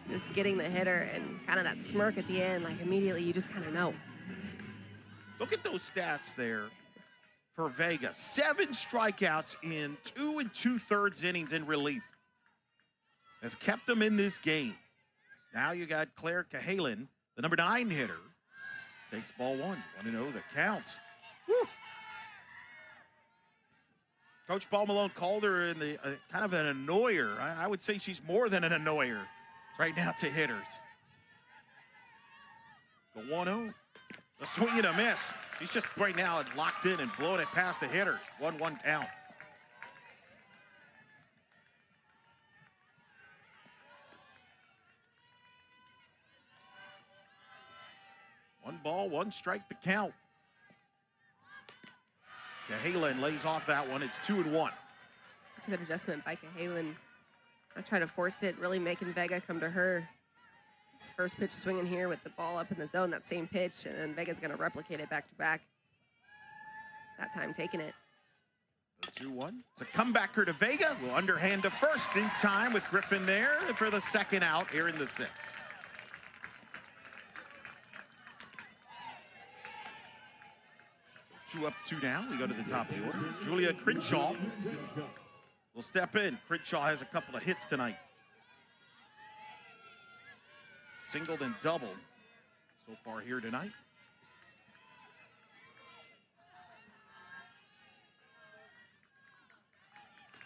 just getting the hitter and kind of that smirk at the end, like immediately you just kind of know. Look at those stats there for Vega. 7 strikeouts in 2 2/3 innings in relief. Has kept them in this game. Now you got Claire Cahalan, the number 9 hitter. Takes ball 1. 1-0 the counts. Woo. Coach Paul Malone called her in the kind of an annoyer. I would say she's more than an annoyer right now to hitters. The 1-0. A swing and a miss. She's just right now locked in and blowing it past the hitters. 1-1 count. One ball, 1 strike to count. Cahalan lays off that one. It's 2-1. That's a good adjustment by Cahalan. Not trying to force it, really making Vega come to her. It's the first pitch swinging here with the ball up in the zone, that same pitch, and then Vega's going to replicate it back to back. That time taking it. The 2-1. It's a comebacker to Vega. Will underhand to first in time with Griffin there for the 2nd out here in the 6th. 2 up, 2 down. We go to the top of the order. Julia Crenshaw will step in. Crenshaw has a couple of hits tonight. Singled and doubled so far here tonight.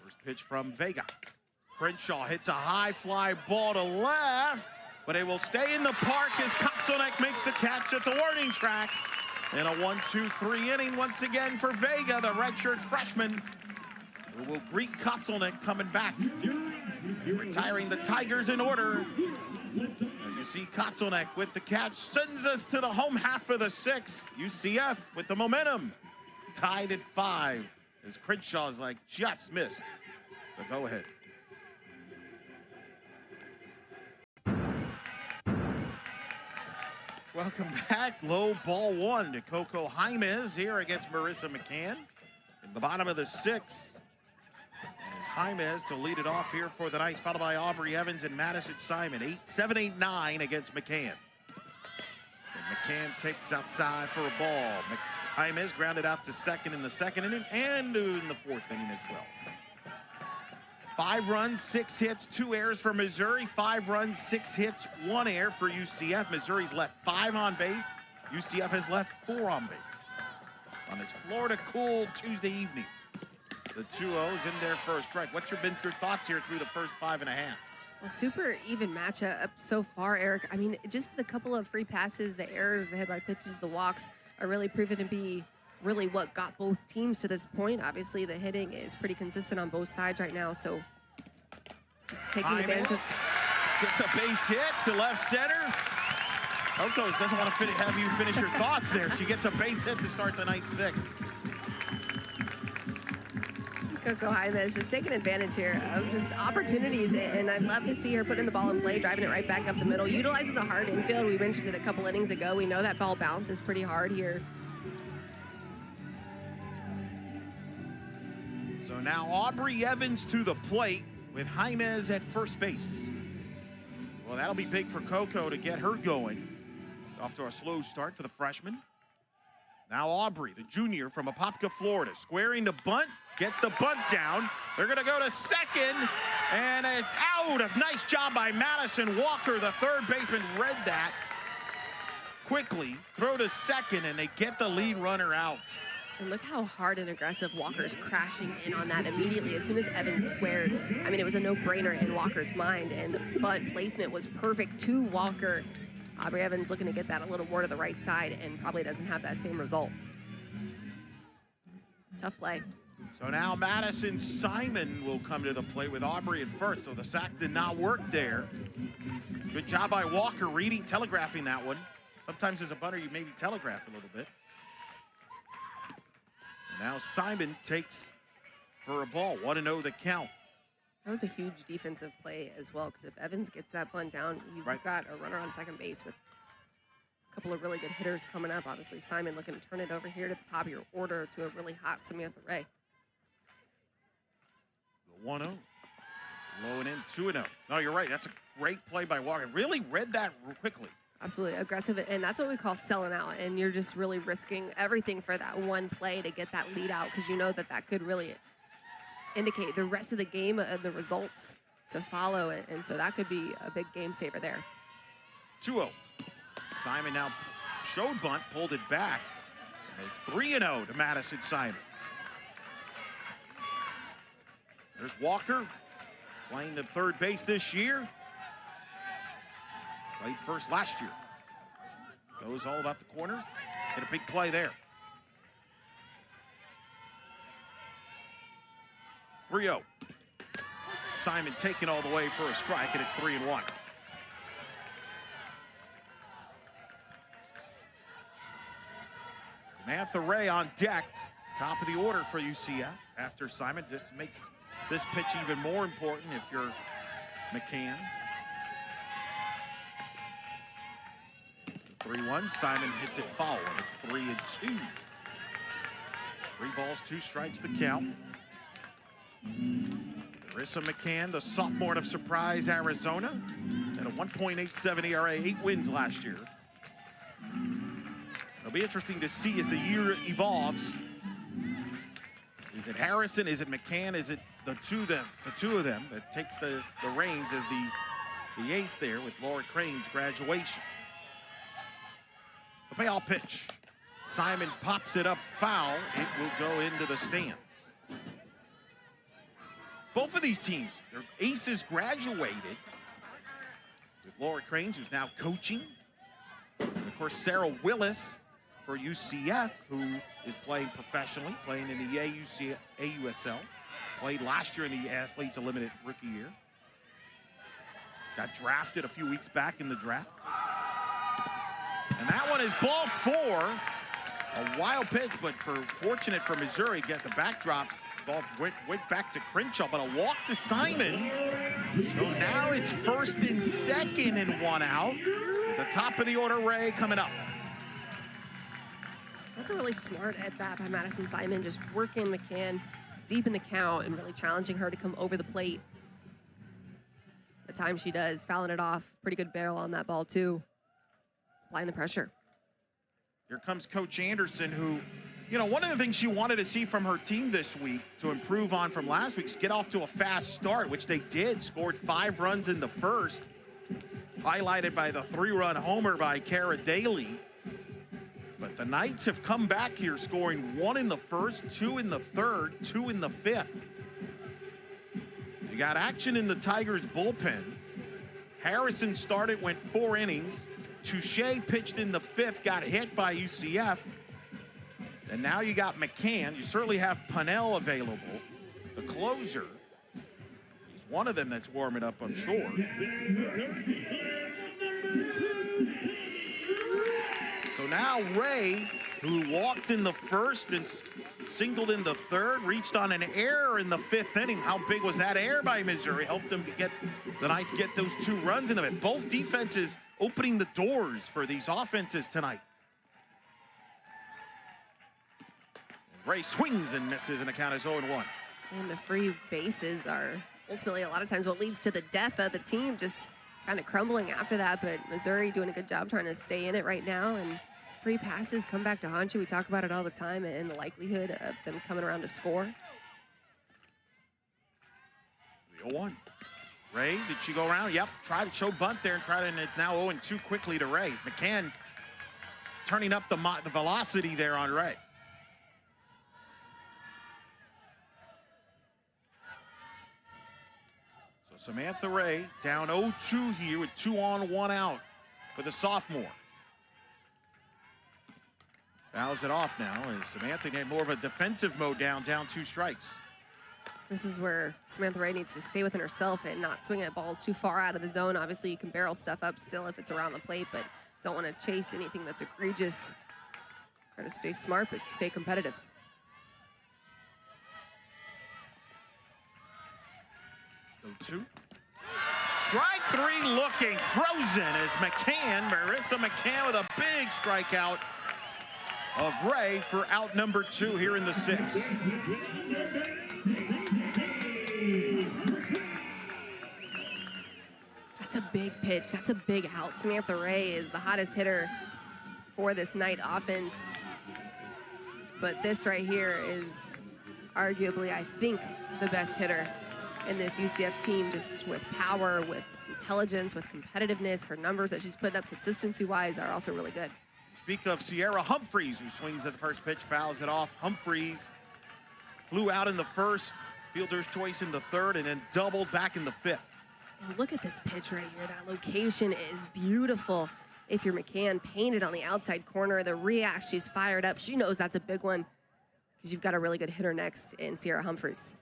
First pitch from Vega. Crenshaw hits a high fly ball to left, but it will stay in the park as Kotzelnick makes the catch at the warning track. In a 1-2-3 inning once again for Vega, the redshirt freshman, who will greet Kotzelnick coming back. Retiring the Tigers in order. As you see Kotzelnick with the catch, sends us to the home half of the 6th. UCF with the momentum. Tied at 5 as Crenshaw's like just missed the go-ahead. Welcome back. Low ball 1 to Coco Jaimez here against Marissa McCann. In the bottom of the 6th. As Jaimez to lead it off here for the Knights, followed by Aubrey Evans and Madison Simon. 7-8-9 against McCann. And McCann takes outside for a ball. Jaimez grounded out to second in the 2nd inning and in the 4th inning as well. 5 runs, 6 hits, 2 errors for Missouri. 5 runs, 6 hits, 1 error for UCF. Missouri's left 5 on base. UCF has left 4 on base. On this Florida cool Tuesday evening. The 2-0's in there for a strike. What's your thoughts here through the first 5.5? Well, super even matchup so far, Eric. I mean, just the couple of free passes, the errors, the hit by pitches, the walks are really proven to be really what got both teams to this point. Obviously, the hitting is pretty consistent on both sides right now, so just taking advantage of. Gets a base hit to left center. Coco's doesn't want to have you finish your thoughts there. She gets a base hit to start the night 6th. Coco Jaime is just taking advantage here of just opportunities, and I'd love to see her putting the ball in play, driving it right back up the middle, utilizing the hard infield. We mentioned it a couple innings ago. We know that ball bounces pretty hard here. So now Aubrey Evans to the plate with Jaimez at first base. Well, that'll be big for Coco to get her going. Off to a slow start for the freshman. Now Aubrey, the junior from Apopka, Florida, squaring the bunt, gets the bunt down. They're going to go to second, and it's out. A nice job by Madison Walker. The third baseman read that quickly. Throw to second, and they get the lead runner out. And look how hard and aggressive Walker's crashing in on that immediately as soon as Evans squares. I mean, it was a no-brainer in Walker's mind, and the bunt placement was perfect to Walker. Aubrey Evans looking to get that a little more to the right side and probably doesn't have that same result. Tough play. So now Madison Simon will come to the plate with Aubrey at first. So the sack did not work there. Good job by Walker reading, telegraphing that one. Sometimes as a bunter, you maybe telegraph a little bit. And now Simon takes for a ball. 1-0 the count. That was a huge defensive play as well, because if Evans gets that bunt down, you've got a runner on second base with a couple of really good hitters coming up. Obviously, Simon looking to turn it over here to the top of your order to a really hot Samantha Ray. The 1-0. Low and in, 2-0. No, you're right. That's a great play by Walker. Really read that quickly. Absolutely aggressive, and that's what we call selling out, and you're just really risking everything for that one play to get that lead out, because you know that that could really indicate the rest of the game and the results to follow it, and so that could be a big game saver there. 2-0. Simon now showed bunt, pulled it back, and it's 3-0 to Madison Simon. There's Walker playing the third base this year. Played first last year. Goes all about the corners. Hit a big play there. 3-0. Simon taking all the way for a strike, and it's 3-1. Samantha Ray on deck, top of the order for UCF after Simon. This makes this pitch even more important if you're McCann. It's the 3-1. Simon hits it foul, and it's 3-2. 3 balls, 2 strikes the count. Marissa McCann, the sophomore out of Surprise, Arizona, at a 1.87 ERA, 8 wins last year. It'll be interesting to see as the year evolves. Is it Harrison? Is it McCann? Is it the two of them that takes the reins as the ace there with Laura Crane's graduation? The payoff pitch. Simon pops it up foul. It will go into the stands. Both of these teams, their aces graduated, with Laura Cranes, who's now coaching. And of course, Sarah Willis for UCF, who is playing professionally, playing in the AUSL. Played last year in the Athletes Unlimited rookie year. Got drafted a few weeks back in the draft. And that one is ball 4. A wild pitch, but fortunate for Missouri, get the backdrop. Ball went back to Crenshaw, but a walk to Simon. So now it's first and second and 1 out. The top of the order, Ray, coming up. That's a really smart at-bat by Madison Simon, just working McCann deep in the count and really challenging her to come over the plate. The time she does, fouling it off. Pretty good barrel on that ball, too. Applying the pressure. Here comes Coach Anderson, who, you know, one of the things she wanted to see from her team this week to improve on from last week's get off to a fast start, which they did. Scored 5 runs in the first, highlighted by the 3-run homer by Cara Daly. But the Knights have come back here, scoring 1 in the first, 2 in the third, 2 in the fifth. You got action in the Tigers bullpen. Harrison started, went 4 innings. Touche pitched in the 5th, got hit by UCF. And now you got McCann. You certainly have Pannell available. The closer, he's one of them that's warming up, I'm sure. So now Ray, who walked in the first and singled in the third, reached on an error in the fifth inning. How big was that error by Missouri? Helped them to get the Knights get those 2 runs in the fifth. Both defenses opening the doors for these offenses tonight. Ray swings and misses, and the count is 0-1. And the free bases are ultimately a lot of times what leads to the death of the team, just kind of crumbling after that. But Missouri doing a good job trying to stay in it right now. And free passes come back to haunt you. We talk about it all the time, and the likelihood of them coming around to score. 0-1. Ray, did she go around? Yep, tried to show bunt there and it's now 0-2 quickly to Ray. McCann turning up the velocity there on Ray. So Samantha Ray down 0-2 here with 2 on, 1 out for the sophomore. Fouls it off now as Samantha get more of a defensive mode down 2 strikes. This is where Samantha Ray needs to stay within herself and not swing at balls too far out of the zone. Obviously, you can barrel stuff up still if it's around the plate, but don't want to chase anything that's egregious. Try to stay smart, but stay competitive. Go 2. Strike 3 looking frozen as Marissa McCann with a big strikeout of Ray for out number 2 here in the 6th. That's a big pitch. That's a big out. Samantha Ray is the hottest hitter for this Knight offense. But this right here is arguably, I think, the best hitter in this UCF team, just with power, with intelligence, with competitiveness. Her numbers that she's putting up consistency-wise are also really good. Speak of Sierra Humphreys, who swings at the first pitch, fouls it off. Humphreys flew out in the first, fielder's choice in the third, and then doubled back in the 5th. And look at this pitch right here. That location is beautiful. If you're McCann, painted on the outside corner, the react, she's fired up. She knows that's a big one because you've got a really good hitter next in Sierra Humphreys.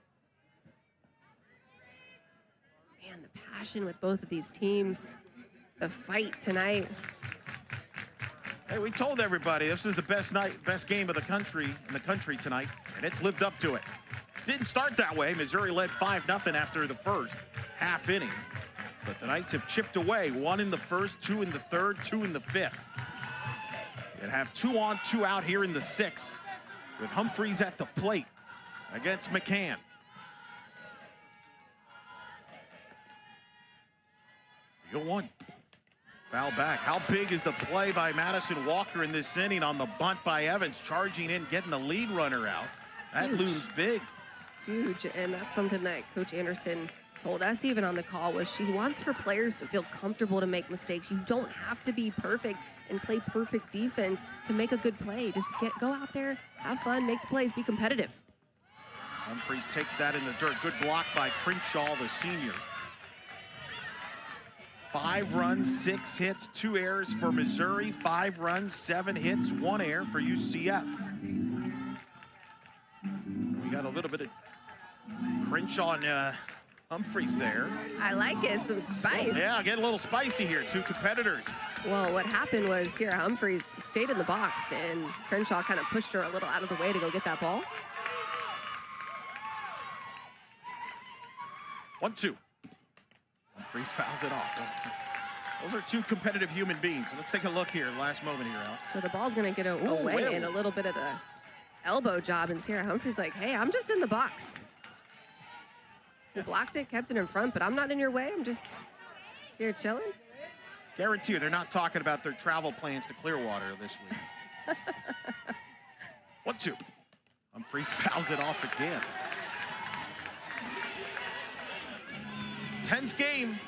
Man, the passion with both of these teams, the fight tonight. Hey, we told everybody this is the best game of the country tonight, and it's lived up to it. Didn't start that way. Missouri led 5-0 after the first half inning, but the Knights have chipped away. 1 in the first, 2 in the third, 2 in the 5th. And have 2 on, 2 out here in the 6th with Humphreys at the plate against McCann. You go 1. Foul back. How big is the play by Madison Walker in this inning on the bunt by Evans, charging in, getting the lead runner out? That looms big. Huge, and that's something that Coach Anderson told us even on the call, was she wants her players to feel comfortable to make mistakes. You don't have to be perfect and play perfect defense to make a good play. Just go out there, have fun, make the plays, be competitive. Humphreys takes that in the dirt. Good block by Crenshaw, the senior. 5 runs, 6 hits, 2 errors for Missouri. 5 runs, 7 hits, 1 error for UCF. We got a little bit of Crenshaw and Humphreys there. I like it, some spice. Yeah, get a little spicy here, 2 competitors. Well, what happened was Sierra Humphreys stayed in the box, and Crenshaw kind of pushed her a little out of the way to go get that ball. 1-2. Humphreys fouls it off. Those are 2 competitive human beings. So let's take a look here, last moment here, Alex. So the ball's going to get away and a little bit of the elbow job, and Sierra Humphreys like, hey, I'm just in the box. You blocked it, kept it in front, but I'm not in your way. I'm just here chilling. Guarantee you they're not talking about their travel plans to Clearwater this week. 1-2. Humphreys fouls it off again. Tense game.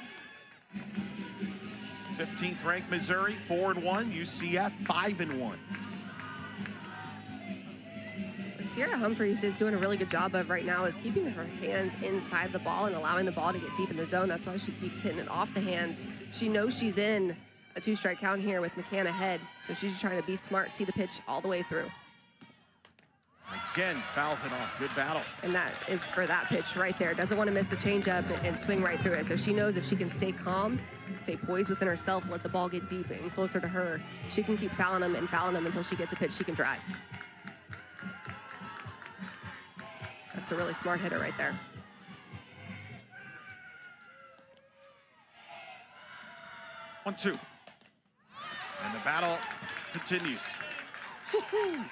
15th ranked Missouri, 4-1. UCF, 5-1. What Sierra Humphreys is doing a really good job of right now is keeping her hands inside the ball and allowing the ball to get deep in the zone. That's why she keeps hitting it off the hands. She knows she's in a 2-strike count here with McCann ahead, so she's just trying to be smart, see the pitch all the way through. Again, fouls it off. Good battle. And that is for that pitch right there. Doesn't want to miss the changeup and swing right through it. So she knows if she can stay calm, stay poised within herself, let the ball get deep and closer to her, she can keep fouling them until she gets a pitch she can drive. That's a really smart hitter right there. One, two. And the battle continues. Woo-hoo.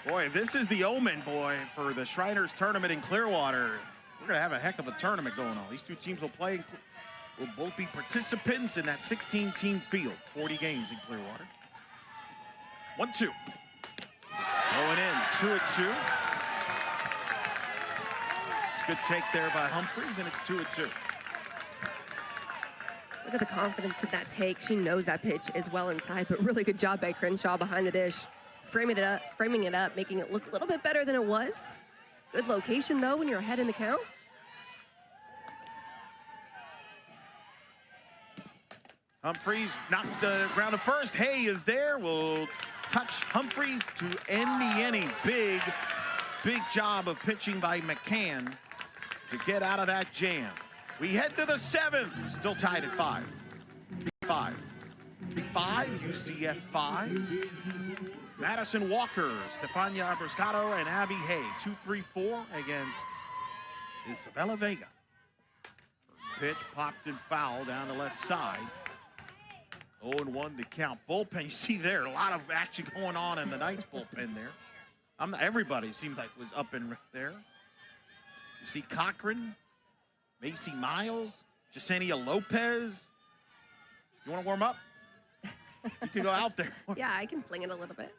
Boy, if this is the omen, boy, for the Shriners tournament in Clearwater, we're going to have a heck of a tournament going on. These two teams will play, will both be participants in that 16-team field, 40 games in Clearwater. 1-2. Going in, 2-2. It's a good take there by Humphries, and it's 2-2. Look at the confidence in that take. She knows that pitch is well inside, but really good job by Crenshaw behind the dish. Framing it up, making it look a little bit better than it was. Good location, though, when you're ahead in the count. Humphries knocks the ground to first. Hay is there. Will touch Humphries to end the inning. Big job of pitching by McCann to get out of that jam. We head to the 7th. Still tied at 5. 5. 5, UCF 5. Madison Walker, Stefania Bruscato, and Abby Hay. 2-3-4 against Isabella Vega. First pitch popped and foul down the left side. 0-1 the count. Bullpen, you see there, a lot of action going on in the Knights bullpen there. Everybody seemed like was up and there. You see Cochran, Macy Miles, Jasenia Lopez. You want to warm up? You can go out there. Yeah, I can fling it a little bit.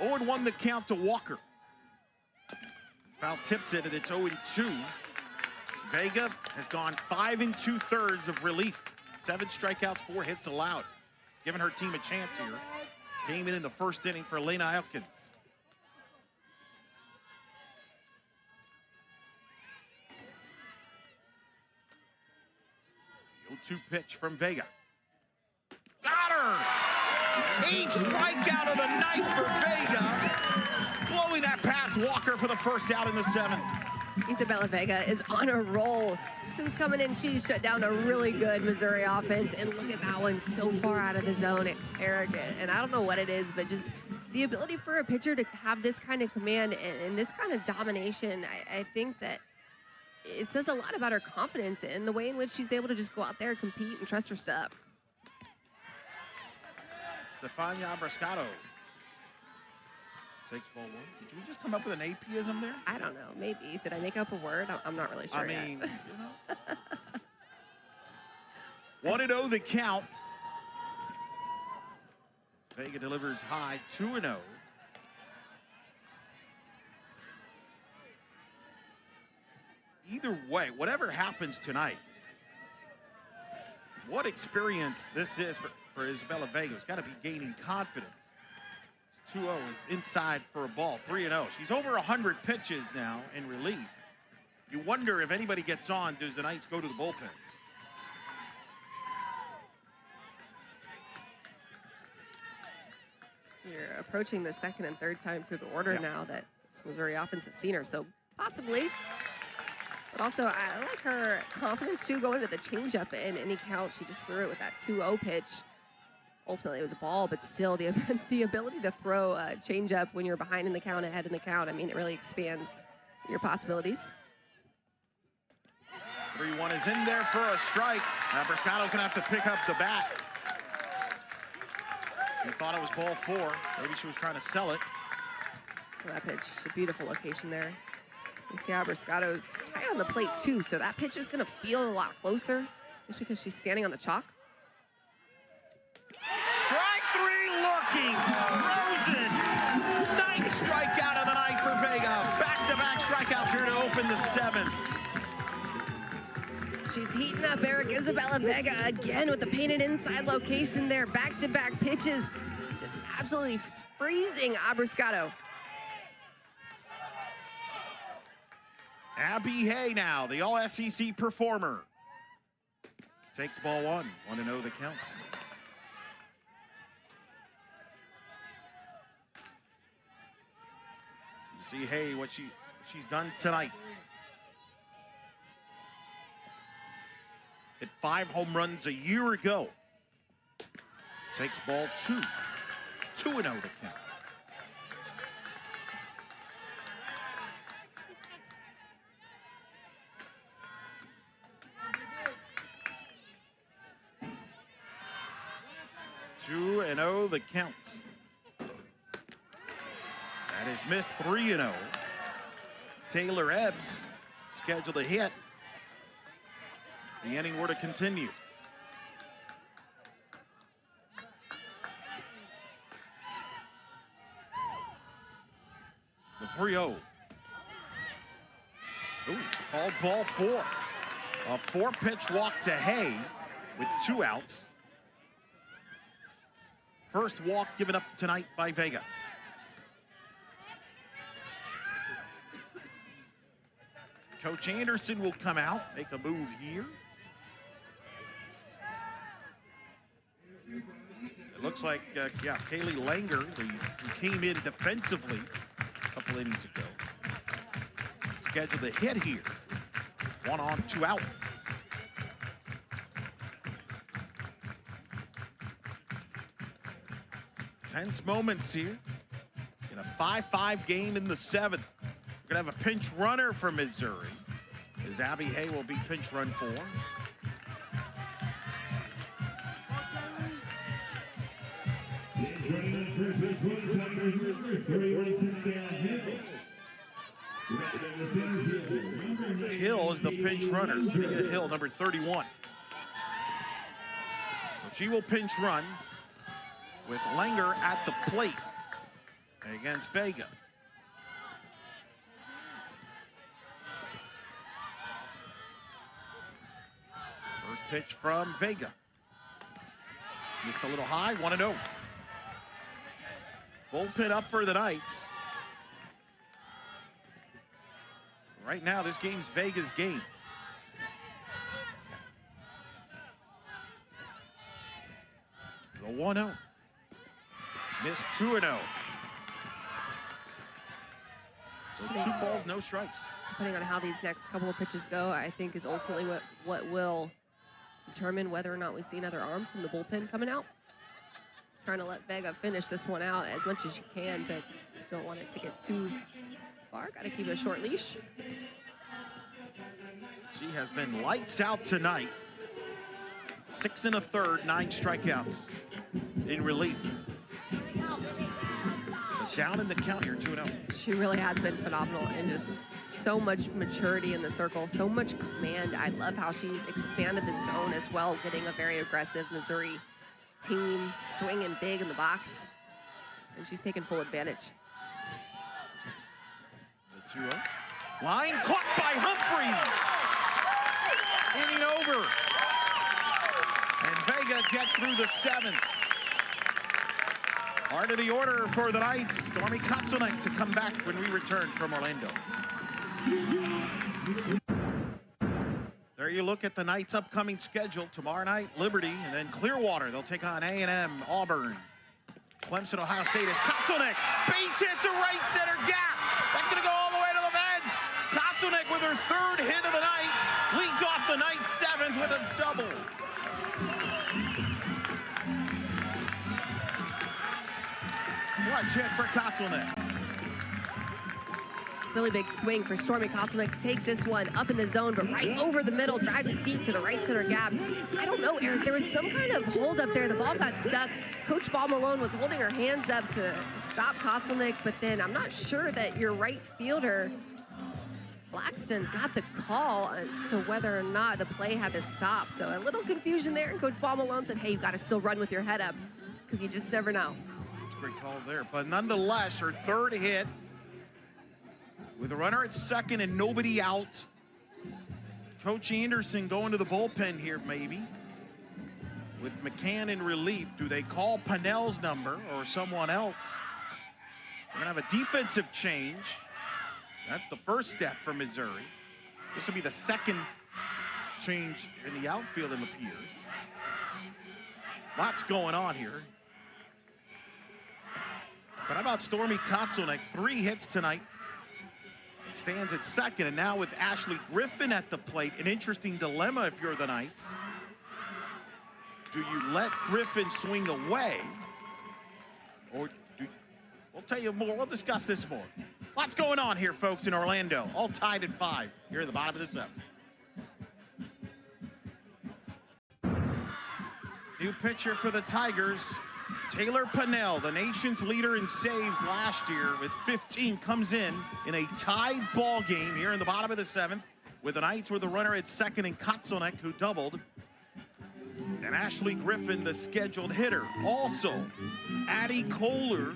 0-1 the count to Walker. Foul tips it, and it's 0-2. Vega has gone 5 2/3 of relief. 7 strikeouts, 4 hits allowed. Giving her team a chance here. Came in the first inning for Lena Elkins. The 0-2 pitch from Vega. Got her! 8th strikeout of the night for Vega. Blowing that past Walker for the first out in the 7th. Isabella Vega is on a roll. Since coming in, she's shut down a really good Missouri offense. And look at that one, so far out of the zone, Eric. And I don't know what it is, but just the ability for a pitcher to have this kind of command and this kind of domination, I think that it says a lot about her confidence and the way in which she's able to just go out there, compete, and trust her stuff. Stefania Bruscato takes ball 1. Did we just come up with an APism there? I don't know. Maybe. Did I make up a word? I'm not really sure yet. You know. 1-0 the count. Vega delivers high, 2-0. Either way, whatever happens tonight, what experience this is for Isabella Vega. Has got to be gaining confidence. 2-0 is inside for a ball, 3-0. She's over 100 pitches now in relief. You wonder if anybody gets on, does the Knights go to the bullpen? You're approaching the second and third time through the order now that this Missouri offense has seen her, so possibly. But also, I like her confidence, too, going to the changeup in any count. She just threw it with that 2-0 pitch. Ultimately, it was a ball, but still, the ability to throw a changeup when you're behind in the count, ahead in the count, I mean, it really expands your possibilities. 3-1 is in there for a strike. Bruscato's going to have to pick up the bat. She thought it was ball 4. Maybe she was trying to sell it. Well, that pitch, a beautiful location there. You see how Bruscato's tight on the plate, too, so that pitch is going to feel a lot closer just because she's standing on the chalk. Strike 3 looking, frozen. 9th strikeout of the night for Vega. Back-to-back strikeouts here to open the 7th. She's heating up, Eric. Isabella Vega again with the painted inside location there. Back-to-back pitches, just absolutely freezing Bruscato. Abby Hay now, the All-SEC performer. Takes ball 1, 1-0 the count. You see Hay, what she's done tonight. Hit 5 home runs a year ago. Takes ball 2. 2-0 the count. Two and 0 the count. That is missed. 3-0. Taylor Ebbs scheduled a hit. The inning were to continue. The 3-0. Ooh, called ball 4. A 4-pitch walk to Hay with 2 outs. First walk given up tonight by Vega. Coach Anderson will come out, make a move here. It looks like, Kaylee Langer, who came in defensively a couple innings ago, scheduled a hit here. 1 on, 2 out. Tense moments here in a 5-5 game in the 7th. We're gonna have a pinch runner for Missouri, as Abby Hay will be pinch run 4. Hill is the pinch runner, Sonia Hill, number 31. So she will pinch run with Langer at the plate against Vega. First pitch from Vega. Missed a little high, 1-0. Bullpen up for the Knights. Right now, this game's Vega's game. The 1-0. Missed 2-0. So 2 balls, no strikes. Depending on how these next couple of pitches go, I think is ultimately what will determine whether or not we see another arm from the bullpen coming out. Trying to let Vega finish this one out as much as you can, but don't want it to get too far. Got to keep it a short leash. She has been lights out tonight. 6 1/3, 9 strikeouts in relief. But down in the count here, 2-0. She really has been phenomenal, and just so much maturity in the circle, so much command. I love how she's expanded the zone as well, getting a very aggressive Missouri team swinging big in the box, and she's taking full advantage. The 2-0. Line caught by Humphreys. Inning over. And Vega gets through the 7th. Part of the order for the Knights, Stormy Kotzelnick to come back when we return from Orlando. There you look at the Knights' upcoming schedule. Tomorrow night, Liberty, and then Clearwater. They'll take on A&M, Auburn. Clemson, Ohio State is Kotzelnick. Base hit to right center gap. That's going to go all the way to the fence. Kotzelnick with her 3rd hit of the night. Leads off the Knights' 7th with a double. Clutch hit for Kotzelnick. Really big swing for Stormy Kotzelnick. Takes this one up in the zone, but right over the middle, drives it deep to the right center gap. I don't know, Eric, there was some kind of hold up there. The ball got stuck. Coach Ball Malone was holding her hands up to stop Kotzelnick, but then I'm not sure that your right fielder, Blackston, got the call as to whether or not the play had to stop. So a little confusion there, and Coach Ball Malone said, hey, you got to still run with your head up, because you just never know. Great call there, but nonetheless, her 3rd hit with a runner at 2nd and nobody out. Coach Anderson going to the bullpen here, maybe, with McCann in relief. Do they call Pennell's number or someone else? We're gonna have a defensive change. That's the first step for Missouri. This will be the 2nd change in the outfield, it appears. Lots going on here. But how about Stormy Kotzelnick? 3 hits tonight. Stands at 2nd, and now with Ashley Griffin at the plate, an interesting dilemma if you're the Knights. Do you let Griffin swing away, Or we'll tell you more. We'll discuss this more. Lots going on here, folks, in Orlando. All tied at 5 here at the bottom of the 7th. New pitcher for the Tigers, Taylor Pennell, the nation's leader in saves last year with 15, comes in a tied ball game here in the bottom of the 7th with the Knights with the runner at second and Kotsonek, who doubled. And Ashley Griffin, the scheduled hitter. Also, Addie Kohler,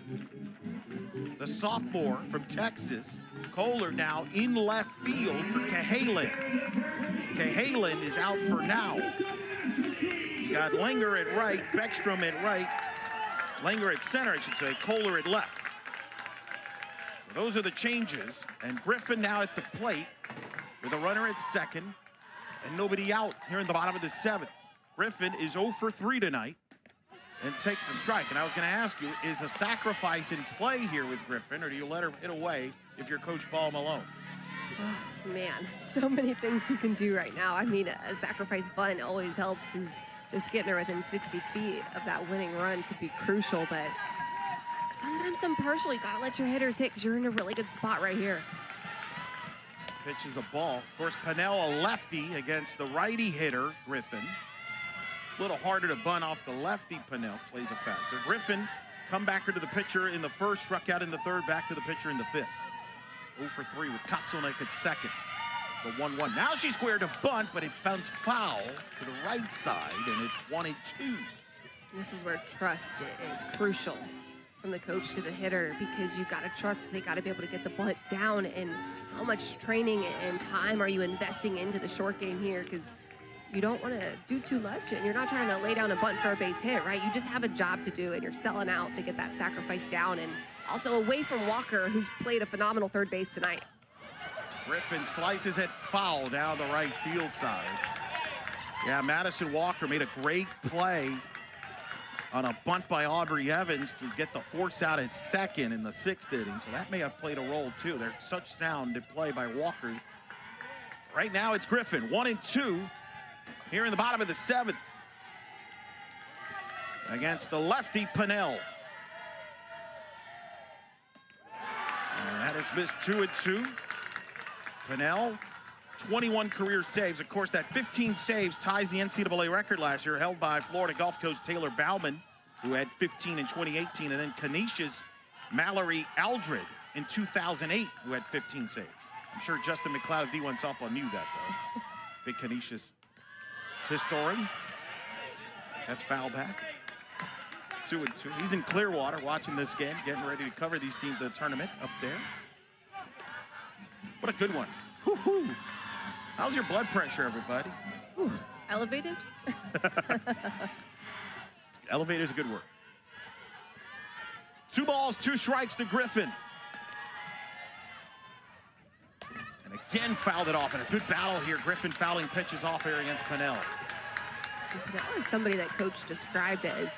the sophomore from Texas. Kohler now in left field for Cahalan. Cahalan is out for now. You got Langer at right, Beckstrom at right, Langer at center, I should say, Kohler at left. So those are the changes. And Griffin now at the plate with a runner at second and nobody out here in the bottom of the 7th. Griffin is 0 for 3 tonight and takes a strike. And I was going to ask you, is a sacrifice in play here with Griffin, or do you let her hit away if you're Coach Paul Malone? Oh, man, so many things you can do right now. I mean, a sacrifice bunt always helps because just getting her within 60 feet of that winning run could be crucial. But sometimes impartially, you got to let your hitters hit because you're in a really good spot right here. Pitches a ball. Of course, Pennell, a lefty against the righty hitter, Griffin. A little harder to bunt off the lefty. Pennell plays a factor. Griffin, comebacker to the pitcher in the first, struck out in the third, back to the pitcher in the 5th. 0 for 3 with Kotsonek at second. The 1-1. Now she squared a bunt, but it bounces foul to the right side, and it's 1-2. This is where trust is crucial from the coach to the hitter, because you got to trust that they got to be able to get the bunt down. And how much training and time are you investing into the short game here? Because you don't want to do too much, and you're not trying to lay down a bunt for a base hit, right? You just have a job to do, and you're selling out to get that sacrifice down. And also away from Walker, who's played a phenomenal third base tonight. Griffin slices it foul down the right field side. Yeah, Madison Walker made a great play on a bunt by Aubrey Evans to get the force out at second in the 6th inning. So that may have played a role too. There's such sound play by Walker. Right now it's Griffin, 1-2 here in the bottom of the 7th against the lefty Pennell. And that has missed 2-2. Pennell, 21 career saves. Of course, that 15 saves ties the NCAA record last year, held by Florida Gulf coach Taylor Bauman, who had 15 in 2018, and then Canisius Mallory Aldred in 2008, who had 15 saves. I'm sure Justin McLeod of D1 Softball knew that, though. Big Canisius historian. That's foul back. 2-2. He's in Clearwater watching this game, getting ready to cover these teams, the tournament up there. What a good one. Woo-hoo. How's your blood pressure, everybody? Ooh, elevated? Elevated is a good word. 2 balls, 2 strikes to Griffin. And again fouled it off. And a good battle here. Griffin fouling pitches off here against Pennell. Pennell is somebody that coach described as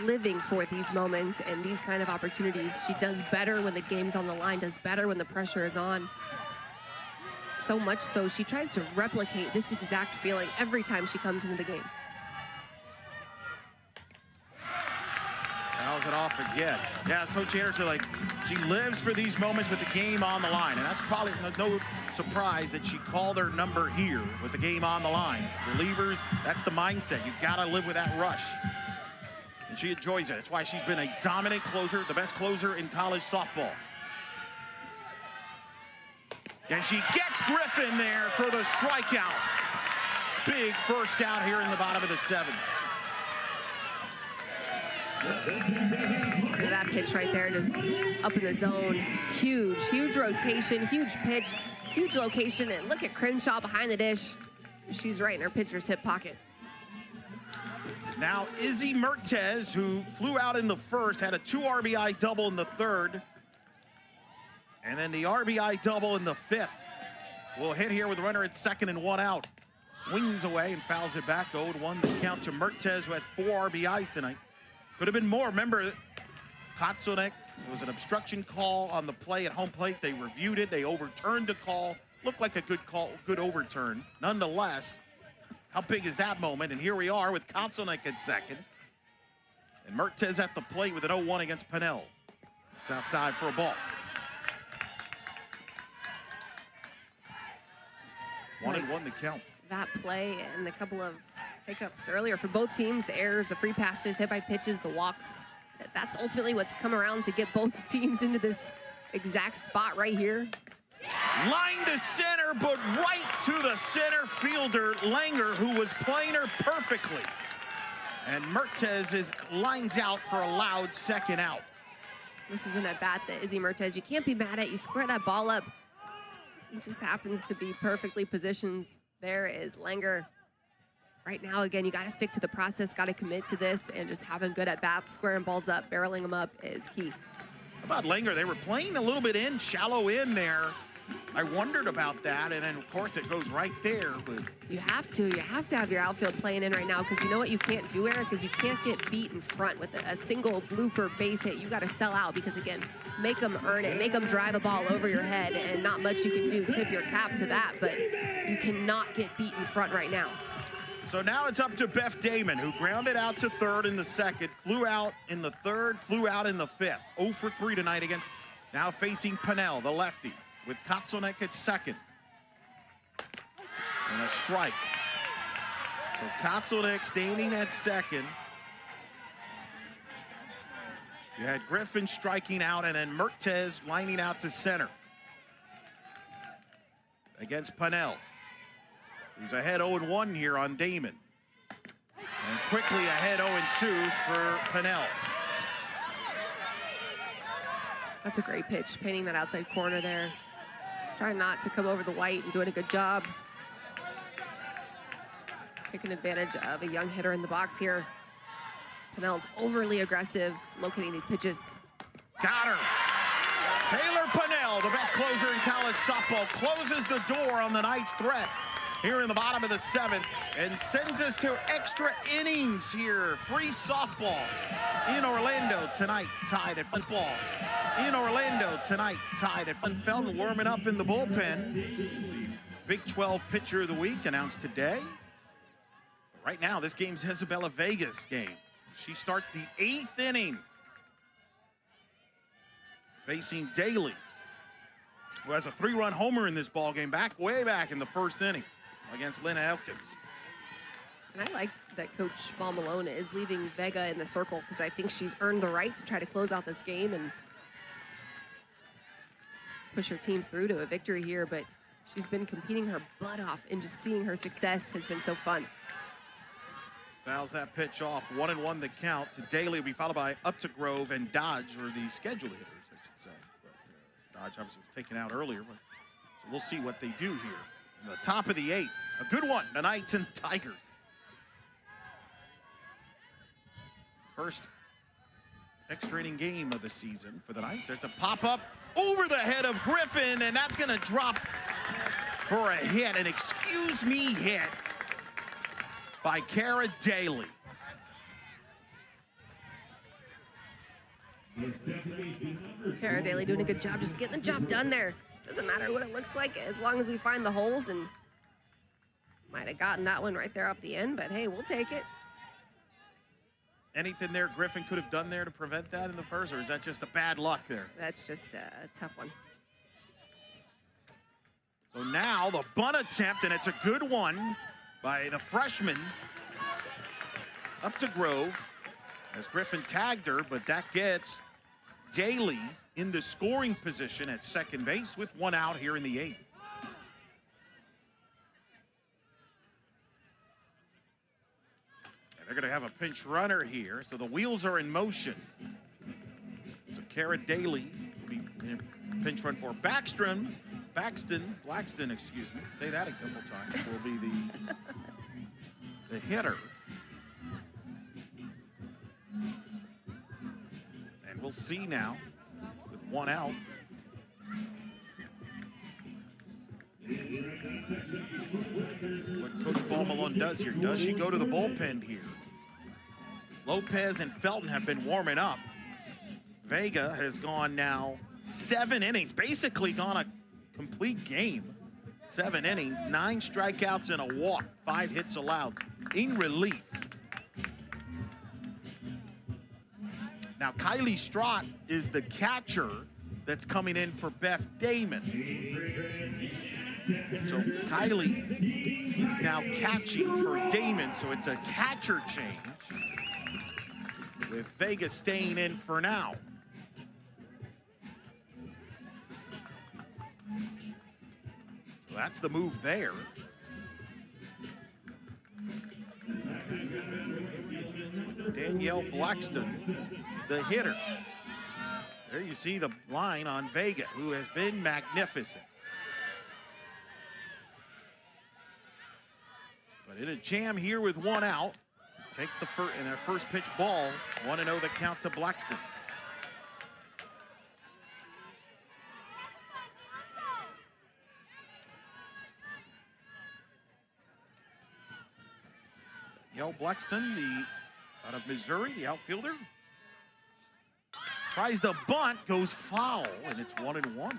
living for these moments and these kind of opportunities. She does better when the game's on the line, does better when the pressure is on. So much so, she tries to replicate this exact feeling every time she comes into the game. Fouls it off again. Yeah, Coach Anderson, like, she lives for these moments with the game on the line. And that's probably no surprise that she called her number here with the game on the line. Relievers, that's the mindset. You gotta live with that rush. And she enjoys it. That's why she's been a dominant closer, the best closer in college softball. And she gets Griffin there for the strikeout. Big first out here in the bottom of the 7th. That pitch right there, just up in the zone. Huge, huge rotation, huge pitch, huge location. And look at Crenshaw behind the dish. She's right in her pitcher's hip pocket. Now Izzy Mertez, who flew out in the first, had a 2 RBI double in the 3rd. And then the RBI double in the 5th. Will hit here with a runner at second and 1 out. Swings away and fouls it back. 0-1 to count to Mertez, who had 4 RBIs tonight. Could have been more. Remember, Kotsonek was an obstruction call on the play at home plate. They reviewed it. They overturned the call. Looked like a good call, good overturn. Nonetheless, how big is that moment? And here we are with Kotsonek at second. And Mertez at the plate with an 0-1 against Pennell. It's outside for a ball. 1-1 the count. That play and the couple of hiccups earlier for both teams, the errors, the free passes, hit by pitches, the walks. That's ultimately what's come around to get both teams into this exact spot right here. Line to center, but right to the center fielder, Langer, who was playing her perfectly. And Mertez is lines out for a loud second out. This is an at-bat that Izzy Mertez, you can't be mad at. You square that ball up. It just happens to be perfectly positioned. There is Langer. Right now, again, you got to stick to the process, got to commit to this, and just having good at-bats, squaring balls up, barreling them up is key. How about Langer? They were playing a little bit in, shallow in there. I wondered about that, and then, of course, it goes right there. But you have to have your outfield playing in right now, because you know what you can't do, Eric, is you can't get beat in front with a single blooper base hit. You got to sell out, because, again, make them earn it, make them drive a ball over your head, and not much you can do. Tip your cap to that, but you cannot get beat in front right now. So now it's up to Beth Damon, who grounded out to third in the second, flew out in the third, flew out in the fifth. 0 for 3 tonight again. Now facing Pennell, the lefty, with Katzelnik at second. And a strike. So Katzelnik standing at second. You had Griffin striking out, and then Mertez lining out to center against Pennell, who's ahead 0-1 here on Damon. And quickly ahead 0-2 for Pennell. That's a great pitch, painting that outside corner there. Trying not to come over the white and doing a good job. Taking advantage of a young hitter in the box here. Pennell's overly aggressive, locating these pitches. Got her. Taylor Pennell, the best closer in college softball, closes the door on the Knights' threat here in the bottom of the seventh and sends us to extra innings here. Free softball in Orlando tonight, tied at football. In Orlando tonight, tied at Felton, warming up in the bullpen. The Big 12 Pitcher of the Week announced today. But right now, this game's Isabella Vega's game. She starts the 8th inning, facing Daly, who has a 3-run homer in this ballgame way back in the first inning against Lena Elkins. And I like that Coach Paul Malone is leaving Vega in the circle, because I think she's earned the right to try to close out this game and push her team through to a victory here. But she's been competing her butt off, and just seeing her success has been so fun. Fouls that pitch off. 1-1 the count. To Daly will be followed by Updegrove and Dodge, or the scheduled hitters, I should say. But Dodge obviously was taken out earlier, but so we'll see what they do here. In the top of the 8th, a good one, the Knights and Tigers. First extra inning game of the season for the Knights. There's a pop-up over the head of Griffin, and that's gonna drop for a hit, an excuse me hit by Cara Daly. Cara Daly doing a good job, just getting the job done there. Doesn't matter what it looks like, as long as we find the holes, and might have gotten that one right there off the end, but hey, we'll take it. Anything there Griffin could have done there to prevent that in the first, or is that just a bad luck there? That's just a tough one. So now the bunt attempt, and it's a good one by the freshman Updegrove, as Griffin tagged her, but that gets Daly into scoring position at second base with 1 out here in the 8th. And they're going to have a pinch runner here, so the wheels are in motion. So Cara Daly will be in pinch run for Blackston, excuse me. Say that a couple times. Will be the hitter. And we'll see now with 1 out. What Coach Paul Malone does here. Does she go to the bullpen here? Lopez and Felton have been warming up. Vega has gone now 7 innings, basically gone a complete game. 7 innings, 9 strikeouts and a walk, 5 hits allowed in relief. Now, Kylie Strott is the catcher that's coming in for Beth Damon. So Kylie is now catching for Damon, so it's a catcher change with Vega staying in for now. So that's the move there. Danielle Blackston, the hitter. There you see the line on Vega, who has been magnificent. But in a jam here with one out, takes the first and a first pitch ball, 1-0 the count to Blackston. Danielle Blackston, out of Missouri, the outfielder. Tries the bunt, goes foul, and it's 1-1.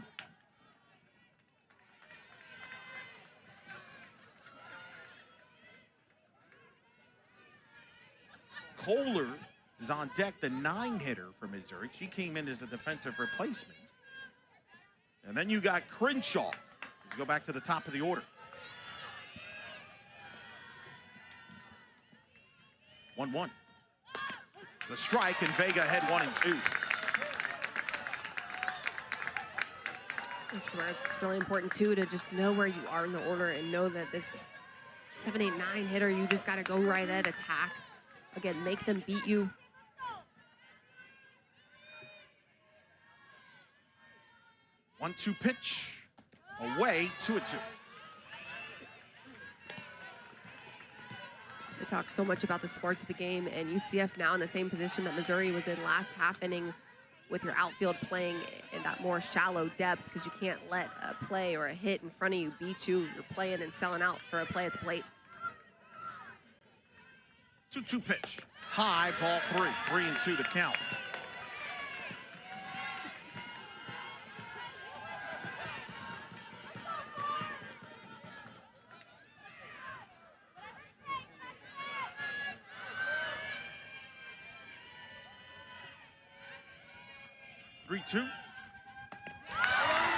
Kohler is on deck, the 9-hitter from Missouri. She came in as a defensive replacement. And then you got Crenshaw. Let's go back to the top of the order. 1-1. It's a strike, and Vega had 1-2. I swear it's really important, too, to just know where you are in the order and know that this 7, 8, 9 hitter, you just got to go right at attack. Again, make them beat you. 1-2 pitch. Away, 2-2. We talk so much about the sports of the game, and UCF now in the same position that Missouri was in last half inning with your outfield playing in that more shallow depth, because you can't let a play or a hit in front of you beat you. You're playing and selling out for a play at the plate. 2-2 pitch. High, ball 3. 3-2 the count.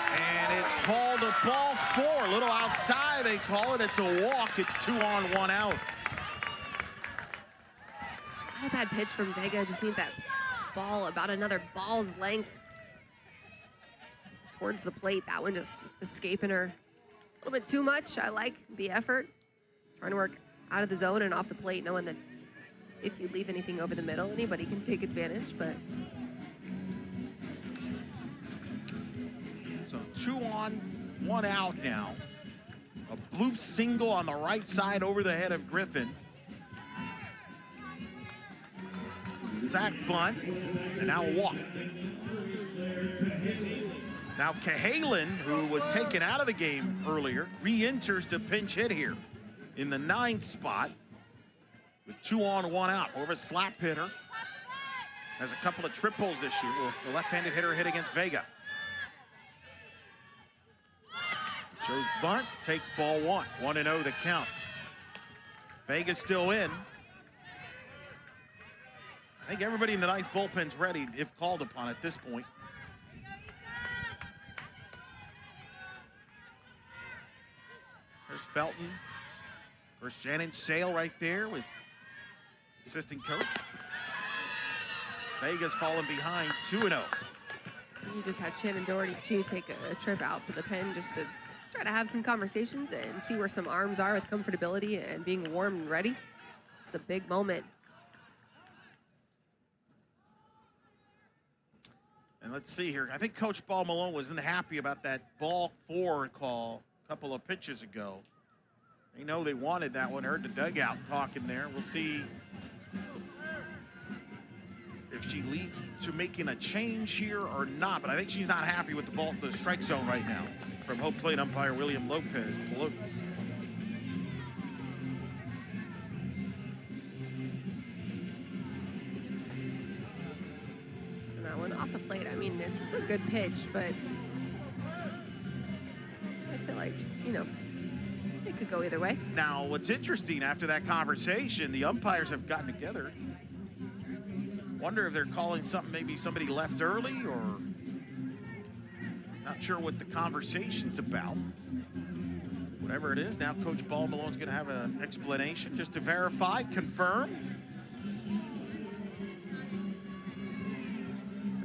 And it's called a ball 4. A little outside, they call it. It's a walk. It's 2 on, 1 out. Not a bad pitch from Vega. Just need that ball about another ball's length towards the plate. That one just escaping her a little bit too much. I like the effort. Trying to work out of the zone and off the plate, knowing that if you leave anything over the middle, anybody can take advantage, but... So 2 on, 1 out now. A bloop single on the right side over the head of Griffin. Sack bunt, and now a walk. Now Cahalan, who was taken out of the game earlier, re-enters to pinch hit here in the 9th spot with 2 on, 1 out. More of a slap hitter. Has a couple of triples this year. The left-handed hitter hit against Vega. Shows bunt, takes ball 1. 1-0 the count. Vega's still in. I think everybody in the Knights bullpen's ready if called upon at this point. There's Felton. There's Shannon Sale right there with assistant coach. Vega's falling behind 2-0. You just had Shannon Doherty, too, take a trip out to the pen just to try to have some conversations and see where some arms are with comfortability and being warm and ready. It's a big moment. And let's see here. I think Coach Paul Malone wasn't happy about that ball 4 call a couple of pitches ago. They know they wanted that one. Heard the dugout talking there. We'll see if she leads to making a change here or not. But I think she's not happy with the strike zone right now from home plate umpire William Lopez. Off the plate. I mean, it's a good pitch, but I feel like, you know, it could go either way. Now, what's interesting, after that conversation, the umpires have gotten together. Wonder if they're calling something, maybe somebody left early, or not sure what the conversation's about. Whatever it is, now Coach Ball Malone's going to have an explanation just to verify, confirm.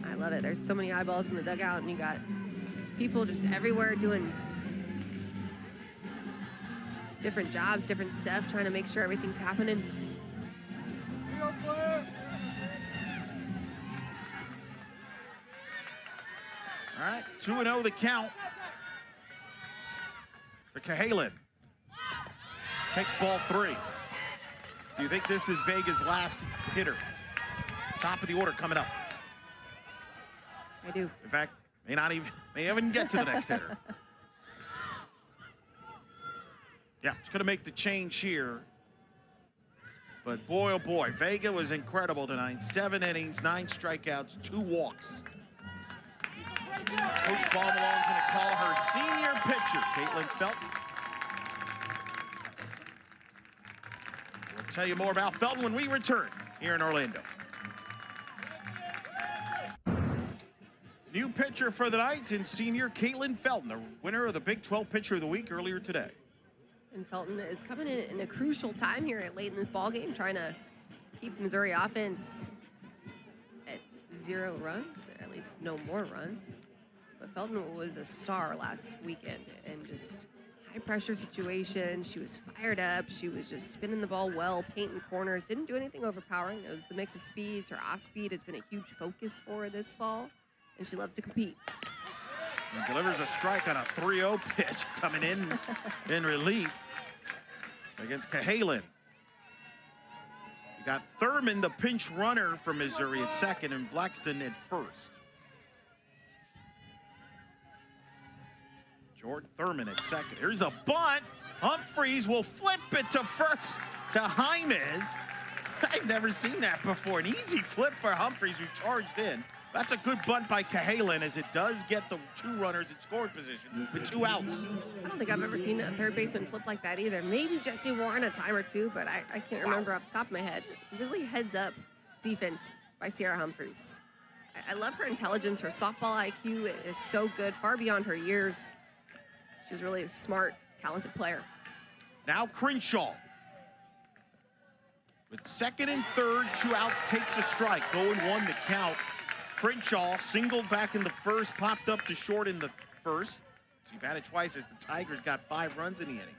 I love it. There's so many eyeballs in the dugout, and you got people just everywhere doing different jobs, different stuff, trying to make sure everything's happening. All right, 2-0 the count to Cahalan. Takes ball 3. Do you think this is Vega's last hitter? Top of the order coming up. I do. In fact, may even get to the next hitter. Yeah, it's going to make the change here. But boy, oh boy, Vega was incredible tonight. 7 innings, 9 strikeouts, 2 walks. Coach Ball Malone's going to call her senior pitcher, Caitlin Felton. We'll tell you more about Felton when we return here in Orlando. New pitcher for the Knights in senior Caitlin Felton, the winner of the Big 12 Pitcher of the Week earlier today. And Felton is coming in a crucial time here late in this ball game, trying to keep Missouri offense at 0 runs, or at least no more runs. But Felton was a star last weekend, and just high-pressure situation. She was fired up. She was just spinning the ball well, painting corners. Didn't do anything overpowering. It was the mix of speeds. Her off-speed has been a huge focus for her this fall, and she loves to compete. And delivers a strike on a 3-0 pitch coming in relief against Cahalan. You got Thurman, the pinch runner from Missouri, at second, and Blackston at first. Jordan Thurman at second. Here's a bunt. Humphreys will flip it to first to Jaimes. I've never seen that before. An easy flip for Humphreys, who charged in. That's a good bunt by Cahalan, as it does get the 2 runners in scoring position with 2 outs. I don't think I've ever seen a third baseman flip like that either. Maybe Jesse Warren a time or two, but I can't remember off the top of my head. Really heads up defense by Sierra Humphreys. I love her intelligence. Her softball IQ is so good, far beyond her years. She's really a smart, talented player. Now Crenshaw. With second and third, 2 outs, takes a strike. 0-1 the count. Crenshaw singled back in the first, popped up to short in the first. She batted twice as the Tigers got 5 runs in the inning.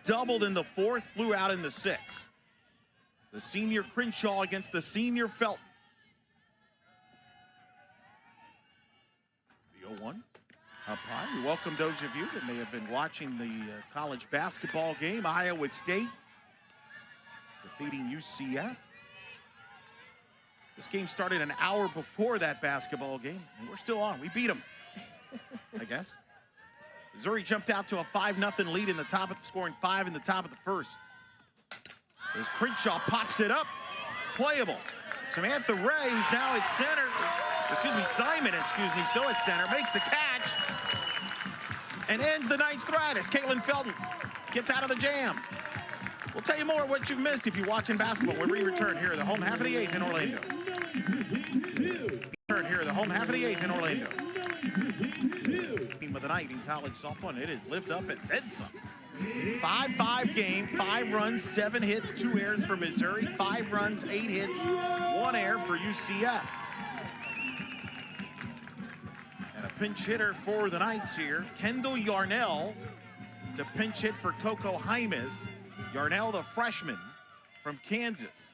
Doubled in the fourth, flew out in the sixth. The senior Crenshaw against the senior Felton. The 0-1 up high. We welcome those of you that may have been watching the college basketball game. Iowa State defeating UCF. This game started an hour before that basketball game, and we're still on. We beat them, I guess. Missouri jumped out to a 5-0 lead in the top of the scoring 5 in the top of the first. As Crenshaw pops it up, playable. Samantha Ray, who's now at center, Simon, still at center, makes the catch and ends the night's threat as Caitlin Felton gets out of the jam. We'll tell you more what you've missed if you're watching basketball when we return here at the home half of the 8th in Orlando. Team of the night in college softball, and it has lived up and then some. 5-5 game, 5 runs, 7 hits, 2 errors for Missouri, 5 runs, 8 hits, 1 error for UCF. And a pinch hitter for the Knights here, Kendall Yarnell, to pinch hit for Coco Jaimes. Yarnell, the freshman from Kansas.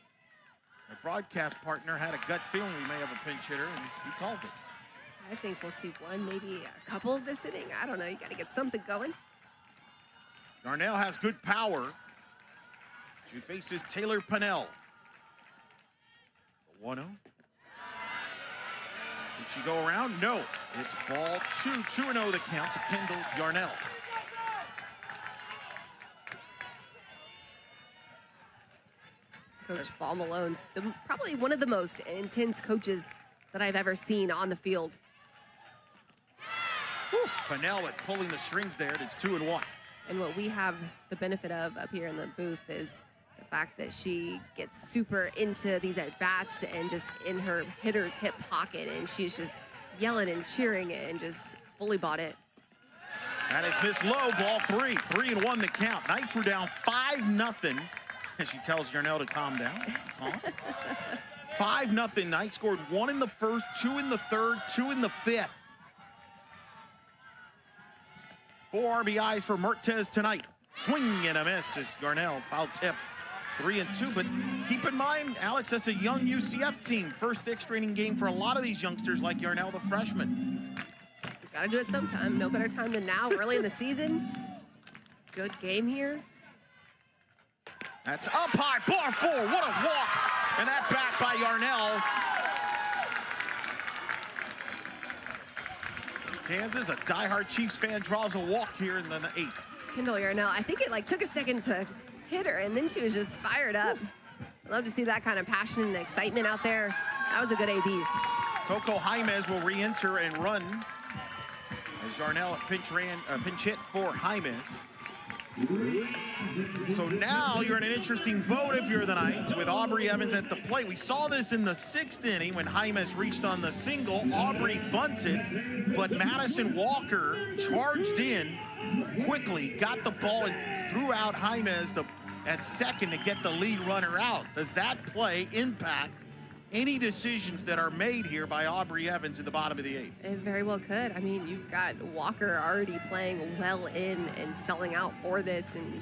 My broadcast partner had a gut feeling we may have a pinch hitter, and he called it. I think we'll see one, maybe a couple this inning. I don't know. You got to get something going. Yarnell has good power. She faces Taylor Pennell. The 1-0. Did she go around? No. It's ball 2. 2-0 the count to Kendall Yarnell. Coach Ball Malone's probably one of the most intense coaches that I've ever seen on the field. Whew. Pennell at pulling the strings there. It's 2-1. And what we have the benefit of up here in the booth is the fact that she gets super into these at-bats and just in her hitter's hip pocket, and she's just yelling and cheering and just fully bought it. That is Miss Lowe, ball 3. 3-1 the count. Knights were down 5-0. And she tells Yarnell to calm down. 5-0. Knights scored 1 in the first, 2 in the third, 2 in the fifth. 4 RBIs for Mertez tonight. Swing and a miss as Yarnell foul tip. 3-2, but keep in mind, Alex, that's a young UCF team. First extra inning game for a lot of these youngsters like Yarnell, the freshman. Gotta do it sometime. No better time than now, early in the season. Good game here. That's up high, bar 4. What a walk. And that back by Yarnell. Kansas, a diehard Chiefs fan, draws a walk here in the 8th. Kendall Yarnell, I think it took a second to hit her, and then she was just fired up. Love to see that kind of passion and excitement out there. That was a good AB. Coco Jaimez will re-enter and run as Yarnell pinch hit for Jaimez. So now you're in an interesting boat if you're the Knights with Aubrey Evans at the plate. We saw this in the 6th inning when Jaimez reached on the single. Aubrey bunted, but Madison Walker charged in quickly, got the ball and threw out Jaimez at second to get the lead runner out. Does that play impact any decisions that are made here by Aubrey Evans in the bottom of the 8th? It very well could. I mean, you've got Walker already playing well in and selling out for this. And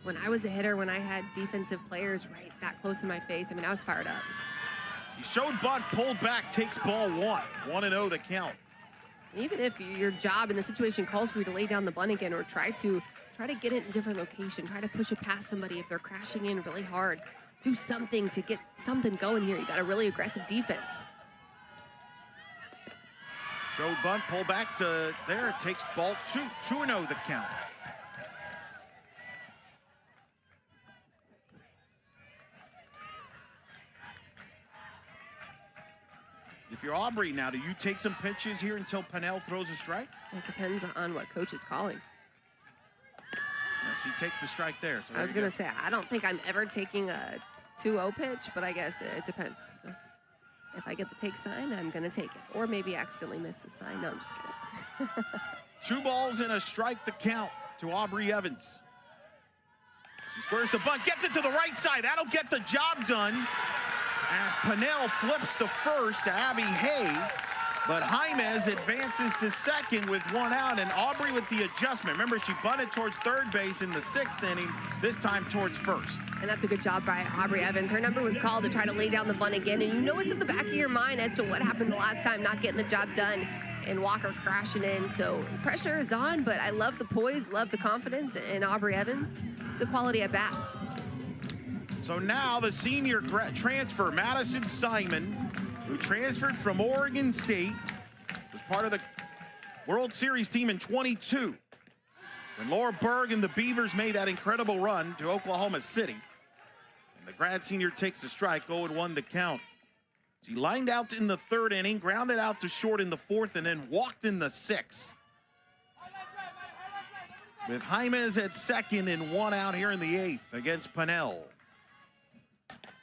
when I was a hitter, when I had defensive players right that close in my face, I mean, I was fired up. He showed bunt, pulled back, takes ball 1. 1-0 the count. Even if your job in the situation calls for you to lay down the bunt again or try to get it in a different location, try to push it past somebody if they're crashing in really hard, do something to get something going here. You got a really aggressive defense. Showed bunt, pull back to there. It takes ball 2. 2-0 the count. If you're Aubrey now, do you take some pitches here until Pennell throws a strike? It depends on what coach is calling. Well, she takes the strike there. So I was going to say, I don't think I'm ever taking a 2-0 pitch, but I guess it depends. If I get the take sign, I'm going to take it. Or maybe accidentally miss the sign. No, I'm just kidding. 2 balls and a strike to count to Aubrey Evans. She squares the bunt, gets it to the right side. That'll get the job done as Pennell flips to first to Abby Hay. But Jaimez advances to second with 1 out, and Aubrey with the adjustment. Remember, she bunted towards third base in the 6th inning, this time towards first. And that's a good job by Aubrey Evans. Her number was called to try to lay down the bunt again, and you know it's in the back of your mind as to what happened the last time, not getting the job done, and Walker crashing in. So pressure is on, but I love the poise, love the confidence in Aubrey Evans. It's a quality at bat. So now the senior transfer, Madison Simon, who transferred from Oregon State, was part of the World Series team in 22. When Laura Berg and the Beavers made that incredible run to Oklahoma City. And the grad senior takes the strike, 0-1 to count. She lined out in the 3rd inning, grounded out to short in the 4th, and then walked in the 6th. With Jaimez at second and 1 out here in the 8th against Pennell.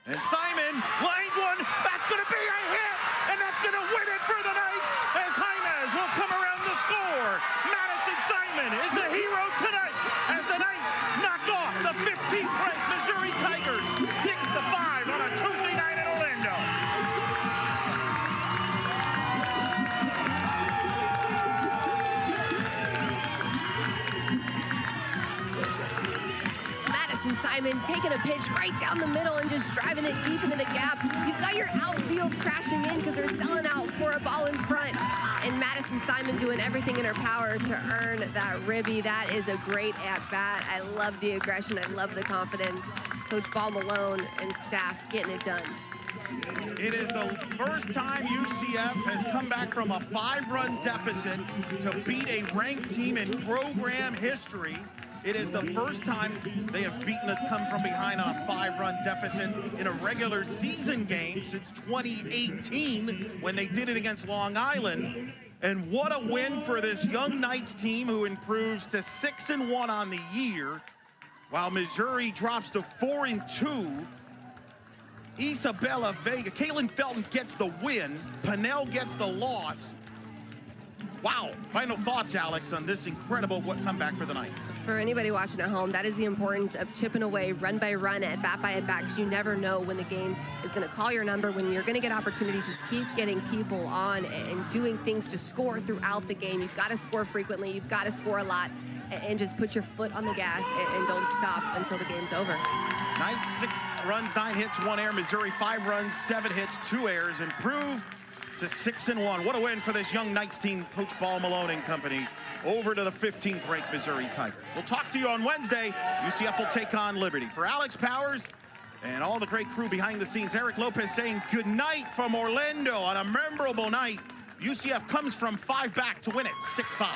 And Simon lines one, that's gonna be a hit, and that's gonna win it for the Knights as Jaimez will come around to score. Madison Simon is the hero tonight as the Knights knock off the 15th-ranked Missouri Tigers 6-5 on a Tuesday night in Orlando. Madison Simon taking a pitch right down the middle and just driving it deep into the gap. You've got your outfield crashing in because they're selling out for a ball in front. And Madison Simon doing everything in her power to earn that ribby. That is a great at-bat. I love the aggression. I love the confidence. Coach Ball Malone and staff getting it done. It is the first time UCF has come back from a 5-run deficit to beat a ranked team in program history. It is the first time they have come from behind on a 5-run deficit in a regular season game since 2018 when they did it against Long Island. And what a win for this young Knights team who improves to 6-1 on the year while Missouri drops to 4-2. Isabella Vega, Kaylin Felton gets the win. Pinnell gets the loss. Wow. Final thoughts, Alex, on this incredible comeback for the Knights. For anybody watching at home, that is the importance of chipping away run by run, at bat by at bat, because you never know when the game is going to call your number, when you're going to get opportunities. Just keep getting people on and doing things to score throughout the game. You've got to score frequently. You've got to score a lot, and just put your foot on the gas and don't stop until the game's over. Knights 6 runs, 9 hits, 1 error. Missouri 5 runs, 7 hits, 2 errors. Improve to 6-1. What a win for this young Knights team, Coach Paul Malone and company, over to the 15th ranked Missouri Tigers. We'll talk to you on Wednesday. UCF will take on Liberty. For Alex Powers and all the great crew behind the scenes, Eric Lopez saying good night from Orlando on a memorable night. UCF comes from 5 back to win it 6-5.